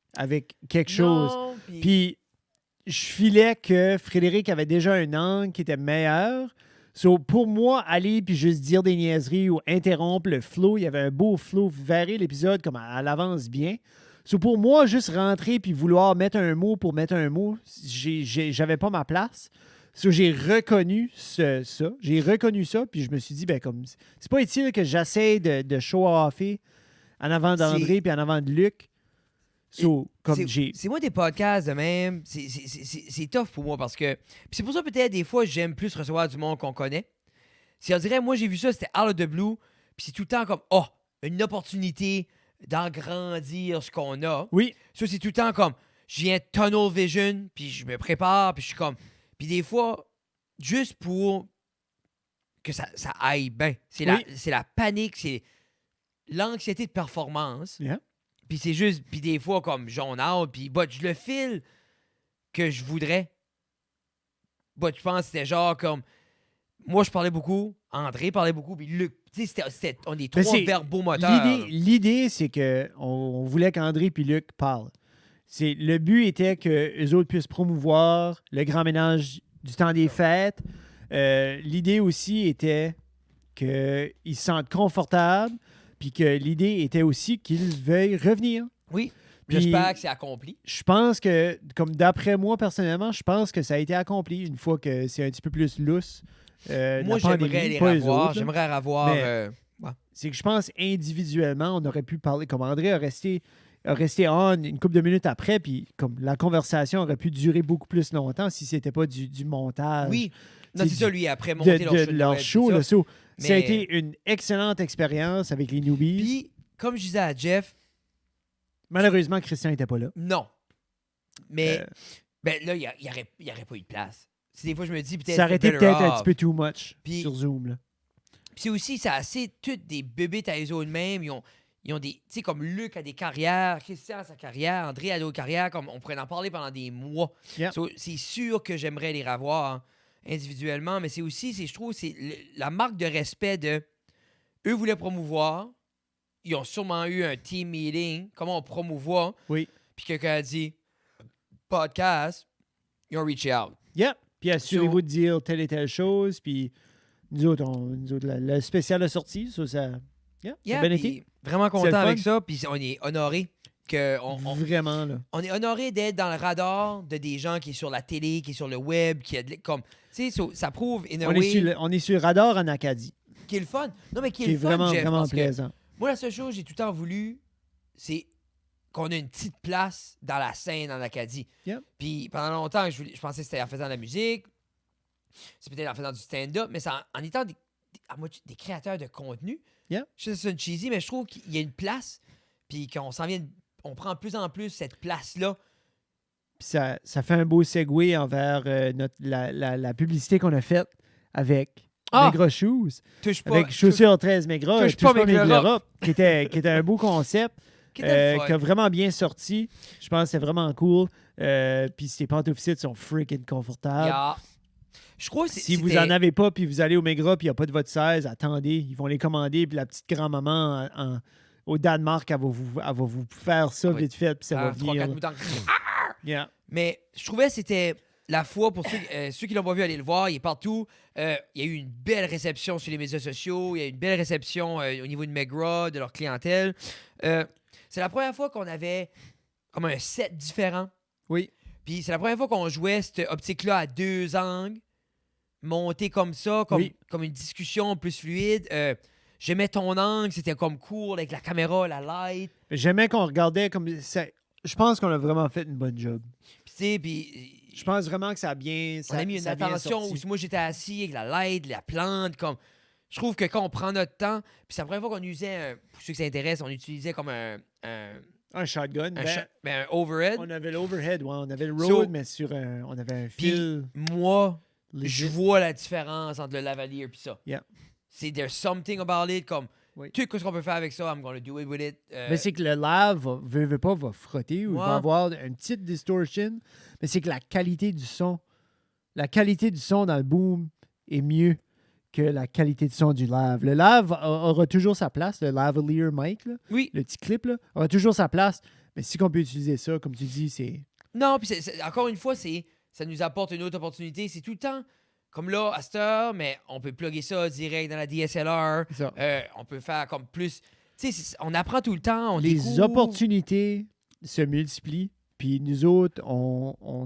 quelque chose.
non,
Puis je filais que Frédéric avait déjà un angle qui était meilleur. So, pour moi, aller puis juste dire des niaiseries ou interrompre le flow, il y avait un beau flow, verrer l'épisode comme à l'avance bien. So, pour moi, juste rentrer puis vouloir mettre un mot pour mettre un mot, j'avais pas ma place. So, j'ai reconnu ça. J'ai reconnu ça, puis je me suis dit, ben comme c'est pas utile que j'essaie de show-offer en avant d'André puis en avant de Luc. So, comme
c'est moi des podcasts de même, c'est tough pour moi parce que... Puis c'est pour ça peut-être des fois j'aime plus recevoir du monde qu'on connaît. Si on dirait, moi j'ai vu ça, c'était out of the blue, puis c'est tout le temps comme, une opportunité d'engrandir ce qu'on a.
Oui.
Ça, c'est tout le temps comme, je viens tunnel vision, puis je me prépare, puis je suis comme... Puis des fois, juste pour que ça aille bien, c'est la panique, c'est l'anxiété de performance.
Yeah.
Puis c'est juste, puis des fois, comme j'en out, puis je le file que je voudrais. Je pense que c'était genre comme, moi je parlais beaucoup, André parlait beaucoup, puis Luc, tu sais, on est trois verbaux moteurs.
L'idée, c'est qu'on voulait qu'André puis Luc parlent. Le but était que eux autres puissent promouvoir le grand ménage du temps des fêtes. L'idée aussi était qu'ils se sentent confortables, puis que l'idée était aussi qu'ils veuillent revenir.
Oui, j'espère que c'est accompli.
Je pense que, comme d'après moi personnellement, je pense que ça a été accompli une fois que c'est un petit peu plus lousse.
Moi, j'aimerais les revoir. J'aimerais revoir...
C'est que je pense individuellement, on aurait pu parler, comme André a resté on une couple de minutes après, puis comme la conversation aurait pu durer beaucoup plus longtemps si c'était pas du montage.
Oui, non, c'est ça, lui, après monter
leur show. Le show. Ça a été une excellente expérience avec les newbies.
Puis, comme je disais à Jeff...
Malheureusement, Christian n'était pas là.
Non. Mais là, il n'y aurait pas eu de place. Des fois, je me dis peut-être...
Ça aurait été peut-être un petit peu too much sur Zoom. Là.
Puis c'est aussi, c'est assez toutes des bébés à eux mêmes. Ils ont des... Tu sais, comme Luc a des carrières, Christian a sa carrière, André a d'autres carrières, comme on pourrait en parler pendant des mois.
Yeah.
So, c'est sûr que j'aimerais les revoir individuellement, mais c'est aussi, je trouve, c'est la marque de respect de... Eux voulaient promouvoir. Ils ont sûrement eu un team meeting. Comment on promouvoit.
Oui.
Puis quelqu'un a dit podcast, ils ont reach out.
Yeah. Puis assurez-vous de dire telle et telle chose. Puis nous autres, le spécial a sorti. Ça a bien été.
Vraiment content avec ça. Puis on est honoré.
Vraiment, là.
On est honoré d'être dans le radar de des gens qui est sur la télé, qui est sur le web, qui a comme... Tu sais, ça prouve...
On est sur le radar en Acadie.
Qui est le fun. Non, mais qui est le fun,
vraiment,
Jeff,
vraiment plaisant.
Moi, la seule chose que j'ai tout le temps voulu, c'est qu'on ait une petite place dans la scène en Acadie.
Yep.
Puis pendant longtemps, je pensais que c'était en faisant de la musique, c'est peut-être en faisant du stand-up, mais c'est en étant des créateurs de contenu.
Yep.
Je sais que c'est une cheesy, mais je trouve qu'il y a une place, puis qu'on s'en vient, on prend de plus en plus cette place-là.
Puis ça fait un beau segue envers la publicité qu'on a faite avec... Megra Shoes. Avec Chaussures 13 Megra. Touche pas Megra, qui était un beau concept. Qui a vraiment bien sorti. Je pense que c'est vraiment cool. Puis ces pantoufles sont freaking confortables.
Yeah. Je crois que
si vous n'en avez pas, puis vous allez au Megra, puis il n'y a pas de votre 16, attendez. Ils vont les commander. Puis la petite grand-maman au Danemark, elle va vous faire ça vite fait. Puis ça va venir.
3-4
Yeah.
Mais je trouvais que c'était... La fois, pour ceux qui l'ont pas vu, allez le voir, il est partout. Il y a eu une belle réception sur les médias sociaux. Il y a eu une belle réception au niveau de Megra, de leur clientèle. C'est la première fois qu'on avait comme un set différent.
Oui.
Puis c'est la première fois qu'on jouait cette optique-là à 2 angles, monté comme ça, comme une discussion plus fluide. J'aimais ton angle, c'était comme cool avec la caméra, la light.
J'aimais qu'on regardait comme... Je pense qu'on a vraiment fait une bonne job.
Puis
je pense vraiment que ça a bien
on a mis une attention où moi j'étais assis avec la light, la plante, comme... Je trouve que quand on prend notre temps, puis c'est la première fois qu'on usait, pour ceux qui s'intéressent, on utilisait comme un
shotgun.
Un overhead.
On avait l'overhead, on avait le road, mais on avait un fil.
Moi, je vois la différence entre le lavalier et ça.
Yeah.
C'est there's something about it, comme... Tout ce qu'on peut faire avec ça, I'm gonna do it with it.
Mais c'est que le lave va frotter ou il va avoir une petite distortion. Mais c'est que la qualité du son dans le boom est mieux que la qualité du son du lave. Le lave aura toujours sa place, le lavalier mic, là, le petit clip, là, aura toujours sa place. Mais si on peut utiliser ça, comme tu dis, c'est...
Non, puis encore une fois, ça nous apporte une autre opportunité. C'est tout le temps comme là, à cette heure, mais on peut plugger ça direct dans la DSLR. On peut faire comme plus... Tu sais, on apprend tout le temps, on
Les
découvre.
opportunités se multiplient, puis nous autres, on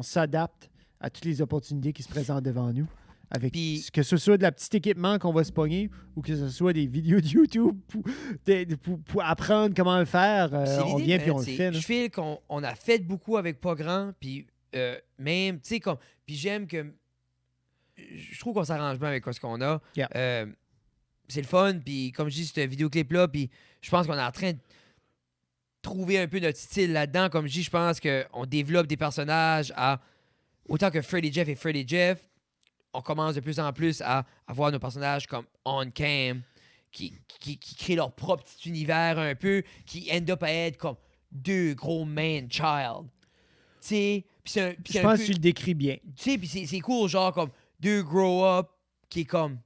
s'adapte à toutes les opportunités qui se présentent devant nous. Avec que ce soit de la petite équipement qu'on va se pogner ou que ce soit des vidéos de YouTube pour apprendre comment le faire, on vient puis on le fait.
Je feel qu'on a fait beaucoup avec pas grand, puis même, tu sais, comme... Puis j'aime que... Je trouve qu'on s'arrange bien avec ce qu'on a.
Yeah.
C'est le fun, puis comme je dis, ce vidéoclip-là, puis je pense qu'on est en train de trouver un peu notre style là-dedans. Comme je dis, je pense qu'on développe des personnages à... Autant que Freddy Jeff et Freddy Jeff, on commence de plus en plus à avoir nos personnages comme on-cam, qui créent leur propre petit univers un peu, qui end up à être comme deux gros man-child. Tu sais,
je pense que tu le décris bien.
Tu sais, puis c'est cool, genre comme deux grow-up qui est comme...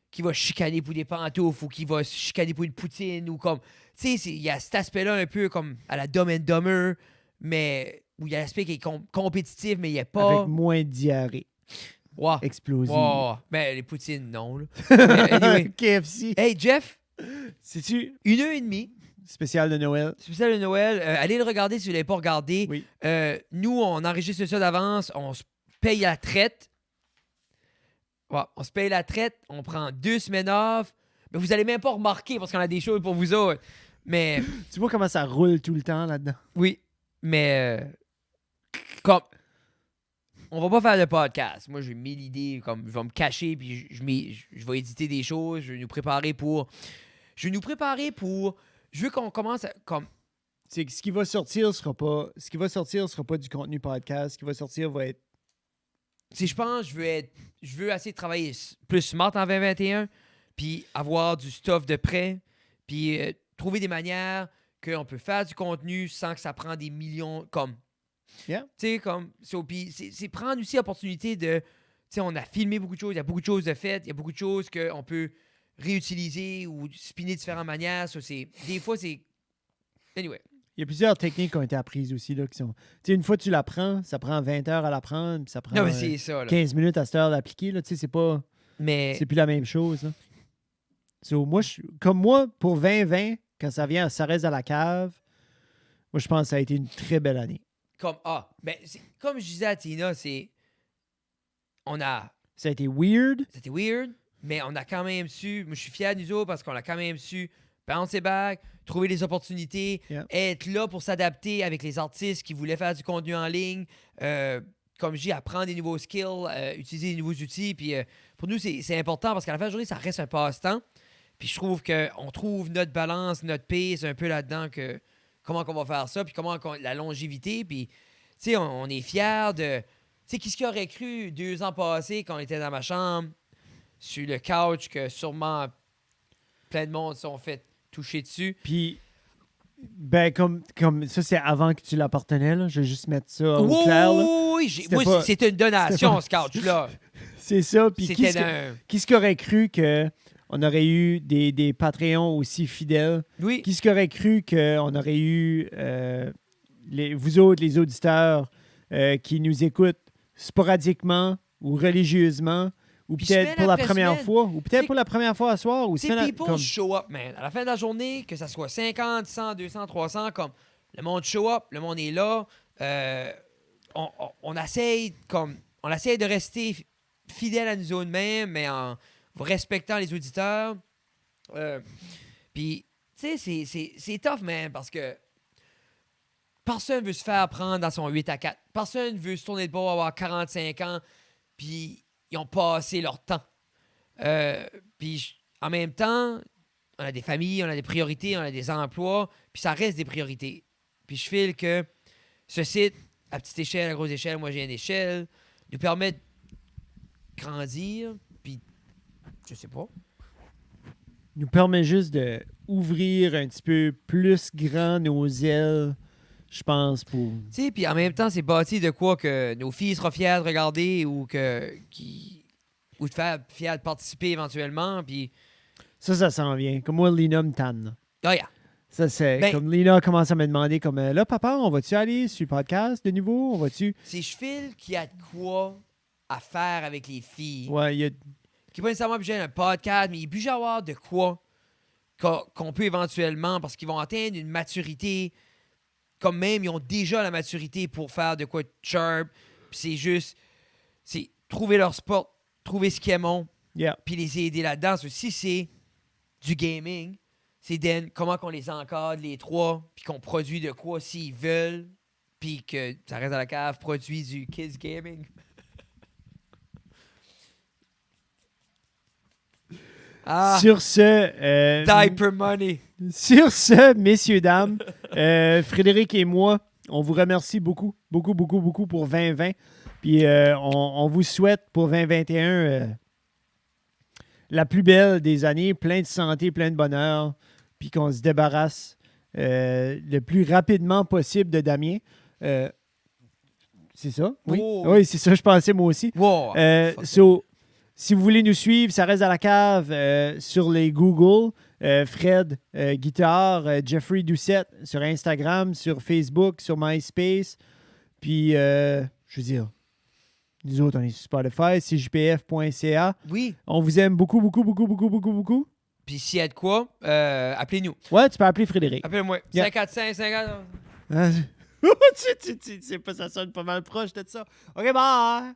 qui va chicaner pour des pantoufles ou qui va chicaner pour une poutine ou comme... Tu sais, il y a cet aspect-là un peu comme à la Dumb and Dumber, mais où il y a l'aspect qui est compétitif, mais il n'y a pas...
Avec moins de diarrhée.
Wow.
Explosive.
Wow. Ben, les poutines, non. Là. Anyway.
KFC.
Hey, Jeff.
C'est-tu
1h30.
Spécial de Noël.
Spécial de Noël. Allez le regarder si vous ne l'avez pas regardé.
Oui.
Nous, on enregistre ça d'avance. On se paye la traite. Ouais, on se paye la traite. On prend 2 semaines off. Mais vous n'allez même pas remarquer parce qu'on a des choses pour vous autres. Mais...
Tu vois comment ça roule tout le temps là-dedans?
Oui. Mais... comme... On va pas faire de podcast. Moi, j'ai mis l'idée, comme je vais me cacher, puis je vais éditer des choses, je vais nous préparer pour... Je veux qu'on commence à, comme...
C'est que ce qui va sortir sera pas du contenu podcast. Ce qui va sortir va être...
Je pense je veux essayer de travailler plus smart en 2021, puis avoir du stuff de prêt, puis trouver des manières qu'on peut faire du contenu sans que ça prenne des millions, comme...
Yeah.
Tu sais, comme... C'est prendre aussi l'opportunité de... Tu sais, on a filmé beaucoup de choses, il y a beaucoup de choses de faites, il y a beaucoup de choses qu'on peut réutiliser ou spinner de différentes manières. Des fois, c'est... Anyway.
Il y a plusieurs techniques qui ont été apprises aussi, là, qui sont... Tu sais, une fois que tu l'apprends, ça prend 20 heures à l'apprendre, puis ça prend
non, mais c'est ça, là.
15 minutes à cette heure d'appliquer, là. Tu sais, c'est pas...
Mais...
C'est plus la même chose, là. So, comme moi, pour 2020, quand ça reste à la cave, moi, je pense que ça a été une très belle année.
Comme je disais à Tina, ça
a été weird.
C'était weird, mais on a quand même su... Moi, je suis fier de nous autres parce qu'on a quand même su bounce back, trouver des opportunités, être là pour s'adapter avec les artistes qui voulaient faire du contenu en ligne, comme je dis, apprendre des nouveaux skills, utiliser des nouveaux outils. Puis pour nous, c'est important parce qu'à la fin de la journée, ça reste un passe-temps. Puis je trouve qu'on trouve notre balance, notre pace un peu là-dedans, comment qu'on va faire ça, puis la longévité. Puis, tu sais, on est fiers de... Tu sais, qui ce aurait cru 2 ans passés quand on était dans ma chambre, sur le couch, que sûrement plein de monde se sont fait toucher dessus.
Puis, ben, comme ça, c'est avant que tu l'appartenais, là. Je vais juste mettre ça au clair, là.
Oui, c'était une donation, ce couch-là.
C'est ça. Puis, qui ce qui aurait cru qu'on aurait eu des Patreons aussi fidèles?
Oui.
Qui ce qui aurait cru qu'on aurait eu vous autres, les auditeurs, qui nous écoutent sporadiquement ou religieusement, ou peut-être pour la première fois, ou peut-être pour la première fois à soir. Ou
people show up, man. À la fin de la journée, que ça soit 50, 100, 200, 300, comme le monde show up, le monde est là. On essaye de rester fidèle à nous mêmes, mais en respectant les auditeurs. Puis, tu sais, c'est tough, man, parce que personne veut se faire prendre dans son 8-4. Personne veut se tourner de bord, avoir 45 ans, puis ils ont passé leur temps. Puis, en même temps, on a des familles, on a des priorités, on a des emplois, puis ça reste des priorités. Puis je file que ce site, à petite échelle, à grosse échelle, moi j'ai une échelle, nous permet de grandir, puis je sais pas.
Nous permet juste d'ouvrir un petit peu plus grand nos ailes, je pense, pour...
Tu sais, puis en même temps, c'est bâti de quoi que nos filles seront fières de regarder ou de faire fiers de participer éventuellement, puis...
Ça s'en vient. Comme moi, Lina me tanne.
Oh yeah.
Ça, c'est comme Lina commence à me demander comme là, papa, on va-tu aller sur le podcast de nouveau? On va-tu...
C'est je file qu'il y a de quoi à faire avec les filles.
Ouais,
Qui n'est pas nécessairement obligé d'un podcast, mais il est obligé d'avoir de quoi qu'on peut éventuellement, parce qu'ils vont atteindre une maturité, comme même ils ont déjà la maturité pour faire de quoi de sharp. Puis c'est juste, c'est trouver leur sport, trouver ce qu'ils aiment, puis les aider là-dedans. Si c'est du gaming, c'est comment qu'on les encadre, les trois, puis qu'on produit de quoi s'ils veulent, puis que ça reste dans la cave, produit du kids gaming.
Sur ce...
Diaper money.
Sur ce, messieurs, dames, Frédéric et moi, on vous remercie beaucoup, beaucoup, beaucoup, beaucoup pour 2020. Puis on vous souhaite pour 2021 la plus belle des années, plein de santé, plein de bonheur, puis qu'on se débarrasse le plus rapidement possible de Damien. C'est ça? Oui, oui, c'est ça, je pensais moi aussi.
Wow.
Si vous voulez nous suivre, ça reste à la cave sur les Google, Fred Guitare, Jeffrey Doucette sur Instagram, sur Facebook, sur MySpace. Puis, je veux dire, nous autres, on est sur Spotify, cjpf.ca.
Oui.
On vous aime beaucoup, beaucoup, beaucoup, beaucoup, beaucoup, beaucoup.
Puis s'il y a de quoi, appelez-nous.
Ouais, tu peux appeler Frédéric.
Appelez-moi. 545 50.
C'est pas, ça sonne pas mal proche de ça. OK, bye!